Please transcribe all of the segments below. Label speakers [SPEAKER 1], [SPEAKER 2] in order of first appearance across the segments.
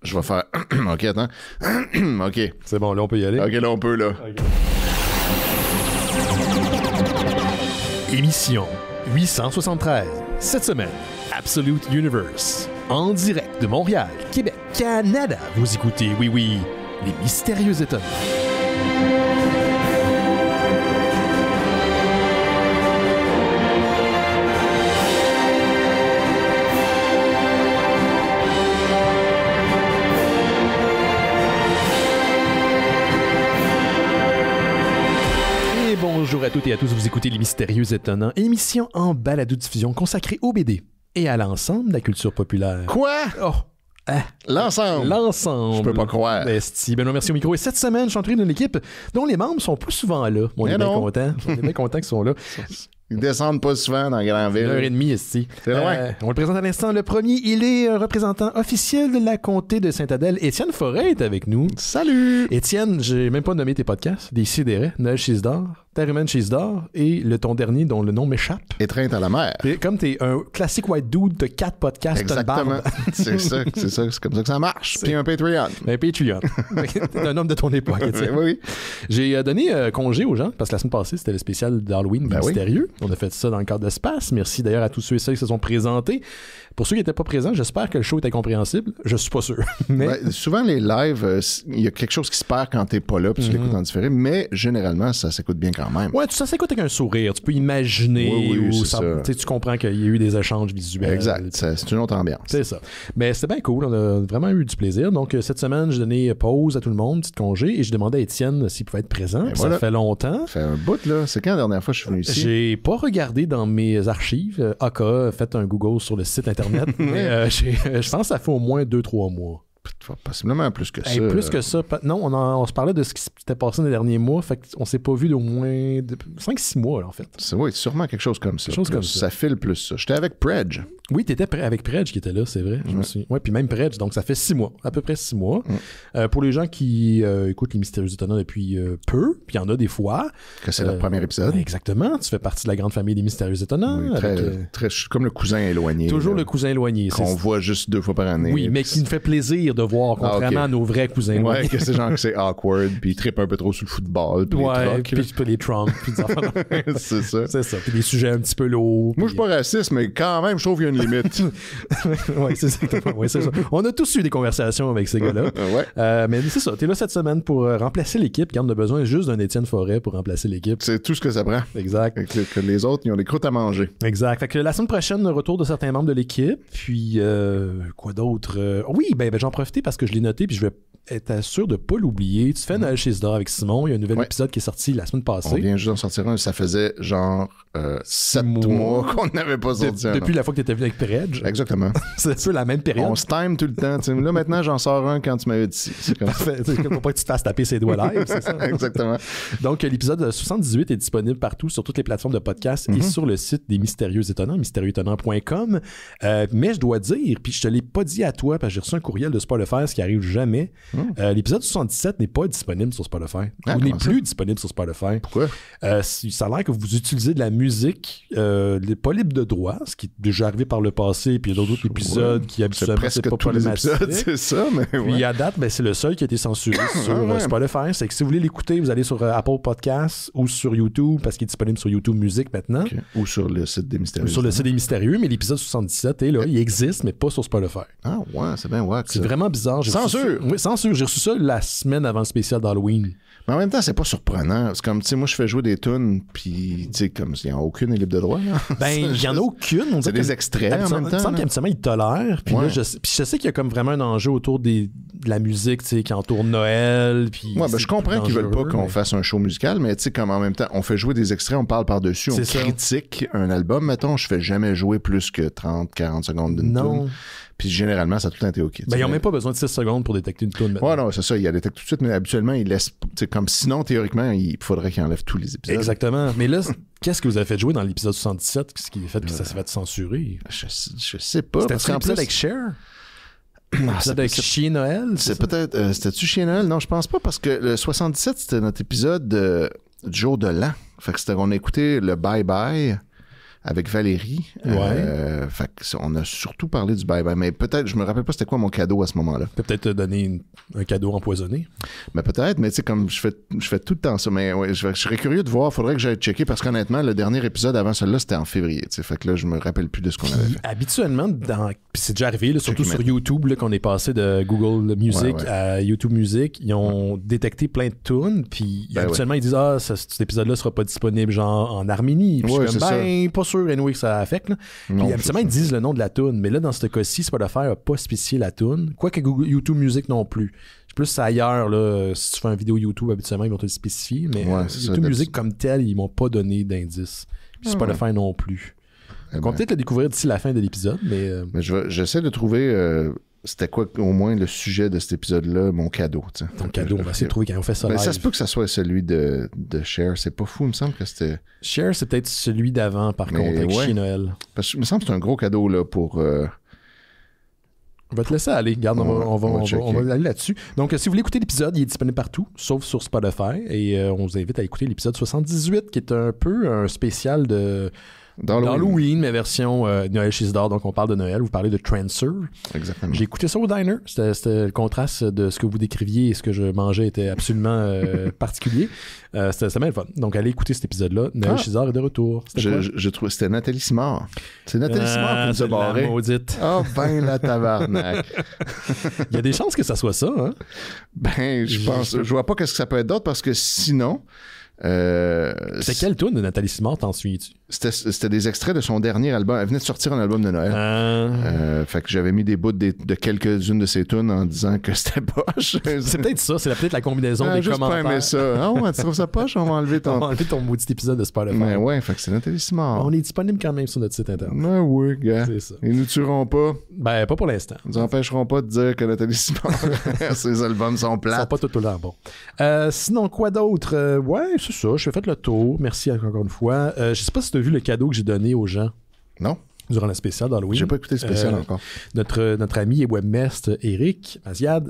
[SPEAKER 1] Je vais faire... OK, attends. OK.
[SPEAKER 2] C'est bon, là, on peut y aller.
[SPEAKER 1] OK, là, on peut, là.
[SPEAKER 2] Okay. Émission 873. Cette semaine, Absolute Universe. En direct de Montréal, Québec, Canada. Vous écoutez, oui, les mystérieux étonnants. Bonjour à toutes et à tous, vous écoutez Les Mystérieux Étonnants, émission en balado-diffusion consacrée au BD et à l'ensemble de la culture populaire.
[SPEAKER 1] Quoi?
[SPEAKER 2] Oh!
[SPEAKER 1] L'ensemble!
[SPEAKER 2] L'ensemble!
[SPEAKER 1] Je peux pas croire.
[SPEAKER 2] Benoît, merci au micro. Et cette semaine, je suis entouré d'une équipe dont les membres sont pas souvent là. On est bien contents. On est bien contents qu'ils sont là.
[SPEAKER 1] Ils descendent pas souvent dans Grandville.
[SPEAKER 2] 1h30 ici.
[SPEAKER 1] C'est loin.
[SPEAKER 2] On le présente à l'instant. Le premier, il est un représentant officiel de la comté de Sainte-Adèle. Étienne Forêt est avec nous.
[SPEAKER 1] Salut!
[SPEAKER 2] Étienne, j'ai même pas nommé tes podcasts. Des Sidérés, Noël Cheese d'Or, Terre humaine Cheese d'Or et ton dernier dont le nom m'échappe.
[SPEAKER 1] Étreinte à la mer.
[SPEAKER 2] Comme t'es un classique white dude de 4 podcasts.
[SPEAKER 1] Exactement. C'est ça, c'est comme ça que ça marche. Puis un Patreon.
[SPEAKER 2] Un Patreon. T'es un homme de ton époque, Étienne.
[SPEAKER 1] Oui.
[SPEAKER 2] J'ai donné congé aux gens parce que la semaine passée, c'était le spécial d'Halloween mystérieux. Oui. On a fait ça dans le cadre de Space. Merci d'ailleurs à tous ceux et celles qui se sont présentés. Pour ceux qui n'étaient pas présents, j'espère que le show était compréhensible. Je suis pas sûr. Mais...
[SPEAKER 1] Ouais, souvent, les lives, il y a quelque chose qui se perd quand t'es pas là puis tu l'écoutes en différé, mais généralement, ça s'écoute bien quand même.
[SPEAKER 2] Ouais, ça s'écoute avec un sourire. Tu peux imaginer ou ça. Tu comprends qu'il y a eu des échanges visuels.
[SPEAKER 1] Exact. C'est une autre ambiance.
[SPEAKER 2] C'est ça. Mais c'était bien cool. On a vraiment eu du plaisir. Donc, cette semaine, j'ai donné pause à tout le monde, petit congé, et je demandais à Étienne s'il pouvait être présent. Ça fait longtemps.
[SPEAKER 1] Ça fait un bout, là. C'est quand la dernière fois que je suis venu ici?
[SPEAKER 2] J'ai pas regardé dans mes archives. Faites un Google sur le site Internet. Mais je pense que ça fait au moins 2-3 mois.
[SPEAKER 1] Possiblement plus que ça.
[SPEAKER 2] Plus que ça. Non, on se parlait de ce qui s'était passé dans les derniers mois. Fait qu'on s'est pas vu d'au moins 5-6 mois, là, en fait.
[SPEAKER 1] Oui, sûrement quelque chose comme ça. Ça file plus ça. J'étais avec Predge.
[SPEAKER 2] Oui, t'étais avec Predge qui était là, c'est vrai. Oui, puis même Predge, donc ça fait 6 mois, à peu près 6 mois. Pour les gens qui écoutent Les Mystérieux Étonnants depuis peu, puis il y en a des fois.
[SPEAKER 1] Que c'est leur premier épisode.
[SPEAKER 2] Exactement. Tu fais partie de la grande famille des Mystérieux Étonnants.
[SPEAKER 1] Oui, très, comme le cousin éloigné.
[SPEAKER 2] Toujours
[SPEAKER 1] là,
[SPEAKER 2] le cousin éloigné.
[SPEAKER 1] Qu'on voit juste 2 fois par année.
[SPEAKER 2] Oui, mais qui nous fait plaisir de voir, contrairement à nos vrais cousins éloignés.
[SPEAKER 1] Ouais, que c'est genre que c'est awkward, puis ils trippent un peu trop sur le football, puis
[SPEAKER 2] les Trump, puis
[SPEAKER 1] c'est ça.
[SPEAKER 2] C'est ça. Puis des sujets un petit peu lourds.
[SPEAKER 1] Moi, je suis pas raciste, mais quand même, je trouve qu'il y a une limite.
[SPEAKER 2] Oui, c'est exactement. Ouais, c'est ça. On a tous eu des conversations avec ces gars-là. Mais c'est ça. T'es là cette semaine pour remplacer l'équipe. Quand on a besoin juste d'un Étienne Forêt pour remplacer l'équipe.
[SPEAKER 1] C'est tout ce que ça prend.
[SPEAKER 2] Exact.
[SPEAKER 1] Que les autres, ils ont des croûtes à manger.
[SPEAKER 2] Exact. Fait que la semaine prochaine, retour de certains membres de l'équipe. Puis, quoi d'autre? Oui, j'en profite parce que je l'ai noté, puis je vais être sûr de pas l'oublier. Tu fais Noël Cheese d'Or avec Simon. Il y a un nouvel épisode qui est sorti la semaine passée.
[SPEAKER 1] On vient juste d'en sortir un. Ça faisait genre 7 mois qu'on n'avait pas sorti un.
[SPEAKER 2] Depuis la fois que tu étais venu avec Predge.
[SPEAKER 1] Exactement.
[SPEAKER 2] C'est un peu la même période.
[SPEAKER 1] On se time tout le temps. Là, maintenant, j'en sors un quand tu m'avais dit. C'est comme ça.
[SPEAKER 2] Faut pas que tu te fasses taper ses doigts live, c'est ça?
[SPEAKER 1] Exactement.
[SPEAKER 2] Donc, l'épisode 78 est disponible partout sur toutes les plateformes de podcast et sur le site des Mystérieux Étonnants, mystérieuxétonnants.com. Mais je dois dire, puis je te l'ai pas dit à toi, parce que j'ai reçu un courriel de Spotify, ce qui arrive jamais. L'épisode 77 n'est pas disponible sur Spotify. Ou n'est plus disponible sur Spotify.
[SPEAKER 1] Pourquoi?
[SPEAKER 2] Ça a l'air que vous utilisez de la musique pas libre de droit, ce qui est déjà arrivé par le passé, puis il y a d'autres épisodes qui habituellement
[SPEAKER 1] c'est
[SPEAKER 2] pas problématique.
[SPEAKER 1] C'est ça, mais
[SPEAKER 2] Puis à date, c'est le seul qui a été censuré sur Spotify. C'est que si vous voulez l'écouter, vous allez sur Apple Podcasts ou sur YouTube, parce qu'il est disponible sur YouTube Music maintenant.
[SPEAKER 1] Okay. Ou sur le site des Mystérieux.
[SPEAKER 2] Sur le site des Mystérieux, mais l'épisode 77 est là, il existe, mais pas sur Spotify.
[SPEAKER 1] Ah ouais, c'est bien wack.
[SPEAKER 2] C'est vraiment bizarre.
[SPEAKER 1] Censure!
[SPEAKER 2] Oui, censure. J'ai reçu ça la semaine avant le spécial d'Halloween.
[SPEAKER 1] Mais en même temps, c'est pas surprenant. C'est comme, tu sais, moi, je fais jouer des tunes, puis, tu sais, comme, il n'y a aucune libre de droit. Là.
[SPEAKER 2] Il n'y en a aucune.
[SPEAKER 1] C'est des extraits en même temps.
[SPEAKER 2] Il me semble qu'habituellement, ils tolèrent. Puis là, je sais qu'il y a comme vraiment un enjeu autour de la musique, tu sais, qui entoure Noël. Puis
[SPEAKER 1] je comprends qu'ils veulent pas qu'on fasse un show musical, mais tu sais, comme en même temps, on fait jouer des extraits, on parle par-dessus, on critique un album. Mettons, je fais jamais jouer plus que 30-40 secondes d'une tune. Puis généralement, ça a tout le temps été OK.
[SPEAKER 2] Ils n'ont même pas besoin de 6 secondes pour détecter une tune.
[SPEAKER 1] Ouais, non, c'est ça. Il y a détecté tout de suite, mais habituellement, ils laissent. Comme sinon, théoriquement, il faudrait qu'ils enlèvent tous les épisodes.
[SPEAKER 2] Exactement. Mais là, qu'est-ce que vous avez fait jouer dans l'épisode 77? Qu'est-ce qui a fait que ça s'est fait censurer?
[SPEAKER 1] Je sais pas.
[SPEAKER 2] C'était un épisode avec Cher? L'épisode avec Chien Noël?
[SPEAKER 1] C'est peut-être. C'était-tu Chien Noël? Non, je pense pas, parce que le 77, c'était notre épisode du jour de l'an. Fait que on a écouté le Bye Bye. avec Valérie. Fait on a surtout parlé du bye-bye. Mais peut-être, je me rappelle pas c'était quoi mon cadeau à ce moment-là.
[SPEAKER 2] Peut-être te donner un cadeau empoisonné.
[SPEAKER 1] Ben peut-être, mais tu sais, comme je fais tout le temps ça. Mais ouais, je serais curieux de voir. Faudrait que j'aille checker parce qu'honnêtement, le dernier épisode avant celui-là, c'était en février. Fait que là, je me rappelle plus de ce qu'on avait fait.
[SPEAKER 2] Habituellement, c'est déjà arrivé, là, surtout sur YouTube, là, qu'on est passé de Google Music à YouTube Music. Ils ont détecté plein de tunes. Puis habituellement, ils disent cet épisode-là sera pas disponible genre en Arménie. Puis je suis comme, pas sûr anyway, que ça affecte. Là. Puis habituellement, ils disent le nom de la tune. Mais là, dans ce cas-ci, Spotify n'a pas spécifié la tune. Quoique YouTube Music non plus. Plus ailleurs, là, si tu fais une vidéo YouTube, habituellement, ils vont te le spécifier. Mais YouTube Music comme tel, ils m'ont pas donné d'indice. Puis Spotify non plus. On va peut-être le découvrir d'ici la fin de l'épisode. Mais
[SPEAKER 1] j'essaie de trouver... c'était quoi au moins le sujet de cet épisode-là, mon cadeau. T'sais.
[SPEAKER 2] Ton cadeau, on va essayer de trouver quand on fait ça live.
[SPEAKER 1] Ça se peut que ça soit celui de Cher, c'est pas fou, il me semble que c'était...
[SPEAKER 2] Cher, c'est peut-être celui d'avant, par contre, avec Chez Noël.
[SPEAKER 1] Parce que il me semble que c'est un gros cadeau là, pour...
[SPEAKER 2] On va te laisser aller. Regarde, on va aller là-dessus. Donc, si vous voulez écouter l'épisode, il est disponible partout, sauf sur Spotify. Et on vous invite à écouter l'épisode 78, qui est un peu un spécial d'Halloween, mais version Noël chez Isidore. Donc, on parle de Noël. Vous parlez de Trancer.
[SPEAKER 1] Exactement.
[SPEAKER 2] J'ai écouté ça au diner. C'était le contraste de ce que vous décriviez et ce que je mangeais était absolument particulier. C'était bien le fun. Donc, allez écouter cet épisode-là. Noël chez Isidore est de retour.
[SPEAKER 1] Je trouve c'était Nathalie Simard. C'est Nathalie Simard qui nous a barré.
[SPEAKER 2] La maudite.
[SPEAKER 1] La tabarnak.
[SPEAKER 2] Il y a des chances que ça soit ça, hein?
[SPEAKER 1] Je pense. Je vois pas qu'est-ce que ça peut être d'autre parce que sinon...
[SPEAKER 2] c'est quelle tune de Nathalie Simard, t'en souviens-tu?
[SPEAKER 1] C'était des extraits de son dernier album. Elle venait de sortir un album de Noël. Fait que j'avais mis des bouts de quelques-unes de ses tunes en disant que c'était poche.
[SPEAKER 2] C'est peut-être ça, c'est peut-être la combinaison des commentaires.
[SPEAKER 1] Pas aimé ça. Tu trouves ça poche? On va enlever
[SPEAKER 2] ton maudit épisode de Spotify.
[SPEAKER 1] Mais ouais, fait que c'est Nathalie Simard.
[SPEAKER 2] On est disponible quand même sur notre site internet.
[SPEAKER 1] Oui, gars. C'est ça. Ils nous tueront pas.
[SPEAKER 2] Ben, pas pour l'instant.
[SPEAKER 1] Ils nous empêcheront pas de dire que Nathalie Simard, ses albums sont plates.
[SPEAKER 2] Ils sont pas tout le temps bons. Sinon, quoi d'autre? Ouais, c'est ça. J'ai fait le tour. Merci encore une fois. Je sais pas si tu as vu le cadeau que j'ai donné aux gens.
[SPEAKER 1] Non.
[SPEAKER 2] Durant la spéciale d'Halloween.
[SPEAKER 1] J'ai pas écouté le spécial encore.
[SPEAKER 2] Notre ami et webmestre Eric Maziad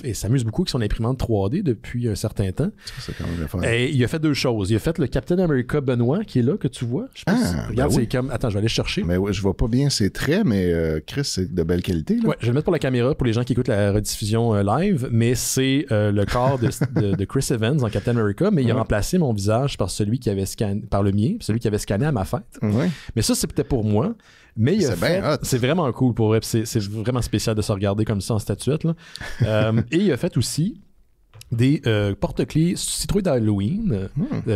[SPEAKER 2] et s'amuse beaucoup avec son imprimante 3D depuis un certain temps.
[SPEAKER 1] C'est quand même le fun.
[SPEAKER 2] Et il a fait deux choses. Il a fait le Captain America Benoît qui est là, que tu vois. Je sais pas si... Regarde, c'est comme... Attends, je vais aller chercher.
[SPEAKER 1] Mais ouais, je vois pas bien ses traits, mais Chris, c'est de belle qualité. Là.
[SPEAKER 2] Ouais, je vais le mettre pour la caméra pour les gens qui écoutent la rediffusion live, mais c'est le corps de Chris Evans en Captain America, mais il a remplacé mon visage par celui qui avait scanné, par le mien, celui qui avait scanné à ma fête. Mais ça, c'était pour moi. Mais c'est vraiment cool pour vrai. C'est vraiment spécial de se regarder comme ça en statuette. Là. Et il a fait aussi des porte-clés citrouilles d'Halloween,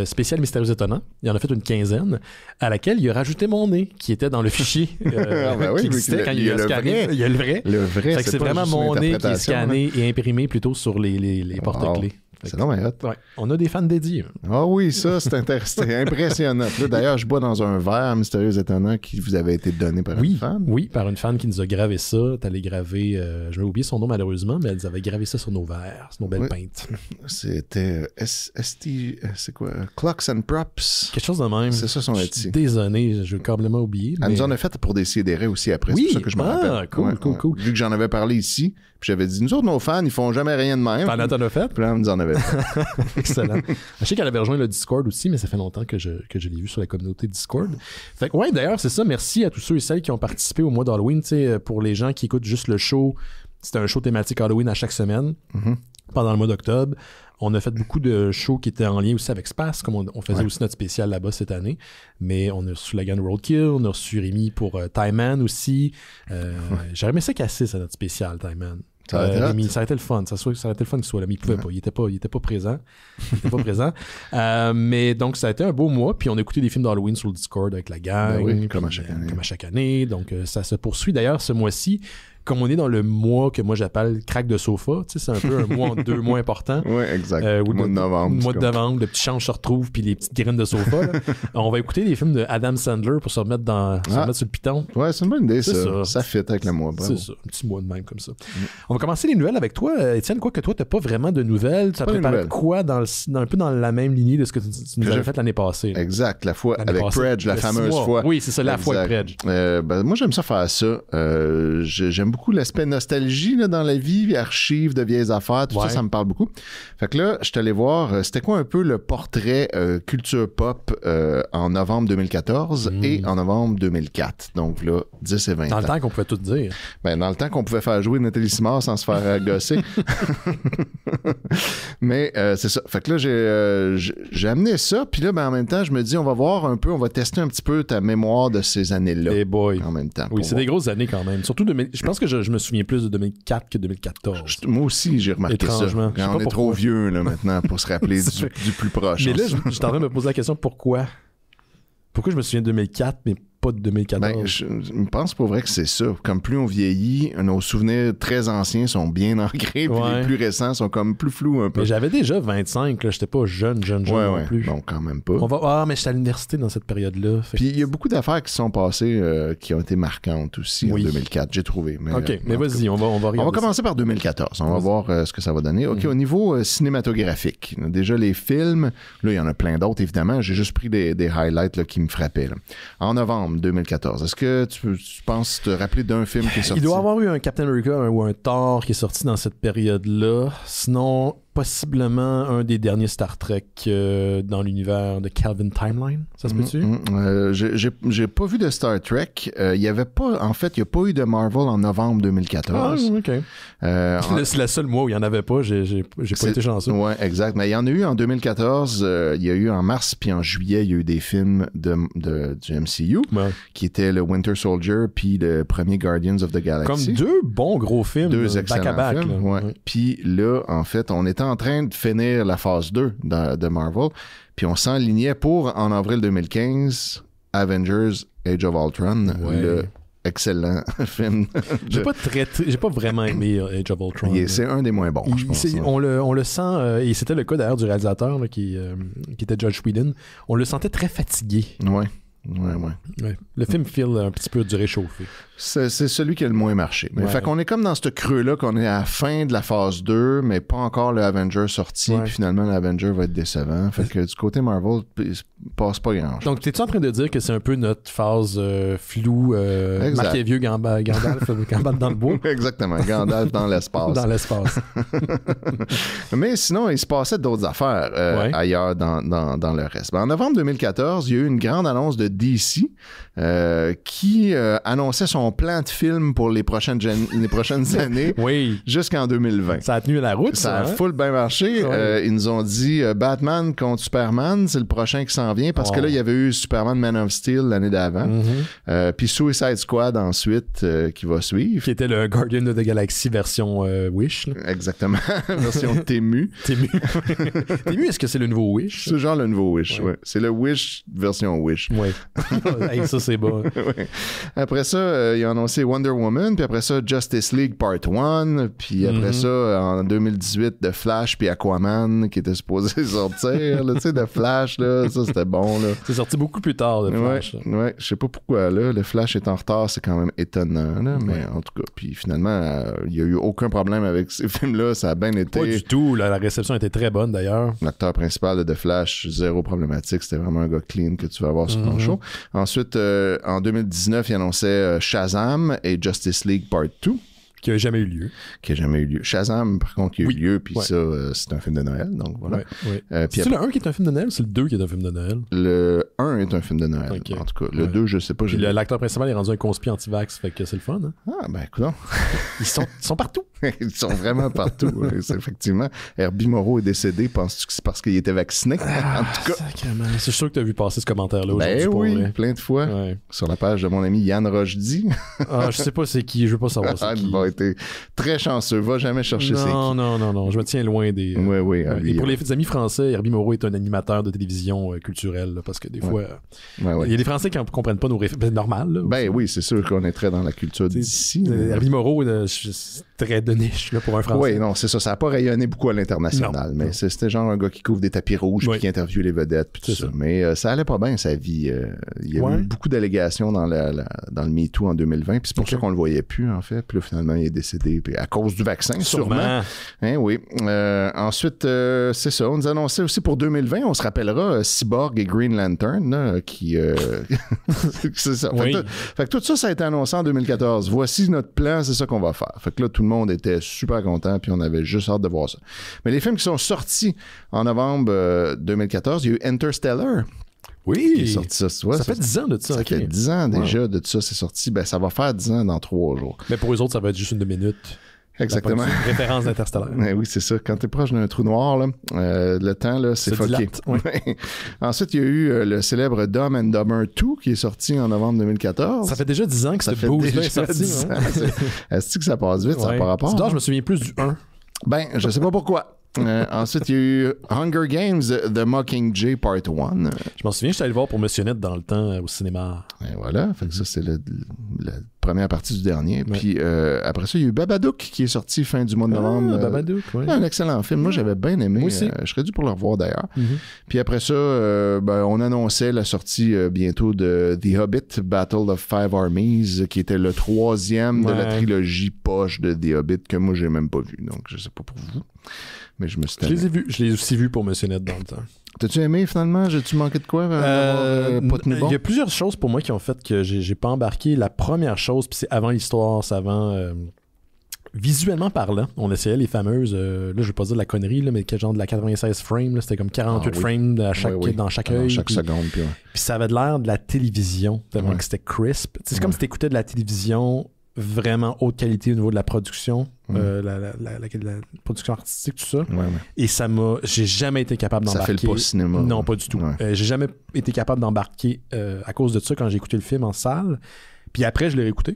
[SPEAKER 2] spécial mystérieux étonnant. Il en a fait une quinzaine, à laquelle il a rajouté mon nez, qui était dans le fichier qui existait quand il a scanné. Il y a le vrai.
[SPEAKER 1] Le vrai,
[SPEAKER 2] c'est vraiment mon nez qui est scanné et imprimé plutôt sur les porte-clés.
[SPEAKER 1] C'est non, mais hot.
[SPEAKER 2] Ouais. On a des fans dédiés.
[SPEAKER 1] Ah oui, ça, c'est impressionnant. Là, d'ailleurs, je bois dans un verre mystérieux étonnant qui vous avait été donné par une fan. Oui,
[SPEAKER 2] par une fan qui nous a gravé ça. T'allais graver, je vais oublier son nom malheureusement, mais elle avait gravé ça sur nos verres, sur nos belles pintes.
[SPEAKER 1] C'était c'est quoi? Clocks and Props.
[SPEAKER 2] Quelque chose de même.
[SPEAKER 1] C'est ça son
[SPEAKER 2] Etsy. Je suis désolé, j'ai complètement oublié.
[SPEAKER 1] Elle nous en a fait pour des sidérés aussi après.
[SPEAKER 2] Oui,
[SPEAKER 1] c'est pour ça que je me rappelle.
[SPEAKER 2] Cool.
[SPEAKER 1] Vu que j'en avais parlé ici, puis j'avais dit, nous autres, nos fans, ils font jamais rien de même.
[SPEAKER 2] T'en as fait?
[SPEAKER 1] Puis là, on nous en avait fait.
[SPEAKER 2] Excellent. Je sais qu'elle avait rejoint le Discord aussi, mais ça fait longtemps que je l'ai vu sur la communauté Discord. Fait que, ouais, d'ailleurs, c'est ça. Merci à tous ceux et celles qui ont participé au mois d'Halloween. Tu sais, pour les gens qui écoutent juste le show, c'était un show thématique Halloween à chaque semaine pendant le mois d'octobre. On a fait beaucoup de shows qui étaient en lien aussi avec Space, comme on faisait aussi notre spécial là-bas cette année. Mais on a reçu Lagan Roadkill, on a reçu Rémi pour Time Man aussi. J'aurais aimé ça casser, ça, notre spécial Time Man. Ça aurait été le fun. Ça aurait été le fun qu'il soit là, mais il pouvait pas. Il était pas présent. Mais donc, ça a été un beau mois. Puis on a écouté des films d'Halloween sur le Discord avec la gang.
[SPEAKER 1] Comme à chaque année.
[SPEAKER 2] Comme à chaque année. Donc, ça se poursuit. D'ailleurs, ce mois-ci, comme on est dans le mois que moi j'appelle crack de sofa, tu sais, c'est un peu un mois en 2 mois important.
[SPEAKER 1] Oui, exact. Le mois de novembre.
[SPEAKER 2] Le mois de novembre, le petit change se retrouve, puis les petites graines de sofa. On va écouter des films de Adam Sandler pour se remettre, sur le piton.
[SPEAKER 1] Ouais, c'est une bonne idée, ça. Ça fit avec le mois.
[SPEAKER 2] C'est ça, un petit mois de même comme ça. On va commencer les nouvelles avec toi, Étienne. Quoi que toi, t'as pas vraiment de nouvelles. Tu as préparé quoi un peu dans la même lignée de ce que tu nous avais fait l'année passée? Là.
[SPEAKER 1] Exact, la fois avec Predge, la fameuse fois.
[SPEAKER 2] Oui, c'est ça, la fois avec Predge.
[SPEAKER 1] Moi, j'aime ça faire ça. J'aime beaucoup l'aspect nostalgie là, dans la vie, archives de vieilles affaires, tout ça me parle beaucoup. Fait que là, je suis allé voir, c'était quoi un peu le portrait culture pop en novembre 2014 et en novembre 2004. Donc là, 10 et 20 ans.
[SPEAKER 2] Dans le temps qu'on pouvait tout dire.
[SPEAKER 1] Ben, dans le temps qu'on pouvait faire jouer Nathalie Simard sans se faire gosser. Mais c'est ça. Fait que là, j'ai amené ça, puis là, ben, en même temps, je me dis, on va voir un peu, on va tester un petit peu ta mémoire de ces années-là.
[SPEAKER 2] Hey boy.
[SPEAKER 1] En même temps.
[SPEAKER 2] Oui, c'est des grosses années quand même. Surtout, je pense que je me souviens plus de 2004 que 2014.
[SPEAKER 1] Moi aussi, j'ai remarqué ça. Quand on est trop vieux là, maintenant pour se rappeler du plus proche.
[SPEAKER 2] Mais là, je suis en train de me poser la question, pourquoi? Pourquoi je me souviens de 2004, mais pas de 2014?
[SPEAKER 1] Ben, je pense pour vrai que c'est ça. Comme plus on vieillit, nos souvenirs très anciens sont bien ancrés, puis les plus récents sont comme plus flous un peu.
[SPEAKER 2] Mais j'avais déjà 25, là, j'étais pas jeune non plus.
[SPEAKER 1] Bon, quand même pas.
[SPEAKER 2] Mais j'étais à l'université dans cette période-là.
[SPEAKER 1] Puis il y a beaucoup d'affaires qui sont passées qui ont été marquantes aussi en 2004, j'ai trouvé. Mais,
[SPEAKER 2] OK, mais vas-y, on va regarder.
[SPEAKER 1] On va commencer par 2014. On va voir ce que ça va donner. OK, au niveau cinématographique, déjà les films, là, il y en a plein d'autres, évidemment. J'ai juste pris des highlights là, qui me frappaient. Là. En novembre 2014, est-ce que tu penses te rappeler d'un film qui est sorti?
[SPEAKER 2] Il doit y avoir eu un Captain America ou un Thor qui est sorti dans cette période-là. Sinon, possiblement un des derniers Star Trek dans l'univers de Calvin Timeline. Ça se peut-tu?
[SPEAKER 1] J'ai pas vu de Star Trek. Il y avait pas, en fait, il n'y a pas eu de Marvel en novembre 2014.
[SPEAKER 2] Ah, OK. C'est le seul mois où il n'y en avait pas. J'ai pas été chanceux.
[SPEAKER 1] Oui, exact. Mais il y en a eu en 2014. Il y a eu en mars puis en juillet, il y a eu des films du MCU qui étaient le Winter Soldier puis le premier Guardians of the Galaxy.
[SPEAKER 2] Comme deux bons gros films.
[SPEAKER 1] Deux excellents
[SPEAKER 2] back-à-back,
[SPEAKER 1] films. Ouais. Puis là, en fait, on était en train de finir la phase 2 de Marvel. Puis on s'enlignait pour, en avril 2015, Avengers Age of Ultron, le excellent film.
[SPEAKER 2] J'ai pas vraiment aimé Age of Ultron.
[SPEAKER 1] C'est un des moins bons, je pense.
[SPEAKER 2] On le sent, et c'était le cas d'ailleurs du réalisateur là, qui était Joss Whedon, on le sentait très fatigué.
[SPEAKER 1] Ouais.
[SPEAKER 2] Le film file un petit peu du réchauffé.
[SPEAKER 1] C'est celui qui a le moins marché. Mais fait qu'on est comme dans ce creux-là, qu'on est à la fin de la phase 2, mais pas encore le Avenger sorti, puis finalement l'Avenger va être décevant. Fait que du côté Marvel, il passe pas grand-chose.
[SPEAKER 2] Donc, t'es-tu en train de dire que c'est un peu notre phase floue, marqué vieux Gandalf dans le bois?
[SPEAKER 1] Exactement, Gandalf dans l'espace.
[SPEAKER 2] Dans l'espace.
[SPEAKER 1] Mais sinon, il se passait d'autres affaires ailleurs dans le reste. En novembre 2014, il y a eu une grande annonce de DC qui annonçait son plan de film pour les prochaines années jusqu'en 2020.
[SPEAKER 2] Ça a tenu la route,
[SPEAKER 1] ça a full bien marché. Ils nous ont dit Batman contre Superman, c'est le prochain qui s'en vient parce que là, il y avait eu Superman Man of Steel l'année d'avant. Puis Suicide Squad ensuite qui va suivre.
[SPEAKER 2] Qui était le Guardian of the Galaxy version Wish. Là.
[SPEAKER 1] Exactement. Version Temu.
[SPEAKER 2] Temu, est-ce que c'est le nouveau Wish?
[SPEAKER 1] C'est genre le nouveau Wish, oui. C'est le Wish version Wish.
[SPEAKER 2] Oui. Hey, ça, c'est bon.
[SPEAKER 1] Après ça, ils ont annoncé Wonder Woman, puis après ça, Justice League Part 1, puis après ça, en 2018, The Flash puis Aquaman, qui était supposé sortir, tu sais, The Flash, là, ça, c'était bon, là.
[SPEAKER 2] C'est sorti beaucoup plus tard, The Flash.
[SPEAKER 1] Ouais, je sais pas pourquoi, là, le Flash est en retard, c'est quand même étonnant, là, mais en tout cas, puis finalement, il y a eu aucun problème avec ces films-là, ça a bien été.
[SPEAKER 2] Pas du tout, la réception était très bonne, d'ailleurs.
[SPEAKER 1] L'acteur principal de The Flash, zéro problématique, c'était vraiment un gars clean que tu vas voir sur ton show. Ensuite, en 2019, il annonçait Shazam et Justice League Part 2.
[SPEAKER 2] Qui n'a jamais eu lieu.
[SPEAKER 1] Shazam, par contre, il a eu lieu, puis ça, c'est un film de Noël, donc voilà.
[SPEAKER 2] C'est le 1 qui est un film de Noël ou c'est le 2 qui est un film de Noël?
[SPEAKER 1] Le 1 est un film de Noël, en tout cas. Le 2, je sais pas.
[SPEAKER 2] Puis l'acteur principal est rendu un conspi anti-vax, fait que c'est le fun. Hein?
[SPEAKER 1] Ah, ben, écoute.
[SPEAKER 2] Ils sont partout.
[SPEAKER 1] Ils sont vraiment partout, effectivement. Herbie Moreau est décédé, penses-tu que c'est parce qu'il était vacciné? En tout cas.
[SPEAKER 2] Sacrément. C'est sûr que tu as vu passer ce commentaire-là aujourd'hui.
[SPEAKER 1] Ben oui, plein de fois. Sur la page de mon ami Yann Rochdy.
[SPEAKER 2] Je sais pas c'est qui, je veux pas savoir c'est qui.
[SPEAKER 1] Il va être très chanceux, va jamais chercher c'est qui.
[SPEAKER 2] Non, je me tiens loin des...
[SPEAKER 1] Oui.
[SPEAKER 2] Et pour les amis français, Herbie Moreau est un animateur de télévision culturelle, là, parce que des fois, il y a des Français qui ne comprennent pas nos références. Normal, là.
[SPEAKER 1] Ben oui, c'est sûr qu'on est très dans la culture d'ici.
[SPEAKER 2] Herbie Moreau, très de niche là, pour un Français.
[SPEAKER 1] Oui, non, c'est ça. Ça n'a pas rayonné beaucoup à l'international, mais c'était genre un gars qui couvre des tapis rouges puis qui interviewe les vedettes puis tout ça. Mais ça allait pas bien, sa vie. Il y a eu beaucoup d'allégations dans le MeToo en 2020, puis c'est pour ça qu'on le voyait plus, en fait. Puis là, finalement, il est décédé à cause du vaccin, sûrement. Hein, oui. Ensuite, c'est ça. On nous annonçait aussi pour 2020, on se rappellera Cyborg et Green Lantern, là, qui... c'est ça.
[SPEAKER 2] Oui.
[SPEAKER 1] Fait que tout ça a été annoncé en 2014. Voici notre plan, c'est ça qu'on va faire. Fait que là, tout le monde était super content, puis on avait juste hâte de voir ça. Mais les films qui sont sortis en novembre 2014, il y a eu Interstellar.
[SPEAKER 2] Oui,
[SPEAKER 1] qui est sorti ça
[SPEAKER 2] fait 10 ans de ça.
[SPEAKER 1] Ça fait 10 ans déjà de ça, c'est sorti. Ben, ça va faire 10 ans dans 3 jours.
[SPEAKER 2] Mais pour eux autres, ça va être juste une 2 minutes.
[SPEAKER 1] Exactement.
[SPEAKER 2] Une référence d'Interstellar.
[SPEAKER 1] Oui, c'est ça. Quand t'es proche d'un trou noir, là, le temps, là, c'est fucké.
[SPEAKER 2] Oui.
[SPEAKER 1] Ensuite, il y a eu le célèbre Dumb and Dumber 2 qui est sorti en novembre 2014.
[SPEAKER 2] Ça fait déjà 10 ans que ce boost-là est sorti.
[SPEAKER 1] Est-ce que ça passe vite, ça n'a pas rapport?
[SPEAKER 2] Je me souviens plus du 1.
[SPEAKER 1] Ben, je sais pas pourquoi. Ensuite, il y a eu Hunger Games, The Mockingjay Part 1.
[SPEAKER 2] Je m'en souviens, je suis allé le voir pour Missionnette dans le temps au cinéma.
[SPEAKER 1] Et voilà, fait que ça, c'est la première partie du dernier. Ouais. Puis après ça, il y a eu Babadook qui est sorti fin du mois de novembre.
[SPEAKER 2] Babadook, oui.
[SPEAKER 1] Un excellent film. Moi, j'avais bien aimé.
[SPEAKER 2] Moi aussi.
[SPEAKER 1] Je serais dû pour le revoir d'ailleurs. Puis après ça, on annonçait la sortie bientôt de The Hobbit, Battle of Five Armies, qui était le 3e de la trilogie poche de The Hobbit que moi, j'ai même pas vu. Donc, je sais pas pour vous. Mais je me suis
[SPEAKER 2] Je les ai vus. Je l'ai aussi vus pour Missionnette dans le temps.
[SPEAKER 1] T'as-tu aimé finalement? J'ai-tu manqué de quoi?
[SPEAKER 2] Il y a plusieurs choses pour moi qui ont fait que j'ai pas embarqué. La première chose, puis c'est avant l'histoire, c'est avant... visuellement parlant, on essayait les fameuses... là, je vais pas dire la connerie, là, mais quel genre de la 96 frames. Là, c'était comme 48 frames dans chaque œil.
[SPEAKER 1] Dans chaque seconde. Puis
[SPEAKER 2] ça avait de l'air de la télévision, tellement que c'était crisp. C'est comme si t'écoutais de la télévision... vraiment haute qualité au niveau de la production, la production artistique, tout ça. Et ça m'a... J'ai jamais été capable d'embarquer.
[SPEAKER 1] Ça fait le pas cinéma.
[SPEAKER 2] Non, pas du tout. J'ai jamais été capable d'embarquer à cause de ça quand j'ai écouté le film en salle. Puis après, je l'ai réécouté.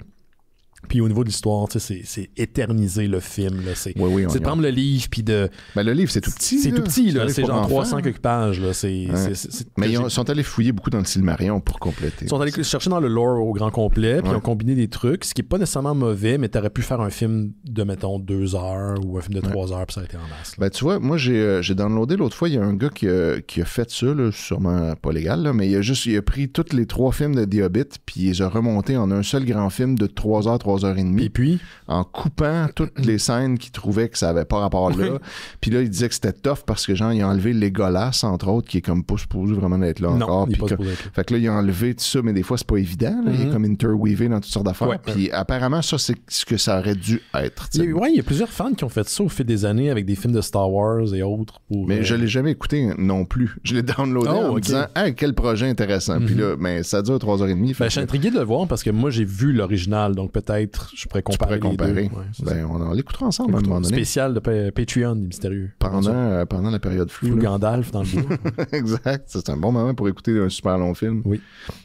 [SPEAKER 2] Puis au niveau de l'histoire, c'est éterniser le film. Là. C'est de prendre le livre puis de...
[SPEAKER 1] Ben, le livre, c'est tout petit.
[SPEAKER 2] C'est tout petit. Là. C'est genre 300 quelques pages. Là.
[SPEAKER 1] Mais ils sont allés fouiller beaucoup dans le Silmarillion pour compléter.
[SPEAKER 2] Ils sont allés chercher dans le lore au grand complet, puis ils ont combiné des trucs, ce qui n'est pas nécessairement mauvais, mais tu aurais pu faire un film de, mettons, 2 heures ou un film de 3 heures, puis ça a été en masse.
[SPEAKER 1] Ben, tu vois, moi, j'ai downloadé l'autre fois, il y a un gars qui a fait ça, là, sûrement pas légal, là, mais il a pris tous les 3 films de The Hobbit, puis il les a remontés en un seul grand film de 3 heures, 3 heures et demie.
[SPEAKER 2] Et puis,
[SPEAKER 1] en coupant toutes les scènes qu'il trouvait que ça avait pas rapport là. Puis là, il disait que c'était tough parce que genre, il a enlevé Legolas, entre autres, qui est comme pas supposé vraiment d'être là encore.
[SPEAKER 2] Il est pas supposé être là.
[SPEAKER 1] Fait que là, il a enlevé tout ça, mais des fois, c'est pas évident. Là. Il est comme interweavé dans toutes sortes d'affaires. Puis apparemment, ça, c'est ce que ça aurait dû être.
[SPEAKER 2] Il y a plusieurs fans qui ont fait ça au fil des années avec des films de Star Wars et autres.
[SPEAKER 1] Mais je l'ai jamais écouté non plus. Je l'ai downloadé en me disant, hey, quel projet intéressant. Puis là, mais ça dure 3h30.
[SPEAKER 2] Je suis intrigué de le voir parce que moi, j'ai vu l'original, donc peut-être je pourrais comparer les deux.
[SPEAKER 1] On l'écoutera ensemble à un moment donné.
[SPEAKER 2] Spécial de Patreon, des mystérieux.
[SPEAKER 1] Pendant la période floue.
[SPEAKER 2] Gandalf dans le bois.
[SPEAKER 1] Exact. C'est un bon moment pour écouter un super long film.
[SPEAKER 2] Oui.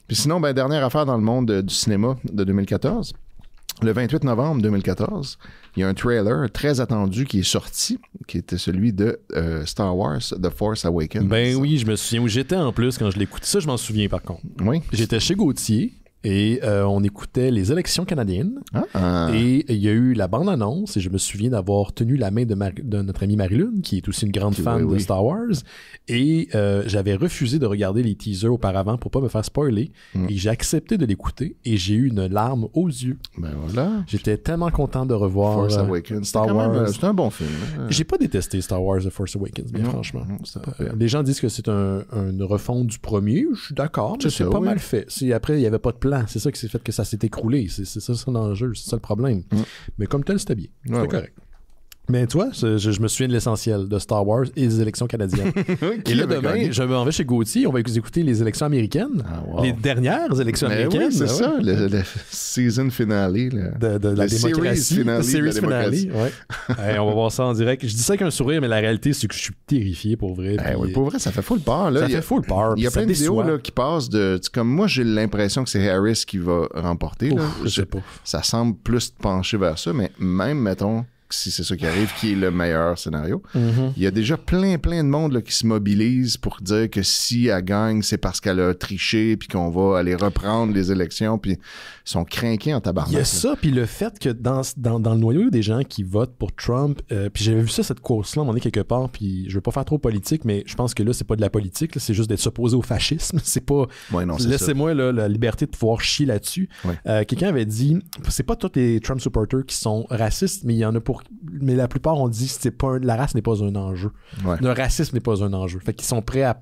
[SPEAKER 1] Puis sinon, dernière affaire dans le monde du cinéma de 2014. Le 28 novembre 2014, il y a un trailer très attendu qui est sorti, qui était celui de Star Wars The Force Awakens.
[SPEAKER 2] Ben oui, je me souviens où j'étais en plus quand je l'écoutais. Ça, je m'en souviens par contre.
[SPEAKER 1] Oui.
[SPEAKER 2] J'étais chez Gauthier. Et on écoutait les élections canadiennes. Et il y a eu la bande-annonce. Et je me souviens d'avoir tenu la main de notre amie Marie-Lune, qui est aussi une grande fan de Star Wars. Et j'avais refusé de regarder les teasers auparavant pour pas me faire spoiler. Et j'ai accepté de l'écouter. Et j'ai eu une larme aux yeux.
[SPEAKER 1] Ben voilà.
[SPEAKER 2] J'étais tellement content de revoir
[SPEAKER 1] Force Awakens.
[SPEAKER 2] Star Wars.
[SPEAKER 1] C'est un bon film.
[SPEAKER 2] J'ai pas détesté Star Wars The Force Awakens, bien franchement. Les gens disent que c'est une refonte du premier. Je suis d'accord, mais c'est pas mal fait. Après, il n'y avait pas de plan. C'est ça qui s'est fait que ça s'est écroulé. C'est ça l'enjeu, c'est ça le problème. Mais comme tel, c'était bien. C'était correct. Mais tu vois, je me souviens de l'essentiel de Star Wars et des élections canadiennes. Et là, demain, je m'en vais chez Gauthier, on va écouter les élections américaines. Les dernières élections américaines.
[SPEAKER 1] Oui, c'est ça, le season finale.
[SPEAKER 2] De la démocratie.
[SPEAKER 1] Le series finale.
[SPEAKER 2] On va voir ça en direct. Je dis ça avec un sourire, mais la réalité, c'est que je suis terrifié pour vrai.
[SPEAKER 1] Pour vrai, ça fait full peur.
[SPEAKER 2] Ça fait full peur.
[SPEAKER 1] Il y a plein de vidéos qui passent de... Comme moi, j'ai l'impression que c'est Harris qui va remporter.
[SPEAKER 2] Je sais pas.
[SPEAKER 1] Ça semble plus pencher vers ça, mais même, mettons... si c'est ça qui arrive, qui est le meilleur scénario. Il y a déjà plein de monde là, qui se mobilise pour dire que si elle gagne, c'est parce qu'elle a triché, puis qu'on va aller reprendre les élections, puis ils sont crinqués en tabarnak.
[SPEAKER 2] Il y a ça, puis le fait que dans le noyau des gens qui votent pour Trump, puis j'avais vu ça, cette course-là, à un moment donné, quelque part, puis je veux pas faire trop politique, mais je pense que là, c'est pas de la politique, là, c'est juste d'être s'opposé au fascisme. C'est pas...
[SPEAKER 1] Ouais, non, c'est
[SPEAKER 2] laissez-moi là, la liberté de pouvoir chier là-dessus. Ouais. Quelqu'un avait dit, c'est pas tous les Trump supporters qui sont racistes, mais il y en a mais la plupart ont dit la race n'est pas un enjeu. Ouais. Le racisme n'est pas un enjeu. Fait qu'ils sont prêts à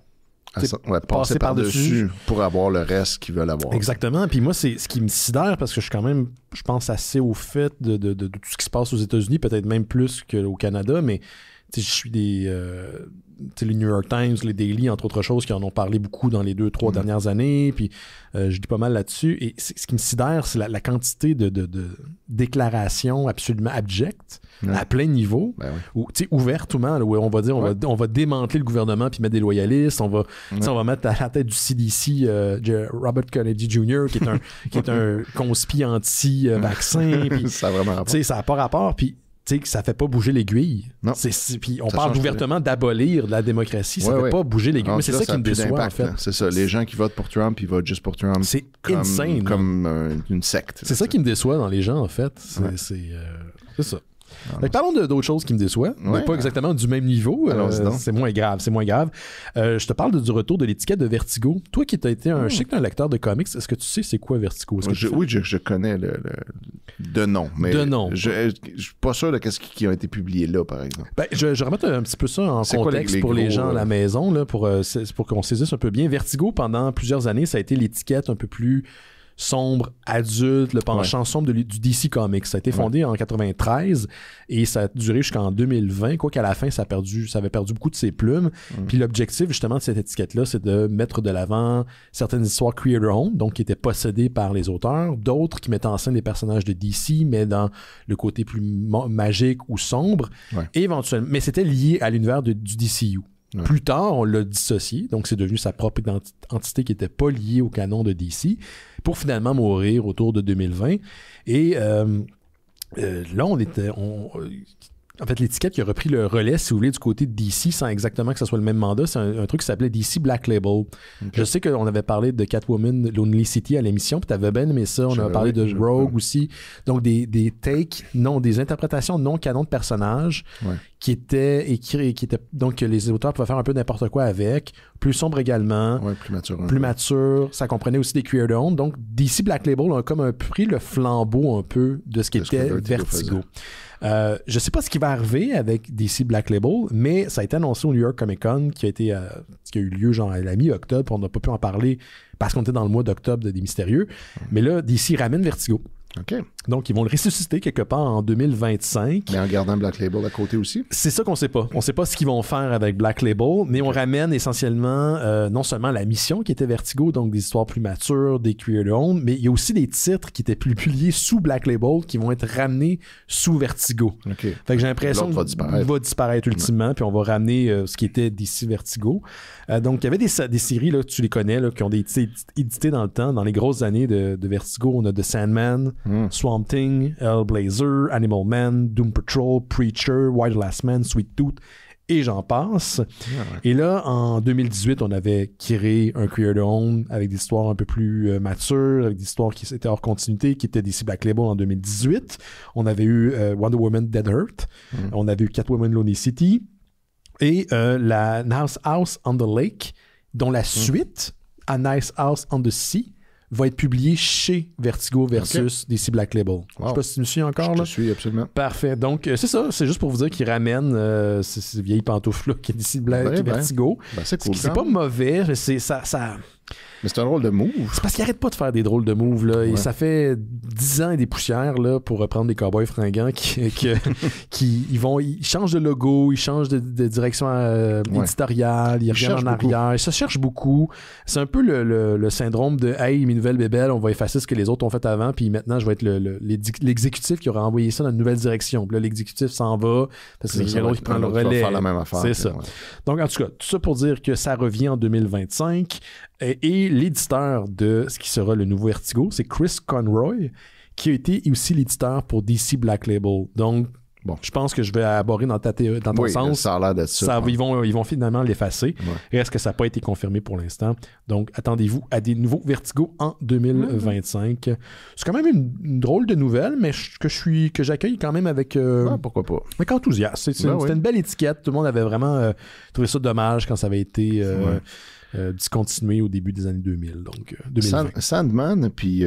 [SPEAKER 1] passer par-dessus pour avoir le reste qu'ils veulent avoir.
[SPEAKER 2] Exactement. Puis moi, c'est ce qui me sidère parce que je suis quand même, je pense, assez au fait de tout ce qui se passe aux États-Unis, peut-être même plus qu'au Canada, mais je suis les New York Times, les Daily, entre autres choses, qui en ont parlé beaucoup dans les 2-3 dernières années, puis je dis pas mal là-dessus. Et ce qui me sidère, c'est la quantité de déclarations absolument abjectes à plein niveau, ou ouvertement, là, où on va dire on va démanteler le gouvernement puis mettre des loyalistes, on va mettre à la tête du CDC Robert Kennedy Jr. qui est un conspi anti-vaccin.
[SPEAKER 1] Ça a vraiment rapport.
[SPEAKER 2] Ça n'a pas rapport, puis tu sais, que ça fait pas bouger l'aiguille. Puis on parle ouvertement d'abolir la démocratie, ça fait pas bouger l'aiguille. Mais c'est ça qui me déçoit, en fait.
[SPEAKER 1] C'est ça. Les gens qui votent pour Trump, ils votent juste pour Trump.
[SPEAKER 2] C'est insane.
[SPEAKER 1] Comme une secte.
[SPEAKER 2] C'est ça qui me déçoit dans les gens, en fait. C'est ça. Parlons d'autres choses qui me déçoivent, mais pas exactement du même niveau. C'est moins grave. Je te parle du retour de l'étiquette de Vertigo. Toi qui as été je sais que tu es un lecteur de comics, est-ce que tu sais c'est quoi Vertigo?
[SPEAKER 1] Oui, je connais de nom, mais je suis pas sûr de ce qui a été publié là, par exemple.
[SPEAKER 2] Je remets un petit peu ça en contexte pour les gens à la maison, là, pour qu'on saisisse un peu bien. Vertigo, pendant plusieurs années, ça a été l'étiquette un peu plus sombre, adulte, le penchant sombre du DC Comics. Ça a été fondé en 93 et ça a duré jusqu'en 2020, quoi qu'à la fin, ça avait perdu beaucoup de ses plumes. Puis l'objectif, justement, de cette étiquette-là, c'est de mettre de l'avant certaines histoires creator-owned, donc qui étaient possédées par les auteurs, d'autres qui mettaient en scène des personnages de DC, mais dans le côté plus magique ou sombre, et éventuellement, mais c'était lié à l'univers du DCU. Plus tard, on l'a dissocié, donc c'est devenu sa propre entité qui n'était pas liée au canon de DC, pour finalement mourir autour de 2020. Et là, en fait, l'étiquette qui a repris le relais, si vous voulez, du côté de DC, sans exactement que ce soit le même mandat, c'est un truc qui s'appelait DC Black Label. Okay. Je sais qu'on avait parlé de Catwoman Lonely City à l'émission, puis t'avais bien aimé ça. On avait parlé de Rogue aussi. Donc, des interprétations non canon de personnages qui étaient écrits, donc que les auteurs pouvaient faire un peu n'importe quoi avec. Plus sombre également. Plus mature. Ça comprenait aussi des creator-owned. Donc, DC Black Label a comme pris le flambeau un peu de ce qu'était Vertigo. Je sais pas ce qui va arriver avec DC Black Label, mais ça a été annoncé au New York Comic Con qui a eu lieu genre à la mi-octobre. On n'a pas pu en parler parce qu'on était dans le mois d'octobre des Mystérieux. Mais là, DC ramène Vertigo.
[SPEAKER 1] OK.
[SPEAKER 2] Donc, ils vont le ressusciter quelque part en 2025.
[SPEAKER 1] Mais en gardant Black Label à côté aussi?
[SPEAKER 2] C'est ça qu'on sait pas. On sait pas ce qu'ils vont faire avec Black Label, mais on ramène essentiellement non seulement la mission qui était Vertigo, donc des histoires plus matures, des creator-owned, mais il y a aussi des titres qui étaient plus publiés sous Black Label qui vont être ramenés sous Vertigo.
[SPEAKER 1] Okay.
[SPEAKER 2] Fait que j'ai l'impression qu'il va disparaître ultimement, puis on va ramener ce qui était d'ici Vertigo. Donc, il y avait des séries, là, tu les connais, là, qui ont été éditées dans le temps, dans les grosses années de Vertigo. On a The Sandman, Swamp Thing, Hellblazer, Animal Man, Doom Patrol, Preacher, Wild Last Man, Sweet Tooth, et j'en passe. Et là, en 2018, on avait créé un creator-owned avec des histoires un peu plus matures, avec des histoires qui étaient hors continuité, qui étaient DC Black Label en 2018. On avait eu Wonder Woman Dead Earth. On avait eu Catwoman Lonely City. Et la Nice House on the Lake, dont la suite, A Nice House on the Sea, va être publié chez Vertigo versus DC Black Label. Je sais pas si tu me suis encore.
[SPEAKER 1] Je te suis absolument.
[SPEAKER 2] Parfait. Donc, c'est ça. C'est juste pour vous dire qu'ils ramènent ces vieilles pantoufles-là qui est DC Vertigo.
[SPEAKER 1] C'est cool.
[SPEAKER 2] C'est pas mauvais. C'est ça.
[SPEAKER 1] Mais c'est un drôle de move.
[SPEAKER 2] C'est parce qu'ils arrêtent pas de faire des drôles de moves, là. Et ça fait 10 ans et des poussières, là, pour reprendre des cowboys fringants ils changent de logo, ils changent de direction éditoriale, ils reviennent en arrière. Ça cherche beaucoup. C'est un peu le syndrome de « Hey, mes nouvelles bébelles, on va effacer ce que les autres ont fait avant, puis maintenant, je vais être l'exécutif qui aura envoyé ça dans une nouvelle direction. » Puis là, l'exécutif s'en va, parce que c'est l'autre qui prend le relais.
[SPEAKER 1] Faire la même affaire.
[SPEAKER 2] C'est ça. Donc, en tout cas, tout ça pour dire que ça revient en 2025. Et l'éditeur de ce qui sera le nouveau Vertigo, c'est Chris Conroy, qui a été aussi l'éditeur pour DC Black Label. Donc,
[SPEAKER 1] Bon.
[SPEAKER 2] Je pense que je vais aborder dans ton sens.
[SPEAKER 1] Ça a l'air d'être ça.
[SPEAKER 2] Ils vont finalement l'effacer. Ouais. Reste que ça n'a pas été confirmé pour l'instant. Donc, attendez-vous à des nouveaux Vertigo en 2025. C'est quand même une drôle de nouvelle, mais que j'accueille quand même avec...
[SPEAKER 1] pourquoi pas.
[SPEAKER 2] Avec enthousiasme. C'était une belle étiquette. Tout le monde avait vraiment trouvé ça dommage quand ça avait été... discontinué au début des années 2000, donc 2020.
[SPEAKER 1] Sandman puis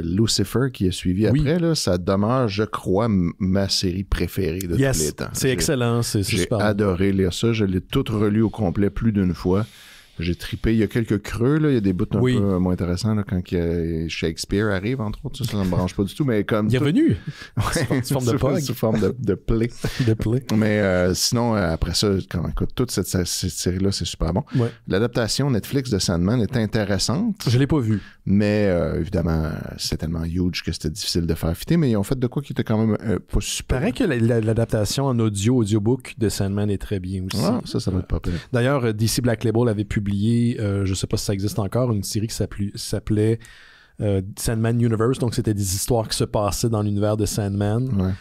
[SPEAKER 1] Lucifer qui a suivi après, là, ça demeure, je crois, ma série préférée de tous les temps.
[SPEAKER 2] C'est excellent, c'est super.
[SPEAKER 1] J'ai adoré lire ça, je l'ai tout relu au complet plus d'une fois. J'ai trippé. Il y a quelques creux, là. Il y a des bouts un peu moins intéressants là, quand Shakespeare arrive, entre autres. Ça me branche pas du tout, mais comme...
[SPEAKER 2] Il est revenu!
[SPEAKER 1] Sous forme de pog. Sous forme de play.
[SPEAKER 2] De play.
[SPEAKER 1] Mais sinon, après ça, écoute, toute cette série-là, c'est super bon. Ouais. L'adaptation Netflix de Sandman est intéressante.
[SPEAKER 2] Je l'ai pas vue.
[SPEAKER 1] Mais évidemment, c'est tellement huge que c'était difficile de faire fitter, mais ils ont fait de quoi qui était quand même pas super.
[SPEAKER 2] Il paraît que l'adaptation en audiobook de Sandman est très bien aussi.
[SPEAKER 1] Ah, ça va être pas pire.
[SPEAKER 2] D'ailleurs, DC Black Label avait publié, je sais pas si ça existe encore, une série qui s'appelait Sandman Universe, donc c'était des histoires qui se passaient dans l'univers de Sandman. Ouais.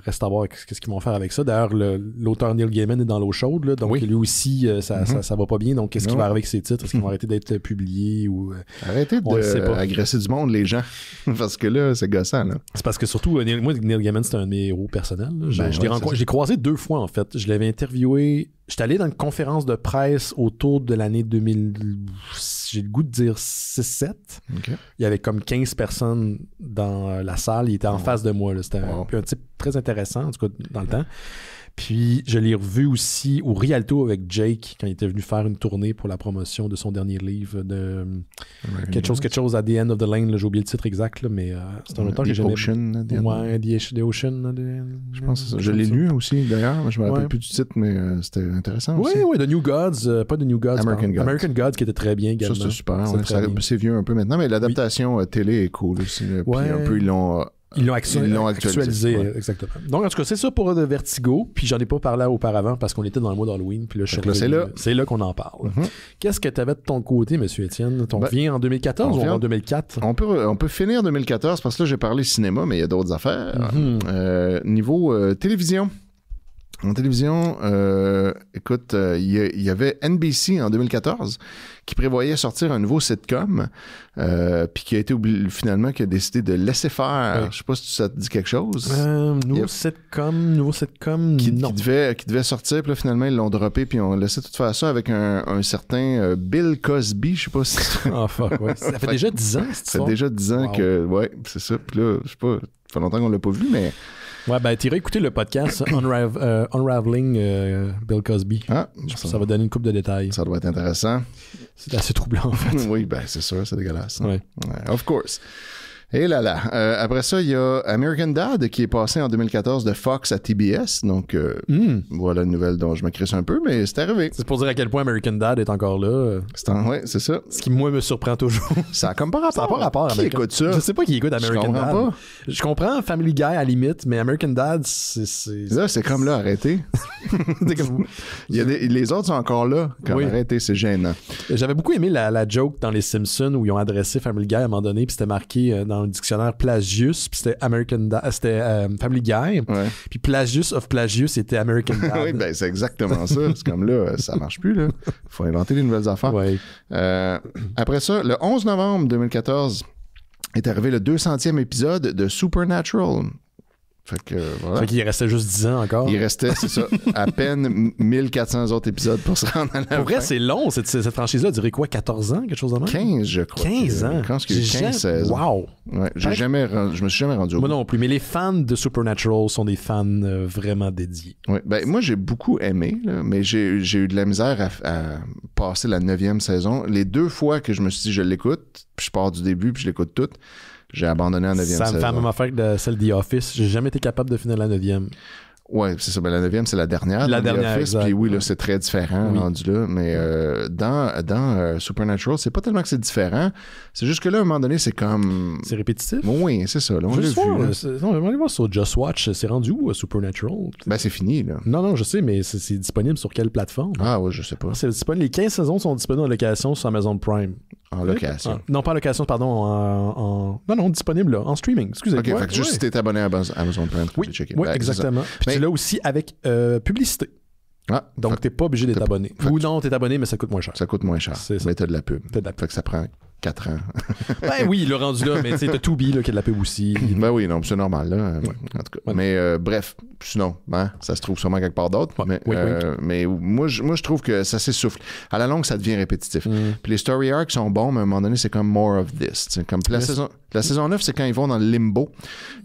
[SPEAKER 2] Reste à voir qu'est-ce qu'ils vont faire avec ça. D'ailleurs, l'auteur Neil Gaiman est dans l'eau chaude, là, donc lui aussi, ça va pas bien. Donc, qu'est-ce qui va arriver avec ses titres? Est-ce qu'ils vont arrêter d'être publiés? Ou,
[SPEAKER 1] arrêtez d'agresser du monde, les gens. Parce que là, c'est gossant. Là.
[SPEAKER 2] C'est parce que surtout, Neil Gaiman, c'est un de mes héros personnels. J'ai croisé 2 fois, en fait. Je l'avais interviewé. J'étais allé dans une conférence de presse autour de l'année 2000, j'ai le goût de dire 6-7. Okay. Il y avait comme 15 personnes dans la salle. Il était en face de moi. Là. C'était un type très intéressant, en tout cas, dans le temps. Puis, je l'ai revu aussi au Rialto avec Jake quand il était venu faire une tournée pour la promotion de son dernier livre de quelque chose à The End of the Lane. J'ai oublié le titre exact, là, mais c'est un auteur que j'aimais. The Ocean.
[SPEAKER 1] Je pense que c'est ça. Je l'ai lu aussi, d'ailleurs. Je me rappelle plus du titre, mais c'était intéressant aussi.
[SPEAKER 2] Oui, The New Gods. Pas The New Gods. American Gods, qui était très bien également.
[SPEAKER 1] Ça, c'est super. C'est vieux un peu maintenant, mais l'adaptation télé est cool aussi. Puis un peu,
[SPEAKER 2] ils l'ont actualisé, exactement. Donc, en tout cas, c'est ça pour Vertigo. Puis, j'en ai pas parlé auparavant parce qu'on était dans le mois d'Halloween. Puis là, c'est là qu'on en parle. Qu'est-ce que tu avais de ton côté, M. Étienne? On revient en 2014 ou en 2004?
[SPEAKER 1] On peut finir 2014 parce que là, j'ai parlé cinéma, mais il y a d'autres affaires. Niveau télévision. En télévision, écoute, il y avait NBC en 2014 qui prévoyait sortir un nouveau sitcom, puis qui a été finalement qui a décidé de laisser faire. Ouais. Je sais pas si ça te dit quelque chose.
[SPEAKER 2] Nouveau sitcom,
[SPEAKER 1] qui devait sortir, puis là finalement ils l'ont droppé, puis on laissé tout faire ça avec un certain Bill Cosby, je sais pas si.
[SPEAKER 2] Ah fuck, ouais. Ça fait déjà 10 ans, cette
[SPEAKER 1] histoire. Ça fait déjà 10 ans que, ouais, c'est ça. Puis là, je sais pas, ça fait longtemps qu'on l'a pas vu, mais.
[SPEAKER 2] Ouais, ben, t'iras écouter le podcast Unraveling Bill Cosby. Ah, ça va donner une couple de détails.
[SPEAKER 1] Ça doit être intéressant.
[SPEAKER 2] C'est assez troublant, en fait.
[SPEAKER 1] Oui, ben, c'est sûr, c'est dégueulasse.
[SPEAKER 2] Ouais.
[SPEAKER 1] Of course. Et là. Après ça, il y a American Dad qui est passé en 2014 de Fox à TBS. Donc, voilà une nouvelle dont je me crisse un peu, mais c'est arrivé.
[SPEAKER 2] C'est pour dire à quel point American Dad est encore là.
[SPEAKER 1] Oui, c'est ça.
[SPEAKER 2] Ce qui, moi, me surprend toujours.
[SPEAKER 1] Ça a comme pas rapport.
[SPEAKER 2] Ça n'a pas rapport.
[SPEAKER 1] Qui écoute ça?
[SPEAKER 2] Je sais pas qui écoute American Dad.
[SPEAKER 1] Pas.
[SPEAKER 2] Je comprends Family Guy à la limite, mais American Dad, c'est...
[SPEAKER 1] Là, c'est comme là, arrêtez. Les autres sont encore là. Arrêtez, c'est gênant.
[SPEAKER 2] J'avais beaucoup aimé la joke dans Les Simpsons où ils ont adressé Family Guy à un moment donné, puis c'était marqué dans le dictionnaire Plagius, puis c'était Family Guy, puis Plagius of Plagius c'était American Dad.
[SPEAKER 1] Oui, ben c'est exactement ça. C'est comme là, ça marche plus, là. Faut inventer des nouvelles affaires.
[SPEAKER 2] Ouais.
[SPEAKER 1] Après ça, le 11 novembre 2014 est arrivé le 200e épisode de Supernatural. Fait que, voilà.
[SPEAKER 2] Fait qu'il restait juste 10 ans encore.
[SPEAKER 1] Il restait, c'est ça, à peine 1400 autres épisodes pour se rendre à la
[SPEAKER 2] Pour vrai, c'est long, cette franchise-là. Dirait quoi, 14 ans, quelque chose de même?
[SPEAKER 1] 15, je crois.
[SPEAKER 2] 15 ans?
[SPEAKER 1] Je pense qu'il y a eu 15, 16 ans.
[SPEAKER 2] Wow!
[SPEAKER 1] Ouais, je me suis jamais rendu au bout.
[SPEAKER 2] Moi non plus, mais les fans de Supernatural sont des fans vraiment dédiés.
[SPEAKER 1] Oui, ben moi, j'ai beaucoup aimé, là, mais j'ai eu de la misère à passer la 9e saison. Les 2 fois que je me suis dit, je l'écoute, puis je pars du début, puis je l'écoute toute, j'ai abandonné en 9e saison. Ça me fait la même
[SPEAKER 2] affaire que celle d'The Office. J'ai jamais été capable de finir la 9e.
[SPEAKER 1] Ouais, c'est ça. Ben, la 9e, c'est la dernière.
[SPEAKER 2] La dernière,
[SPEAKER 1] Office, puis oui, là, c'est très différent rendu là. Mais dans Supernatural, c'est pas tellement que c'est différent. C'est juste que là, à un moment donné, c'est comme...
[SPEAKER 2] C'est répétitif?
[SPEAKER 1] Oui, c'est ça. Là, on l'a vu.
[SPEAKER 2] Non, on va aller voir sur Just Watch. C'est rendu où, Supernatural?
[SPEAKER 1] Ben, c'est fini, là.
[SPEAKER 2] Non, je sais, mais c'est disponible sur quelle plateforme?
[SPEAKER 1] Ah, ouais, je sais pas.
[SPEAKER 2] C'est disponible. Les 15 saisons sont disponibles en location sur Amazon Prime.
[SPEAKER 1] En location.
[SPEAKER 2] Non, pas en location, pardon. Non, disponible là, en streaming. Excusez-moi.
[SPEAKER 1] OK, fait que juste si t'es abonné à Amazon Prime, tu peux checker.
[SPEAKER 2] Oui, exactement. Puis tu l'as aussi avec publicité. Donc, t'es pas obligé d'être abonné. Ou non, t'es abonné, mais ça coûte moins cher.
[SPEAKER 1] Ça coûte moins cher.
[SPEAKER 2] C'est ça.
[SPEAKER 1] Mais t'as de la pub. Fait que ça prend 4 ans.
[SPEAKER 2] Ben oui, le rendu là, mais tu sais, t'as Tubi là, qui a de la pub aussi.
[SPEAKER 1] Ben oui, non, c'est normal, là. En tout cas. Ouais. Mais bref, sinon, ça se trouve sûrement quelque part d'autre. Mais moi, je trouve que ça s'essouffle. À la longue, ça devient répétitif. Puis les story arcs sont bons, mais à un moment donné, c'est comme more of this. T'sais, comme la saison 9, c'est quand ils vont dans le limbo.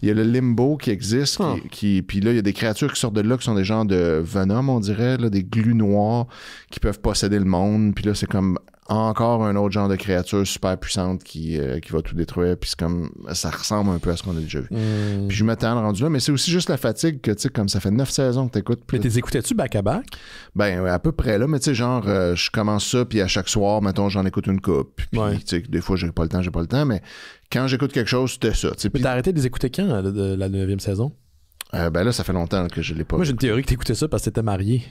[SPEAKER 1] Il y a le limbo qui existe, puis là, il y a des créatures qui sortent de là, qui sont des genres de venom, on dirait, là, des glues noirs qui peuvent posséder le monde. Puis là, c'est comme encore un autre genre de créature super puissante qui va tout détruire, puis c'est comme ça ressemble un peu à ce qu'on a déjà vu. Puis je m'attends rendu là, mais c'est aussi juste la fatigue que, tu sais, comme ça fait 9 saisons que t'écoutes.
[SPEAKER 2] Mais t'es écoutais-tu back-à-back?
[SPEAKER 1] Ben, à peu près là, mais tu sais, genre, je commence ça, puis à chaque soir, mettons, j'en écoute une coupe. Puis, tu sais, des fois, j'ai pas le temps, mais quand j'écoute quelque chose, c'était ça.
[SPEAKER 2] Mais t'as arrêté de les écouter quand, de la 9e saison?
[SPEAKER 1] Ben là, ça fait longtemps que je l'ai pas.
[SPEAKER 2] Moi, j'ai une théorie que t'écoutais ça parce que t'étais marié.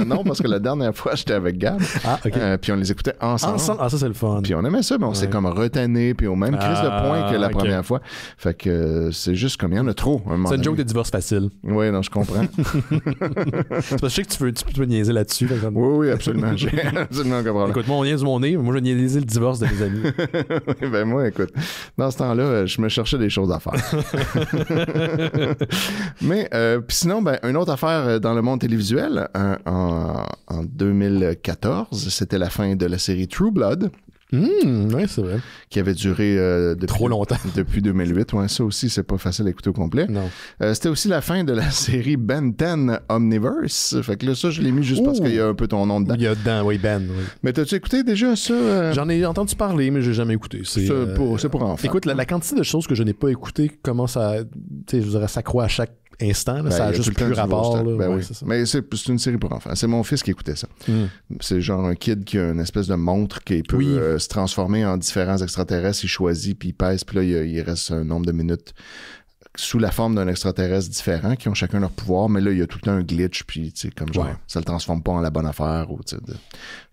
[SPEAKER 1] Non, parce que la dernière fois, j'étais avec Gab.
[SPEAKER 2] OK.
[SPEAKER 1] Puis on les écoutait ensemble.
[SPEAKER 2] Ah, ça, c'est le fun.
[SPEAKER 1] Puis on aimait ça, mais on s'est comme retanné, puis au même crise de poing que la première fois. Fait que c'est juste comme il y en a trop.
[SPEAKER 2] C'est une joke de divorce facile.
[SPEAKER 1] Oui, non, je comprends.
[SPEAKER 2] C'est parce que je sais que tu peux niaiser là-dessus.
[SPEAKER 1] Oui, absolument. J'ai absolument compris.
[SPEAKER 2] Écoute, moi, on niaise mon nez, moi, je vais niaiser le divorce de mes amis.
[SPEAKER 1] Oui, ben moi, écoute, dans ce temps-là, je me cherchais des choses à faire. Mais puis sinon, ben, une autre affaire dans le monde télévisuel, en 2014, c'était la fin de la série True Blood.
[SPEAKER 2] Oui, c'est vrai.
[SPEAKER 1] Qui avait duré
[SPEAKER 2] trop longtemps.
[SPEAKER 1] Depuis 2008. Ouais, ça aussi, c'est pas facile à écouter au complet.
[SPEAKER 2] Non.
[SPEAKER 1] C'était aussi la fin de la série Ben 10 Omniverse. Fait que là, ça, je l'ai mis juste parce qu'il y a un peu ton nom dedans.
[SPEAKER 2] Il y a dedans, oui, Ben. Oui.
[SPEAKER 1] Mais t'as-tu écouté déjà ça?
[SPEAKER 2] J'en ai entendu parler, mais j'ai jamais écouté. C'est
[SPEAKER 1] pour enfants.
[SPEAKER 2] Écoute, la quantité de choses que je n'ai pas écoutées commence à, je dirais, s'accroître à chaque instant. Là, ça a juste plus rapport. Là,
[SPEAKER 1] oui. C'est mais c'est une série pour enfants. C'est mon fils qui écoutait ça. C'est genre un kid qui a une espèce de montre qui peut se transformer en différents extraterrestres. Il choisit, puis il pèse, puis là, il reste un nombre de minutes sous la forme d'un extraterrestre différent qui ont chacun leur pouvoir, mais là, il y a tout le temps un glitch, puis tu sais, comme genre, ça le transforme pas en la bonne affaire, ou tu sais,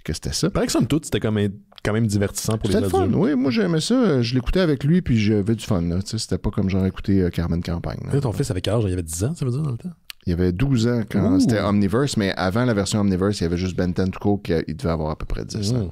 [SPEAKER 1] que c'était ça.
[SPEAKER 2] Par exemple, tout, c'était quand même divertissant pour les adultes.
[SPEAKER 1] C'était le fun, oui. Moi, j'aimais ça. Je l'écoutais avec lui, puis j'avais du fun, là. Tu sais, c'était pas comme genre écouter Carmen Campagne.
[SPEAKER 2] Ton fils avait quel âge? Il avait 10 ans, ça veut dire, dans le temps?
[SPEAKER 1] Il avait 12 ans quand c'était Omniverse, mais avant la version Omniverse, il y avait juste Ben 10 tout court, qu'il devait avoir à peu près 10 ans.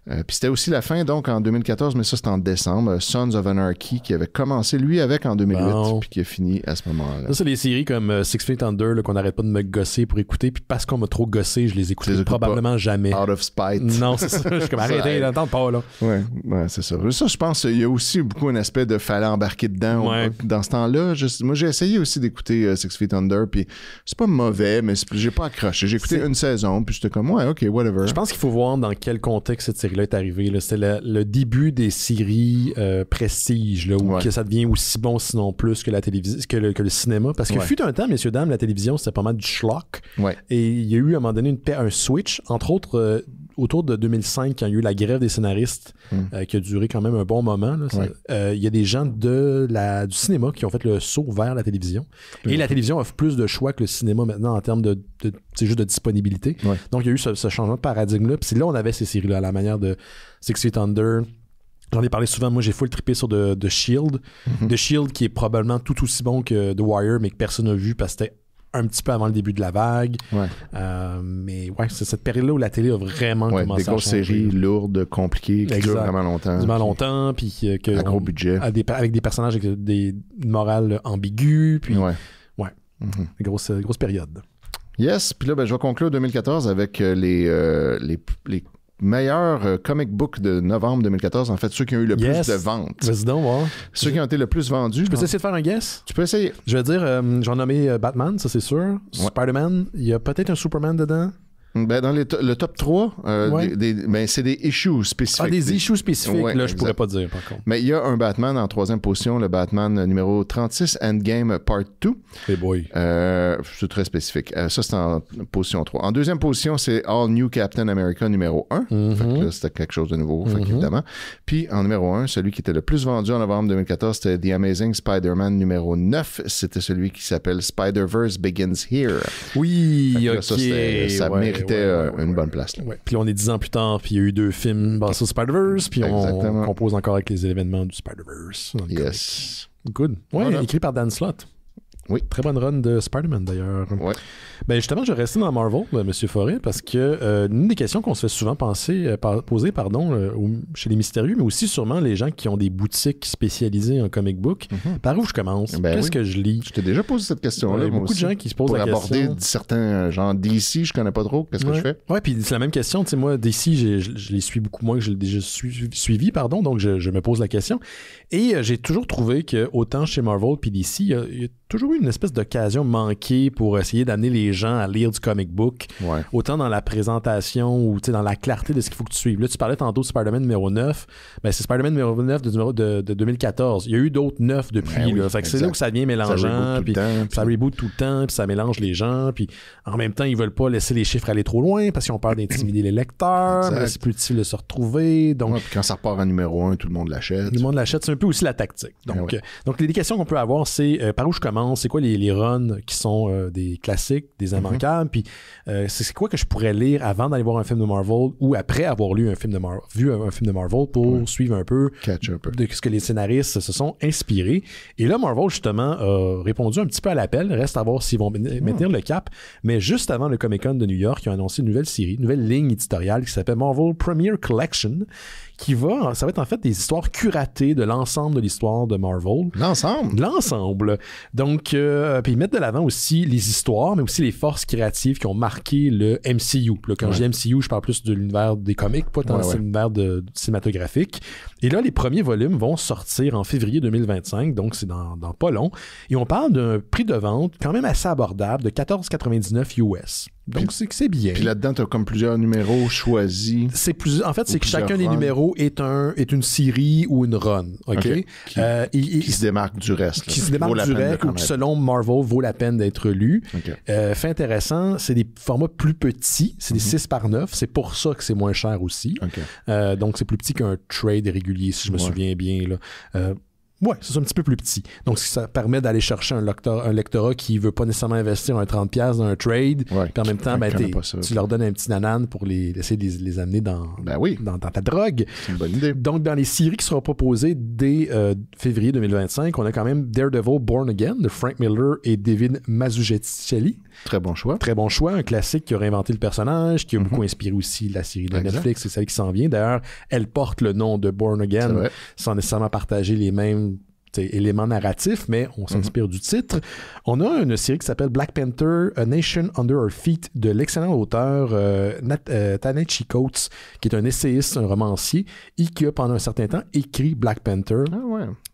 [SPEAKER 1] Puis c'était aussi la fin, donc, en 2014, mais ça, c'était en décembre. Sons of Anarchy, qui avait commencé, lui, avec en 2008, puis qui a fini à ce moment-là.
[SPEAKER 2] Ça, c'est les séries comme Six Feet Under, là, qu'on n'arrête pas de me gosser pour écouter, puis parce qu'on m'a trop gossé, je les écoutais probablement jamais.
[SPEAKER 1] Out of spite.
[SPEAKER 2] Non, c'est ça. Je suis comme arrêté, d'entendre pas, là.
[SPEAKER 1] Ouais, c'est ça. Ça, je pense, il y a aussi beaucoup un aspect de fallait embarquer dedans. Dans ce temps-là, moi, j'ai essayé aussi d'écouter Six Feet Under, puis c'est pas mauvais, mais j'ai pas accroché. J'ai écouté une saison, puis j'étais comme, OK, whatever.
[SPEAKER 2] Je pense qu'il faut voir dans quel contexte cette série-là est arrivée. C'était le début des séries prestige, là, où que ça devient aussi bon, sinon plus que la télévision, que le cinéma. Parce que fut un temps, messieurs, dames, la télévision, c'était pas mal du schlock. Et il y a eu, à un moment donné, un switch, entre autres, autour de 2005, quand il y a eu la grève des scénaristes, qui a duré quand même un bon moment. Il y a des gens du cinéma qui ont fait le saut vers la télévision. Et la télévision offre plus de choix que le cinéma maintenant en termes c'est juste de disponibilité. Donc, il y a eu ce changement de paradigme-là. Puis là, on avait ces séries-là, à la manière de Six Feet Under. J'en ai parlé souvent. Moi, j'ai full trippé sur The Shield. The Shield, qui est probablement tout aussi bon que The Wire, mais que personne n'a vu parce que c'était un petit peu avant le début de la vague. Mais c'est cette période-là où la télé a vraiment commencé à changer. Des grosses séries
[SPEAKER 1] lourdes, compliquées, qui durent vraiment longtemps.
[SPEAKER 2] Vraiment longtemps, puis
[SPEAKER 1] à gros budget.
[SPEAKER 2] Avec des personnages avec des morales ambiguës, puis des grosses périodes.
[SPEAKER 1] Yes, puis là, je vais conclure 2014 avec les meilleurs comic book de novembre 2014. En fait, ceux qui ont eu le plus de ventes. Ceux qui ont été le plus vendus.
[SPEAKER 2] Je peux essayer de faire un guess?
[SPEAKER 1] Tu peux essayer.
[SPEAKER 2] Je vais dire, j'en nommé Batman, ça c'est sûr. Spider-Man, il y a peut-être un Superman dedans.
[SPEAKER 1] Ben, dans le top 3, c'est des issues spécifiques.
[SPEAKER 2] Ah, des issues spécifiques, là, je pourrais pas dire, par contre.
[SPEAKER 1] Mais il y a un Batman en 3e position, le Batman numéro 36, Endgame Part 2.
[SPEAKER 2] Hey boy.
[SPEAKER 1] C'est très spécifique. Ça, c'est en position 3. En 2e position, c'est All New Captain America numéro 1. Fait que là, c'était quelque chose de nouveau, évidemment. Puis, en numéro 1, celui qui était le plus vendu en novembre 2014, c'était The Amazing Spider-Man numéro 9. C'était celui qui s'appelle Spider-Verse Begins Here.
[SPEAKER 2] Oui,
[SPEAKER 1] OK. Ça méritait était une bonne place.
[SPEAKER 2] Ouais. Puis on est 10 ans plus tard, puis il y a eu 2 films basés sur Spider-Verse, puis on compose encore avec les événements du Spider-Verse.
[SPEAKER 1] Yes.
[SPEAKER 2] Good. Ouais, voilà. Écrit par Dan Slott.
[SPEAKER 1] Oui.
[SPEAKER 2] Très bonne run de Spider-Man, d'ailleurs.
[SPEAKER 1] Ouais.
[SPEAKER 2] Ben justement, je vais rester dans Marvel, M. Forêt, parce que une des questions qu'on se fait souvent poser chez les mystérieux, mais aussi sûrement les gens qui ont des boutiques spécialisées en comic book, par où je commence? Qu'est-ce que je lis?
[SPEAKER 1] Je t'ai déjà posé cette question-là.
[SPEAKER 2] Il y a beaucoup de gens qui se posent la question.
[SPEAKER 1] Pour aborder certains genres DC, je connais pas trop. Qu'est-ce que je fais?
[SPEAKER 2] Ouais, puis c'est la même question. Tu sais, moi, DC, je les suis beaucoup moins que je l'ai déjà suivi, donc je me pose la question. Et j'ai toujours trouvé que autant chez Marvel puis DC, il y a toujours eu une espèce d'occasion manquée pour essayer d'amener les gens à lire du comic book, autant dans la présentation ou dans la clarté de ce qu'il faut que tu suives. Là, tu parlais tantôt de Spider-Man numéro 9. Ben, c'est Spider-Man numéro 9 de 2014. Il y a eu d'autres 9 depuis.
[SPEAKER 1] Oui,
[SPEAKER 2] fait que c'est là où ça devient mélangeant. Ça reboot tout le temps, puis ça mélange les gens. Puis en même temps, ils veulent pas laisser les chiffres aller trop loin parce qu'ils ont peur d'intimider les lecteurs. Mais c'est plus difficile de se retrouver. Donc,
[SPEAKER 1] puis quand ça repart en numéro 1, tout le monde l'achète.
[SPEAKER 2] Tout le monde l'achète. C'est un peu aussi la tactique. Donc les questions qu'on peut avoir, c'est par où je commence, c'est quoi les runs qui sont des classiques, des immanquables, puis c'est quoi que je pourrais lire avant d'aller voir un film de Marvel ou après avoir lu un film de Marvel pour suivre un peu de ce que les scénaristes se sont inspirés. Et là, Marvel, justement, a répondu un petit peu à l'appel. Reste à voir s'ils vont maintenir le cap. Mais juste avant le Comic-Con de New York, ils ont annoncé une nouvelle série, une nouvelle ligne éditoriale qui s'appelle Marvel Premier Collection, ça va être en fait des histoires curatées de l'ensemble de l'histoire de Marvel. L'ensemble. Donc, puis ils mettent de l'avant aussi les histoires, mais aussi les forces créatives qui ont marqué le MCU. Là, quand je dis MCU, je parle plus de l'univers des comics, pas tant de l'univers cinématographique. Et là, les premiers volumes vont sortir en février 2025, donc c'est dans pas long. Et on parle d'un prix de vente quand même assez abordable de 14,99 US. Donc, c'est bien.
[SPEAKER 1] Puis là-dedans, tu as comme plusieurs numéros choisis.
[SPEAKER 2] En fait, c'est que chacun des numéros est une série ou une run. OK?
[SPEAKER 1] Qui se démarque du reste.
[SPEAKER 2] Qui se démarque du reste ou qui, selon Marvel, vaut la peine d'être lu. Fait intéressant, c'est des formats plus petits. C'est des 6 par 9. C'est pour ça que c'est moins cher aussi. Donc, c'est plus petit qu'un trade régulier, si je me souviens bien. Là. Ouais, c'est un petit peu plus petit. Donc, ça permet d'aller chercher un lectorat qui veut pas nécessairement investir un 30$ dans un trade. Puis en même temps, tu leur donnes un petit nanan pour essayer de les amener dans ta drogue.
[SPEAKER 1] C'est une bonne idée.
[SPEAKER 2] Donc, dans les séries qui seront proposées dès février 2025, on a quand même Daredevil Born Again de Frank Miller et David Mazzucchelli.
[SPEAKER 1] Très bon choix.
[SPEAKER 2] Très bon choix. Un classique qui a réinventé le personnage, qui a beaucoup inspiré aussi la série de Netflix, c'est celle qui s'en vient. D'ailleurs, elle porte le nom de Born Again sans nécessairement partager les mêmes éléments narratifs, mais on s'inspire du titre. On a une série qui s'appelle Black Panther, A Nation Under Our Feet, de l'excellent auteur Ta-Nehisi Coates, qui est un essayiste, un romancier, et qui a pendant un certain temps écrit Black Panther.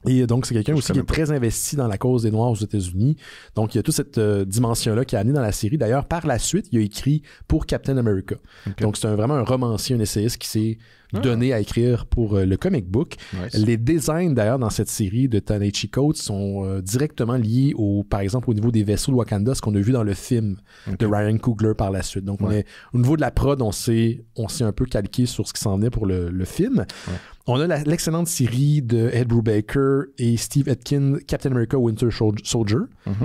[SPEAKER 2] Et donc, c'est quelqu'un aussi qui est très investi dans la cause des Noirs aux États-Unis. Donc, il y a toute cette dimension-là qui a amené dans la série. D'ailleurs, par la suite, il a écrit pour Captain America. Donc, c'est vraiment un romancier, un essayiste qui s'est donné à écrire pour le comic book. Les designs, d'ailleurs, dans cette série de Ta-Nehisi Coates sont directement liés, par exemple, au niveau des vaisseaux de Wakanda, ce qu'on a vu dans le film de Ryan Coogler par la suite. Donc, au niveau de la prod, on s'est un peu calqué sur ce qui s'en venait pour le film. On a l'excellente série de Ed Brubaker et Steve Etkin, Captain America Winter Soldier,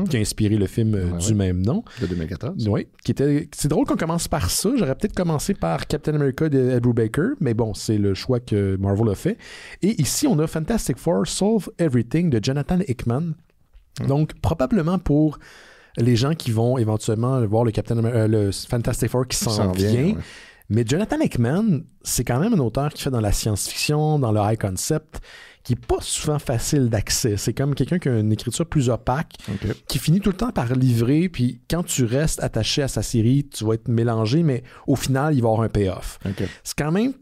[SPEAKER 2] qui a inspiré le film du même nom.
[SPEAKER 1] De 2014.
[SPEAKER 2] Oui. C'est drôle qu'on commence par ça. J'aurais peut-être commencé par Captain America de Ed Brubaker, mais bon, c'est le choix que Marvel a fait. Et ici, on a Fantastic Four Solve Everything de Jonathan Hickman. Donc, probablement pour les gens qui vont éventuellement voir le Fantastic Four qui s'en vient. Mais Jonathan Hickman, c'est quand même un auteur qui fait dans la science-fiction, dans le high concept, qui n'est pas souvent facile d'accès. C'est comme quelqu'un qui a une écriture plus opaque, qui finit tout le temps par livrer, puis quand tu restes attaché à sa série, tu vas être mélangé, mais au final, il va y avoir un payoff. C'est quand même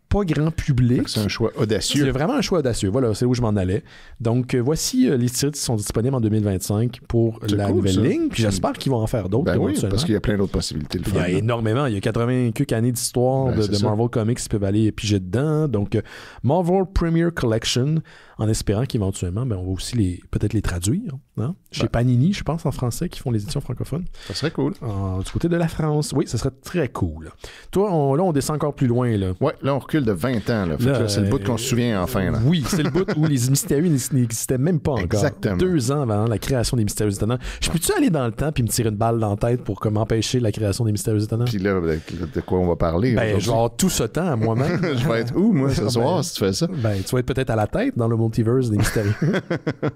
[SPEAKER 2] pas grand public.
[SPEAKER 1] C'est un choix audacieux.
[SPEAKER 2] C'est vraiment un choix audacieux. Voilà, c'est où je m'en allais. Donc, voici les titres qui sont disponibles en 2025 pour la nouvelle ligne. Puis j'espère qu'ils vont en faire d'autres.
[SPEAKER 1] Oui, parce qu'il y a plein d'autres possibilités.
[SPEAKER 2] Il y a énormément. Il y a 80 quelques années d'histoire de Marvel Comics qui peuvent aller piger dedans. Donc, Marvel Premier Collection, en espérant qu'éventuellement, on va aussi peut-être les traduire. Hein? Chez Panini, je pense, en français, qui font les éditions francophones.
[SPEAKER 1] Ça serait cool.
[SPEAKER 2] Du côté de la France, oui, ça serait très cool. Toi, là, on descend encore plus loin. Là.
[SPEAKER 1] Ouais, là, on recule recul de 20 ans. Là. Là, c'est le bout qu'on se souvient enfin. Là.
[SPEAKER 2] Oui, c'est le bout où les Mystérieux n'existaient même pas encore.
[SPEAKER 1] Exactement.
[SPEAKER 2] 2 ans avant la création des Mystérieux Étonnants. Je peux-tu aller dans le temps puis me tirer une balle dans la tête pour empêcher la création des Mystérieux Étonnants?
[SPEAKER 1] Puis là, de quoi on va parler?
[SPEAKER 2] Ben, je vais avoir tout ce temps à moi-même.
[SPEAKER 1] Je vais être où, moi, ce soir, si tu fais ça?
[SPEAKER 2] Ben, tu vas être peut-être à la tête dans le multiverse des Mystérieux.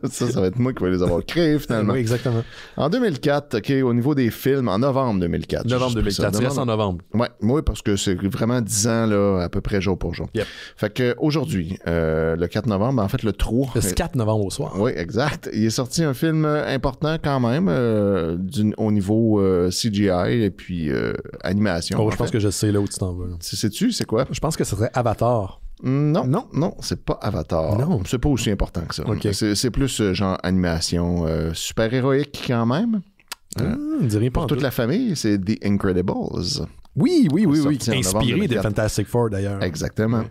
[SPEAKER 1] ça va être moi qui vais les avoir créés, finalement.
[SPEAKER 2] Oui, exactement.
[SPEAKER 1] En 2004, OK, au niveau des films, en novembre 2004.
[SPEAKER 2] Novembre 2004, tu restes en novembre.
[SPEAKER 1] Oui, parce que c'est vraiment 10 ans, là, à peu près jour pour jour.
[SPEAKER 2] Yep.
[SPEAKER 1] Fait qu'aujourd'hui, le 4 novembre, en fait, le 3...
[SPEAKER 2] Le 4 novembre au soir.
[SPEAKER 1] Oui, exact. Il est sorti un film important quand même, au niveau CGI et puis animation.
[SPEAKER 2] Oh, je pense que je sais là où tu t'en vas.
[SPEAKER 1] Sais-tu, c'est quoi?
[SPEAKER 2] Je pense que ce serait Avatar.
[SPEAKER 1] Non, c'est pas Avatar.
[SPEAKER 2] Non.
[SPEAKER 1] C'est pas aussi important que ça.
[SPEAKER 2] Okay.
[SPEAKER 1] C'est plus genre animation super-héroïque quand même.
[SPEAKER 2] Dirais pas
[SPEAKER 1] pour toute la famille, c'est The Incredibles.
[SPEAKER 2] Oui. Inspiré des Fantastic Four, d'ailleurs.
[SPEAKER 1] Exactement. Oui.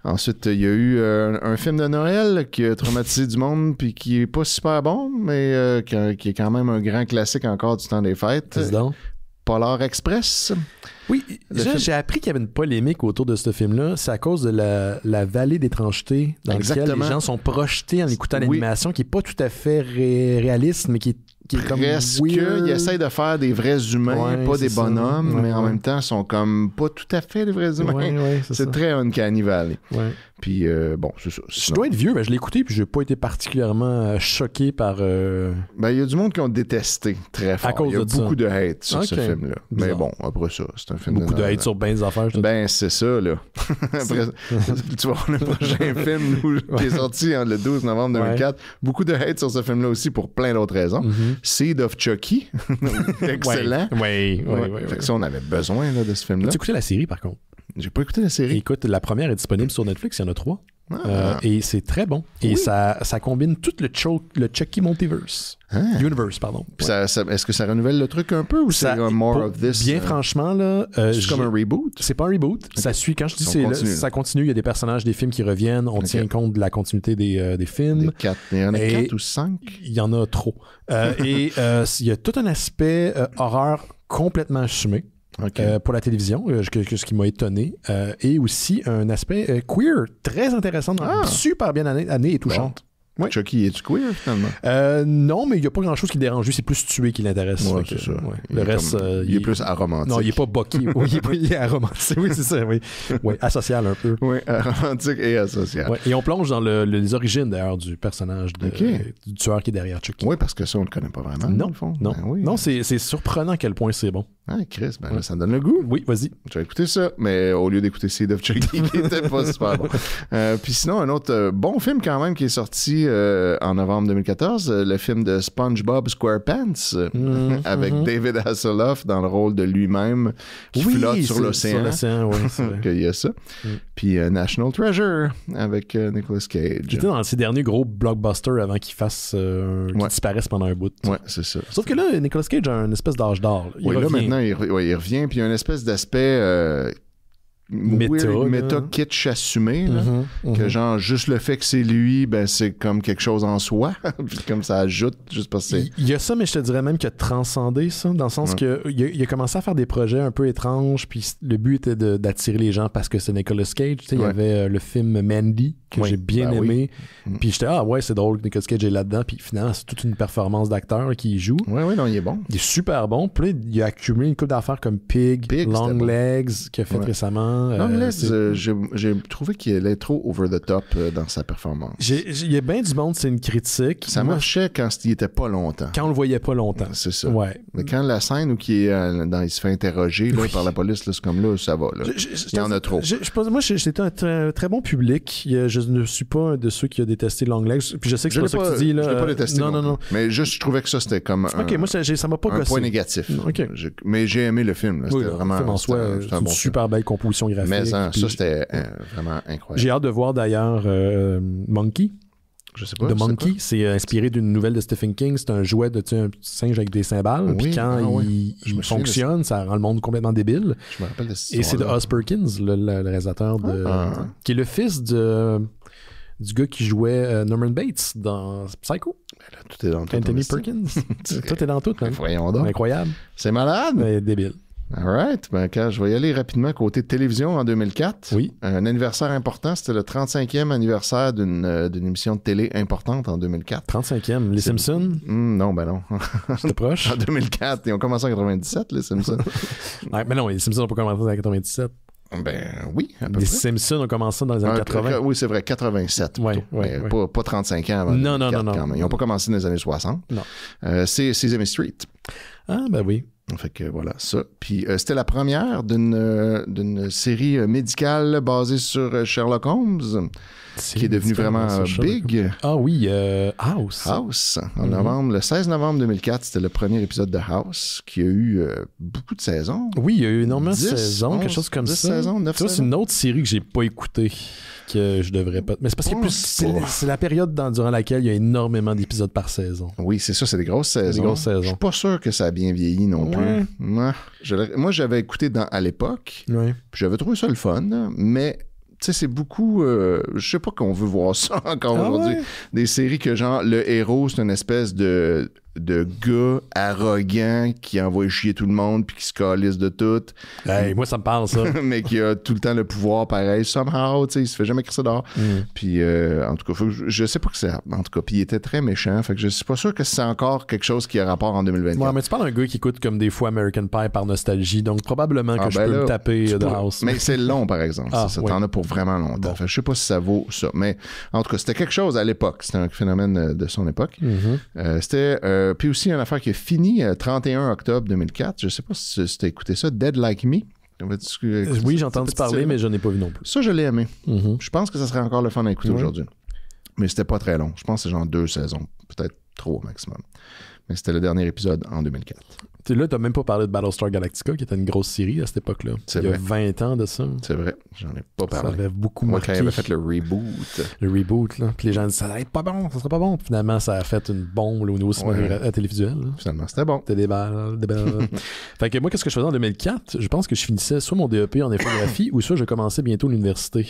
[SPEAKER 1] Ensuite, il y a eu un film de Noël qui a traumatisé du monde puis qui est pas super bon, mais qui est quand même un grand classique encore du temps des fêtes. Polar Express.
[SPEAKER 2] Oui, j'ai appris qu'il y avait une polémique autour de ce film-là. C'est à cause de la vallée d'étrangeté dans laquelle les gens sont projetés en écoutant l'animation, qui n'est pas tout à fait réaliste, mais qui est comme
[SPEAKER 1] presque, ils essayent de faire des vrais humains, pas des bonhommes, mais en même temps, sont comme pas tout à fait des vrais humains. C'est très Uncanny Valley. Puis, bon, c'est ça.
[SPEAKER 2] Je dois être vieux, mais je l'ai écouté, puis j'ai pas été particulièrement choqué par...
[SPEAKER 1] Ben, il y a du monde qui ont détesté très fort.
[SPEAKER 2] À cause
[SPEAKER 1] il y a
[SPEAKER 2] de
[SPEAKER 1] beaucoup de hate sur ce film-là. Mais bon, après ça, c'est un film
[SPEAKER 2] beaucoup de hate sur ben des affaires.
[SPEAKER 1] Ben, c'est ça, là. Après, tu vois, le prochain film qui est sorti le 12 novembre 2004. Beaucoup de hate sur ce film-là aussi pour plein d'autres raisons. Seed of Chucky. Excellent.
[SPEAKER 2] Oui.
[SPEAKER 1] Fait que ça, on avait besoin là, de ce film-là.
[SPEAKER 2] Tu écouté la série, par contre?
[SPEAKER 1] J'ai pas écouté la série.
[SPEAKER 2] Écoute, la première est disponible sur Netflix, il y en a 3. Et c'est très bon. Et ça combine tout le Chucky Multiverse. Universe, pardon.
[SPEAKER 1] Puis est-ce que ça renouvelle le truc un peu ou c'est un more of this?
[SPEAKER 2] Bien franchement, là...
[SPEAKER 1] c'est comme un reboot?
[SPEAKER 2] C'est pas un reboot. Okay. Ça suit, quand je dis ça continue, il y a des personnages des films qui reviennent, on tient compte de la continuité des films.
[SPEAKER 1] Il y en a 4 ou 5?
[SPEAKER 2] Il y en a trop. Et il y a tout un aspect horreur complètement assumé. Pour la télévision, ce qui m'a étonné, et aussi un aspect queer très intéressant, super bien amené et touchante.
[SPEAKER 1] Bon. Oui. Chucky, es-tu queer finalement?
[SPEAKER 2] Non, mais il n'y a pas grand-chose qui le dérange. Lui, c'est plus tuer qui l'intéresse.
[SPEAKER 1] Ouais, c'est ça.
[SPEAKER 2] Ouais. Le reste.
[SPEAKER 1] Il est plus aromantique.
[SPEAKER 2] Non, il n'est pas Bucky. Oui, il est aromantique. Oui, c'est ça. Oui, asocial un peu.
[SPEAKER 1] Oui, aromantique et asocial.
[SPEAKER 2] Ouais. Et on plonge dans les origines d'ailleurs du personnage du tueur qui est derrière Chucky.
[SPEAKER 1] Oui, parce que ça, on ne le connaît pas vraiment.
[SPEAKER 2] Non,
[SPEAKER 1] dans le fond.
[SPEAKER 2] Non,
[SPEAKER 1] ben, oui.
[SPEAKER 2] Non, c'est surprenant à quel point c'est bon.
[SPEAKER 1] Ah, Chris, ben là, ça me donne le goût.
[SPEAKER 2] Oui, vas-y.
[SPEAKER 1] Je vais écouter ça, mais au lieu d'écouter Seed of Chucky, qui était pas super bon. Puis sinon, un autre bon film quand même qui est sorti en novembre 2014, le film de SpongeBob SquarePants, avec David Hasselhoff dans le rôle de lui-même qui flotte sur l'océan.
[SPEAKER 2] Sur l'océan, oui, c'est vrai.
[SPEAKER 1] Il y a ça. Puis National Treasure avec Nicolas Cage.
[SPEAKER 2] Qui était dans ses derniers gros blockbusters avant qu'il fasse qu'il disparaisse pendant un bout.
[SPEAKER 1] Ouais, c'est ça.
[SPEAKER 2] Sauf que là, Nicolas Cage a une espèce d'âge d'or.
[SPEAKER 1] Oui, là, maintenant, il revient, puis il y a une espèce d'aspect méta kitsch assumé, là, que genre, juste le fait que c'est lui, ben c'est comme quelque chose en soi, puis comme ça ajoute, juste parce que c'est...
[SPEAKER 2] Il y a ça, mais je te dirais même qu'il a transcendé ça, dans le sens que il a commencé à faire des projets un peu étranges, puis le but était d'attirer les gens parce que c'est Nicolas Cage, tu sais, il y avait le film Mandy, que j'ai bien aimé, puis j'étais, c'est drôle que Nicolas Cage est là-dedans, puis finalement, c'est toute une performance d'acteur qui joue.
[SPEAKER 1] Oui, non, il est bon.
[SPEAKER 2] Il est super bon, puis là, il a accumulé une couple d'affaires comme Pig Longlegs, qu'il a fait récemment.
[SPEAKER 1] Longlegs, j'ai trouvé qu'il est trop over the top dans sa performance.
[SPEAKER 2] Il y a bien du monde, c'est une critique.
[SPEAKER 1] Ça marchait quand il était pas longtemps.
[SPEAKER 2] Quand on le voyait pas longtemps.
[SPEAKER 1] C'est ça.
[SPEAKER 2] Ouais.
[SPEAKER 1] Mais quand la scène où il se fait interroger là, par la police, là, c'est comme là, ça va. Là. Il y en a trop.
[SPEAKER 2] Moi, j'étais un très bon public. Je ne suis pas un de ceux qui a détesté Longlegs. Puis je sais que c'est pas ça que tu dis. Là,
[SPEAKER 1] je l'ai pas détesté.
[SPEAKER 2] Non.
[SPEAKER 1] Mais juste, je trouvais que ça, c'était comme
[SPEAKER 2] moi, ça m'a pas gossé.
[SPEAKER 1] Un point négatif.
[SPEAKER 2] Okay.
[SPEAKER 1] Mais j'ai aimé le film. Là. C'était vraiment...
[SPEAKER 2] en soi, c'est une super belle composition graphique.
[SPEAKER 1] Mais ça, c'était vraiment incroyable.
[SPEAKER 2] J'ai hâte de voir d'ailleurs Monkey.
[SPEAKER 1] Je sais pas.
[SPEAKER 2] The Monkey, c'est inspiré d'une nouvelle de Stephen King. C'est un jouet de un singe avec des cymbales. Puis quand il fonctionne, ça rend le monde complètement débile.
[SPEAKER 1] Je me rappelle de cette
[SPEAKER 2] Et c'est de Oz Perkins, le réalisateur qui est le fils du gars qui jouait Norman Bates dans Psycho.
[SPEAKER 1] Là, tout est dans tout.
[SPEAKER 2] Anthony Perkins. Tout est dans tout.
[SPEAKER 1] Voyons donc.
[SPEAKER 2] Incroyable.
[SPEAKER 1] C'est malade.
[SPEAKER 2] Mais débile.
[SPEAKER 1] All right. Ben, je vais y aller rapidement côté télévision en 2004.
[SPEAKER 2] Oui.
[SPEAKER 1] Un anniversaire important, c'était le 35e anniversaire d'une émission de télé importante en 2004.
[SPEAKER 2] 35e, Les Simpsons?
[SPEAKER 1] Non, ben non.
[SPEAKER 2] C'était proche.
[SPEAKER 1] En 2004, ils ont commencé en 97, les Simpsons.
[SPEAKER 2] Mais non, les Simpsons n'ont pas commencé en 97.
[SPEAKER 1] Ben oui, à peu
[SPEAKER 2] Les
[SPEAKER 1] près.
[SPEAKER 2] Simpsons ont commencé dans les années 80.
[SPEAKER 1] Oui, c'est vrai, 87.
[SPEAKER 2] Oui.
[SPEAKER 1] Pas 35 ans avant.
[SPEAKER 2] Non.
[SPEAKER 1] Quand même. Ils n'ont pas commencé dans les années 60.
[SPEAKER 2] Non.
[SPEAKER 1] C'est Sesame Street.
[SPEAKER 2] Ah, ben oui.
[SPEAKER 1] Fait que voilà, ça. Puis c'était la première d'une série médicale basée sur Sherlock Holmes, qui est devenue vraiment big.
[SPEAKER 2] Ah oui, House.
[SPEAKER 1] House. En novembre, le 16 novembre 2004, c'était le premier épisode de House, qui a eu beaucoup de saisons.
[SPEAKER 2] Oui, il y a eu énormément de saisons, quelque chose comme
[SPEAKER 1] 10
[SPEAKER 2] ça.
[SPEAKER 1] saisons, 9 saisons.
[SPEAKER 2] C'est une autre série que j'ai pas écoutée. Que je devrais pas. Mais c'est parce que c'est la période durant laquelle il y a énormément d'épisodes par saison.
[SPEAKER 1] Oui, c'est ça, c'est des grosses saisons. Je suis pas sûr que ça a bien vieilli non plus. Moi, j'avais écouté à l'époque, puis j'avais trouvé ça le fun, mais tu sais, c'est beaucoup... je sais pas qu'on veut voir ça encore aujourd'hui. Des séries que genre, le héros, c'est une espèce de gars arrogant qui envoie chier tout le monde puis qui se calisse de tout.
[SPEAKER 2] Hey, moi, ça me parle, ça.
[SPEAKER 1] Mais qui a tout le temps le pouvoir pareil. Somehow, tu sais, il se fait jamais crisser dehors. Puis, en tout cas, je sais pas que c'est... En tout cas, puis il était très méchant. Fait que je suis pas sûr que c'est encore quelque chose qui a rapport en 2024.
[SPEAKER 2] Ouais, mais tu parles d'un gars qui écoute comme des fois American Pie par nostalgie. Donc, probablement que je peux me taper The House.
[SPEAKER 1] Mais c'est long, par exemple. Ça t'en a pour vraiment longtemps. Bon. Fait que je sais pas si ça vaut ça. Mais, en tout cas, c'était quelque chose à l'époque. C'était un phénomène de son époque. C'était... puis aussi, une affaire qui a fini 31 octobre 2004. Je sais pas si tu as écouté ça, Dead Like Me.
[SPEAKER 2] Oui, j'ai entendu parler, mais je n'ai pas vu non plus.
[SPEAKER 1] Ça, je l'ai aimé. Je pense que ça serait encore le fun à écouter aujourd'hui. Mais c'était pas très long. Je pense que c'est genre 2 saisons. Peut-être 3 maximum. Mais c'était le dernier épisode en 2004.
[SPEAKER 2] Là, t'as même pas parlé de Battlestar Galactica, qui était une grosse série à cette époque-là. Il y a 20 ans de ça.
[SPEAKER 1] C'est vrai, j'en ai pas parlé.
[SPEAKER 2] Ça avait beaucoup
[SPEAKER 1] marqué.
[SPEAKER 2] Moi,
[SPEAKER 1] quand il avait fait le reboot.
[SPEAKER 2] Le reboot, là. Puis les gens disaient, ça allait être pas bon, ça serait pas bon. Puis finalement, ça a fait une bombe là, au niveau cinéma télévisuel. Là.
[SPEAKER 1] Finalement, c'était bon.
[SPEAKER 2] C'était des balles. Fait que moi, qu'est-ce que je faisais en 2004? Je pense que je finissais soit mon DEP en infographie ou soit je commençais bientôt l'université.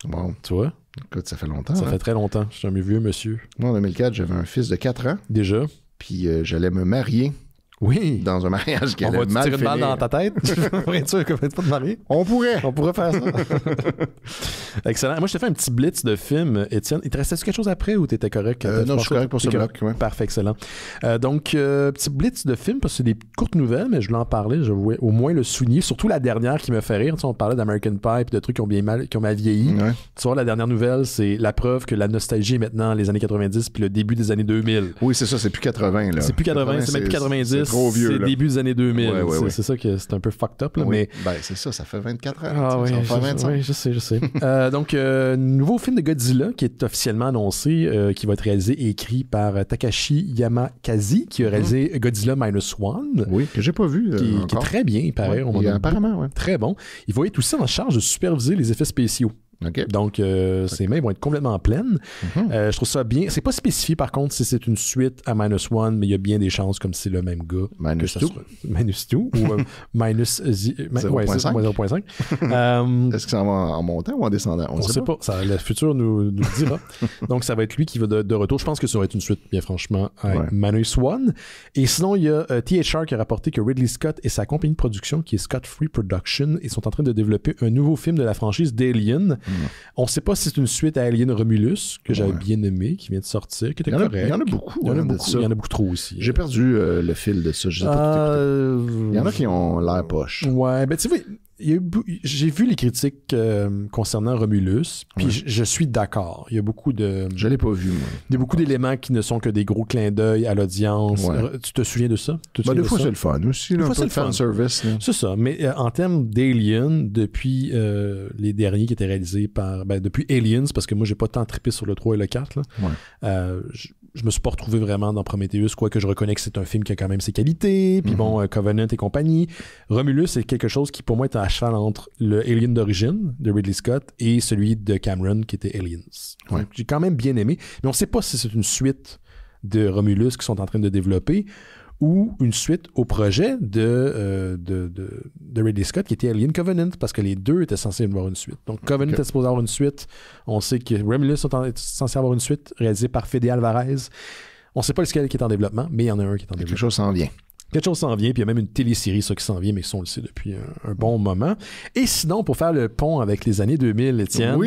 [SPEAKER 1] Bon.
[SPEAKER 2] Tu vois?
[SPEAKER 1] Écoute, ça fait longtemps.
[SPEAKER 2] Ça fait très longtemps. Je suis un vieux monsieur.
[SPEAKER 1] Moi, en 2004, j'avais un fils de 4 ans.
[SPEAKER 2] Déjà?
[SPEAKER 1] Puis j'allais me marier.
[SPEAKER 2] Oui.
[SPEAKER 1] Dans un mariage qui allait mal finir.
[SPEAKER 2] On va tirer une balle dans ta tête? Pourrais-tu pas te marier?
[SPEAKER 1] On pourrait
[SPEAKER 2] faire ça. Excellent. Moi, je t'ai fait un petit blitz de film, Étienne. Il te restait quelque chose après ou t'étais correct?
[SPEAKER 1] Non, je suis correct pour ce bloc. Ouais.
[SPEAKER 2] Parfait, excellent. Donc, petit blitz de film, parce que c'est des courtes nouvelles, mais je voulais en parler. Je voulais au moins le souligner. Surtout la dernière qui me fait rire. Tu sais, on parlait d'American Pie et de trucs qui ont mal vieilli. Ouais. Tu vois, la dernière nouvelle, c'est la preuve que la nostalgie est maintenant les années 90 puis le début des années 2000.
[SPEAKER 1] Oui, c'est ça. C'est plus 80. Là.
[SPEAKER 2] C'est plus 80, c'est même plus 90.
[SPEAKER 1] C'est trop vieux.
[SPEAKER 2] C'est début des années 2000.
[SPEAKER 1] Ouais.
[SPEAKER 2] C'est ça que c'est un peu fucked up. Là,
[SPEAKER 1] oui.
[SPEAKER 2] mais...
[SPEAKER 1] Ben, c'est ça fait 24 ans.
[SPEAKER 2] Ah oui,
[SPEAKER 1] ça fait 25.
[SPEAKER 2] Oui, je sais. Donc, nouveau film de Godzilla qui est officiellement annoncé, qui va être réalisé et écrit par Takashi Yamakazi, qui a réalisé Godzilla Minus One.
[SPEAKER 1] Oui, que j'ai pas vu.
[SPEAKER 2] Qui est très bien, il paraît.
[SPEAKER 1] Apparemment, oui.
[SPEAKER 2] Très bon. Il va être aussi en charge de superviser les effets spéciaux.
[SPEAKER 1] Okay.
[SPEAKER 2] Donc, ces mains vont être complètement pleines. Je trouve ça bien. C'est pas spécifié, par contre, si c'est une suite à Minus One, mais il y a bien des chances, comme c'est le même gars.
[SPEAKER 1] Minus 2.
[SPEAKER 2] Minus 2 ou Minus 0.5.
[SPEAKER 1] Est-ce que ça va en montant ou en descendant?
[SPEAKER 2] On ne sait pas. Ça, le futur nous dira. Donc, ça va être lui qui va de retour. Je pense que ça va être une suite, bien franchement, à Minus One. Et sinon, il y a THR qui a rapporté que Ridley Scott et sa compagnie de production, qui est Scott Free Production, ils sont en train de développer un nouveau film de la franchise d'Alien. On ne sait pas si c'est une suite à Alien Romulus, que j'avais bien aimé, qui vient de sortir, qui était correct.
[SPEAKER 1] Il y en a beaucoup.
[SPEAKER 2] Il y en a beaucoup trop aussi.
[SPEAKER 1] J'ai perdu le fil de ça. Je sais pas il y en a qui ont l'air poche.
[SPEAKER 2] Ouais, ben tu sais, j'ai vu les critiques concernant Romulus, puis je suis d'accord. Il y a beaucoup de...
[SPEAKER 1] Je l'ai pas vu, moi.
[SPEAKER 2] Il y a beaucoup d'éléments qui ne sont que des gros clins d'œil à l'audience. Ouais. Tu te souviens de ça?
[SPEAKER 1] Des fois, c'est le fun aussi. Des fois, c'est le fan service.
[SPEAKER 2] C'est ça. Mais en termes d'Alien, depuis les derniers qui étaient réalisés par... depuis Aliens, parce que moi, j'ai pas tant trippé sur le 3 et le 4, là, je me suis pas retrouvé vraiment dans Prometheus, quoique je reconnais que c'est un film qui a quand même ses qualités, puis bon, Covenant et compagnie. Romulus, c'est quelque chose qui, pour moi, est à cheval entre le Alien d'origine, de Ridley Scott, et celui de Cameron, qui était Aliens. Donc, j'ai quand même bien aimé, mais on sait pas si c'est une suite de Romulus qu'ils sont en train de développer, ou une suite au projet de Ridley Scott qui était Alien Covenant, parce que les deux étaient censés avoir une suite. Donc Covenant était supposé avoir une suite. On sait que Romulus est censé avoir une suite réalisée par Fede Alvarez. On ne sait pas lequel qui est en développement, mais il y en a un qui est en développement.
[SPEAKER 1] Quelque chose s'en vient.
[SPEAKER 2] Quelque chose s'en vient, puis il y a même une télésérie ça qui s'en vient, mais ça on le sait depuis un bon moment. Et sinon, pour faire le pont avec les années 2000, Étienne,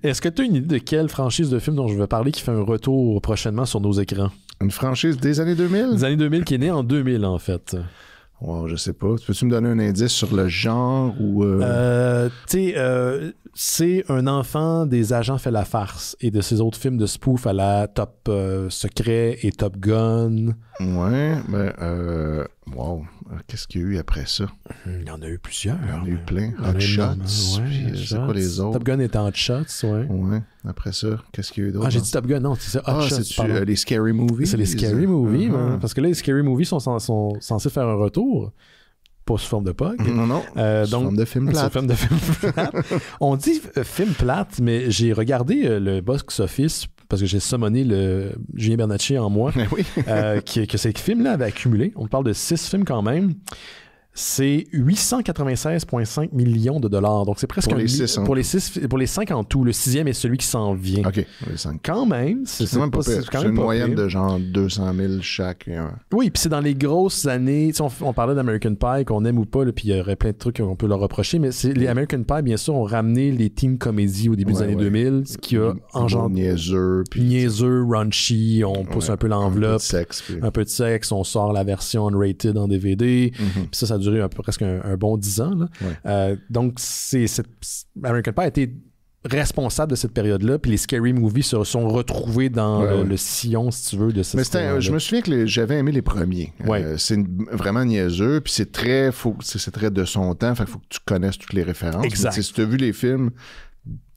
[SPEAKER 2] est-ce que tu as une idée de quelle franchise de film dont je veux parler qui fait un retour prochainement sur nos écrans?
[SPEAKER 1] Une franchise des années 2000?
[SPEAKER 2] Des années 2000 qui est née en 2000 en fait.
[SPEAKER 1] Wow, je sais pas. Peux-tu me donner un indice sur le genre ou...
[SPEAKER 2] c'est un enfant des Agents fait la farce et de ses autres films de spoof à la Top Secret et Top Gun.
[SPEAKER 1] Ouais, wow. Qu'est-ce qu'il y a eu après ça?
[SPEAKER 2] Il y en a eu plusieurs.
[SPEAKER 1] Il y en a eu plein. Hot Shots. C'est quoi les autres?
[SPEAKER 2] Top Gun était en Hot Shots, ouais.
[SPEAKER 1] Ouais. Après ça, qu'est-ce qu'il y a eu d'autre?
[SPEAKER 2] Ah, j'ai dit Top Gun, non, c'est ça. Hot Shots,
[SPEAKER 1] c'est les Scary Movies?
[SPEAKER 2] C'est les Scary Movies, parce que là, les Scary Movies sont censés faire un retour. Pas sous forme de POG.
[SPEAKER 1] Non, sous forme de film plate.
[SPEAKER 2] On dit film plate, mais j'ai regardé le box-office parce que j'ai summoné le Julien Bernatchez en moi, que ces films-là avaient accumulé. On parle de 6 films quand même. C'est 896,5 millions de dollars. Donc, c'est presque
[SPEAKER 1] pour les
[SPEAKER 2] 5 en tout. Le 6e est celui qui s'en vient.
[SPEAKER 1] OK. Les 5.
[SPEAKER 2] Quand même.
[SPEAKER 1] C'est même pas pire. C'est une moyenne de genre 200 000 chaque.
[SPEAKER 2] Oui, puis c'est dans les grosses années. On parlait d'American Pie, qu'on aime ou pas, puis il y aurait plein de trucs qu'on peut leur reprocher, mais les American Pie, bien sûr, ont ramené les teen comédies au début des années 2000, ce qui a engendré... Niaiseux, raunchy, on pousse un peu l'enveloppe. Un peu de sexe, on sort la version unrated en DVD. Puis ça a duré presque un bon 10 ans. Là. Donc, American Pie a été responsable de cette période-là, puis les Scary Movies se sont retrouvés dans le sillon, si tu veux, de cette
[SPEAKER 1] histoire. Je me souviens que j'avais aimé les premiers. C'est vraiment niaiseux, puis c'est très de son temps, fait qu'il faut que tu connaisses toutes les références.
[SPEAKER 2] Exact.
[SPEAKER 1] Si tu as vu les films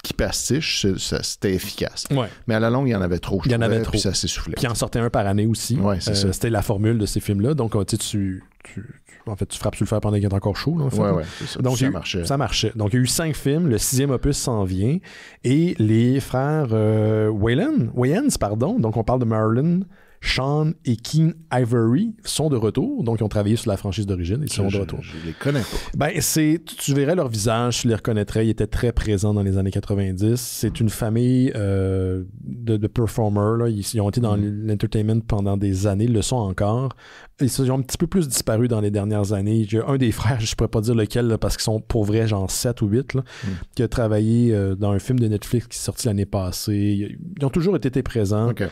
[SPEAKER 1] qui pastiche, c'était efficace.
[SPEAKER 2] Ouais.
[SPEAKER 1] Mais à la longue, il y en avait trop.
[SPEAKER 2] Il y en avait trop.
[SPEAKER 1] Puis ça s'essoufflait.
[SPEAKER 2] Puis il en sortait un par année aussi.
[SPEAKER 1] Ouais, c'est ça.
[SPEAKER 2] C'était la formule de ces films-là. Donc, tu frappes sur le fer pendant qu'il est encore chaud. Là, en fait.
[SPEAKER 1] Ouais, c'est ça. Donc,
[SPEAKER 2] ça marchait. Donc, il y a eu 5 films. Le 6e opus s'en vient. Et les frères Wayans, donc on parle de Marlon, Sean et Keen Ivory sont de retour. Donc, ils ont travaillé sur la franchise d'origine et ils sont de retour.
[SPEAKER 1] Je les connais pas.
[SPEAKER 2] Tu verrais leur visage, tu les reconnaîtrais. Ils étaient très présents dans les années 90. C'est une famille de performers. Là. Ils ont été dans l'entertainment pendant des années. Ils le sont encore. Ils ont un petit peu plus disparu dans les dernières années. J'ai un des frères, je ne pourrais pas dire lequel, là, parce qu'ils sont pour vrai genre 7 ou 8, là, qui a travaillé dans un film de Netflix qui est sorti l'année passée. Ils ont toujours été présents.
[SPEAKER 1] Okay.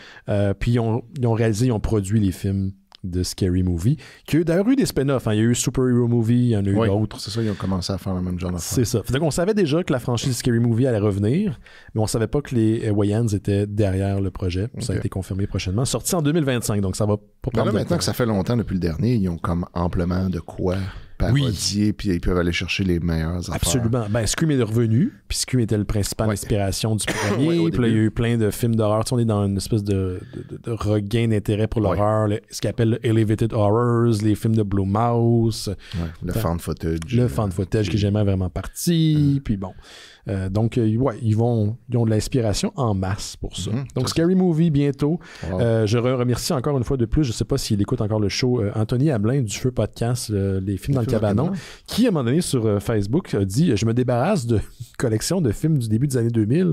[SPEAKER 2] Puis ils ont réalisé, ils ont produit les films de Scary Movie, qui a d'ailleurs eu des spin-offs. Il y a eu Super Hero Movie, il y en a eu d'autres.
[SPEAKER 1] C'est ça, ils ont commencé à faire le même genre d'affaires.
[SPEAKER 2] C'est ça. Donc, on savait déjà que la franchise Scary Movie allait revenir, mais on savait pas que les Wayans étaient derrière le projet. Ça a été confirmé prochainement. Sorti en 2025, donc ça va pas prendre de
[SPEAKER 1] maintenant que ça fait longtemps depuis le dernier, ils ont comme amplement de quoi parodier, puis ils peuvent aller chercher les meilleures affaires.
[SPEAKER 2] Absolument. Scream est revenu, puis Scream était le principal inspiration du premier. Puis là, il y a eu plein de films d'horreur. On est dans une espèce de regain d'intérêt pour l'horreur, ce qu'ils appellent le Elevated Horrors, les films de Blumhouse.
[SPEAKER 1] Le found footage.
[SPEAKER 2] Le found footage qui est jamais vraiment parti. Puis bon. Donc, ils ont de l'inspiration en masse pour ça. Donc, Scary Movie bientôt. Je remercie encore une fois de plus, je ne sais pas s'il écoute encore le show, Anthony Hamelin du Feu Podcast, les films dans le cabanon, qui à un moment donné sur Facebook a dit « Je me débarrasse de collection de films du début des années 2000. »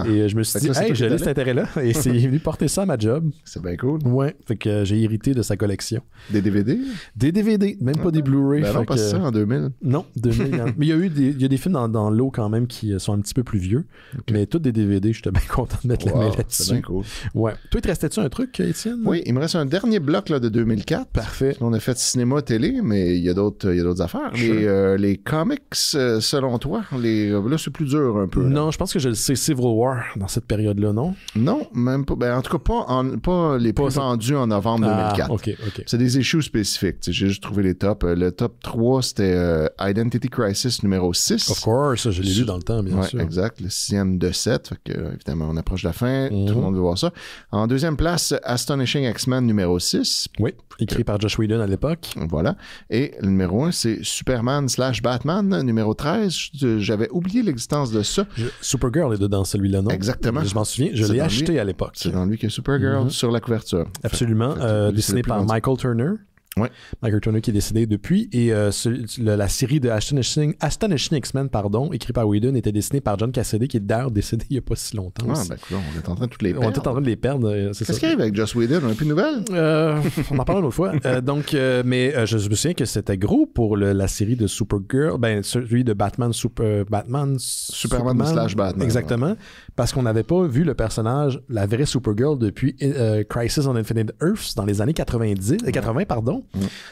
[SPEAKER 2] Et je me suis dit « Hey, j'ai cet intérêt-là. » Et c'est venu porter ça à ma job.
[SPEAKER 1] C'est bien cool.
[SPEAKER 2] Ouais, fait que j'ai hérité de sa collection.
[SPEAKER 1] Des DVD?
[SPEAKER 2] Des DVD, même pas des Blu-ray.
[SPEAKER 1] Non, pas ça en 2000.
[SPEAKER 2] Non, 2000. Mais il y a des films dans l'eau quand même qui sont un petit peu plus vieux. Mais tous des DVD, j'étais bien content de mettre la main là-dessus.
[SPEAKER 1] C'est bien cool.
[SPEAKER 2] Ouais. Toi, il te restait-tu un truc, Étienne?
[SPEAKER 1] Oui, il me reste un dernier bloc là, de 2004.
[SPEAKER 2] Parfait.
[SPEAKER 1] On a fait cinéma, télé, mais il y a d'autres affaires. Sure. Les comics, selon toi, là, c'est plus dur un peu. Là.
[SPEAKER 2] Non, je pense que je le sais, Civil War, dans cette période-là, non?
[SPEAKER 1] Non, même pas. En tout cas, pas les plus vendus en novembre 2004.
[SPEAKER 2] OK.
[SPEAKER 1] C'est des issues spécifiques. J'ai juste trouvé les tops. Le top 3, c'était Identity Crisis numéro 6.
[SPEAKER 2] Of course, je l'ai lu dans le temps, bien sûr.
[SPEAKER 1] Exact, le 6e de 7. Fait que, évidemment, on approche de la fin. Tout le monde veut voir ça. En 2e place, Astonishing X-Men numéro 6.
[SPEAKER 2] Oui, écrit par Joss Whedon à l'époque.
[SPEAKER 1] Voilà. Et le numéro 1, c'est Superman/Batman, numéro 13. J'avais oublié l'existence de ça.
[SPEAKER 2] Supergirl est dedans, celui-là, non?
[SPEAKER 1] Exactement.
[SPEAKER 2] Je m'en souviens, je l'ai acheté à l'époque.
[SPEAKER 1] C'est dans lui qu'il y a Supergirl sur la couverture.
[SPEAKER 2] Absolument. Dessiné par Michael Turner. Michael Turner qui est décédé depuis. Et la série de Astonishing X-Men, écrite par Whedon, était dessinée par John Cassaday, qui est d'ailleurs décédé il n'y a pas si longtemps.
[SPEAKER 1] On est en train de toutes les perdre.
[SPEAKER 2] On est en train de les perdre.
[SPEAKER 1] Qu'est-ce qui arrive avec Joss Whedon? On n'a plus de nouvelles?
[SPEAKER 2] On en parle une autre fois. Mais je me souviens que c'était gros pour la série de Supergirl, celui de Superman
[SPEAKER 1] / Batman.
[SPEAKER 2] Exactement. Parce qu'on n'avait pas vu le personnage, la vraie Supergirl, depuis Crisis on Infinite Earths dans les années 80.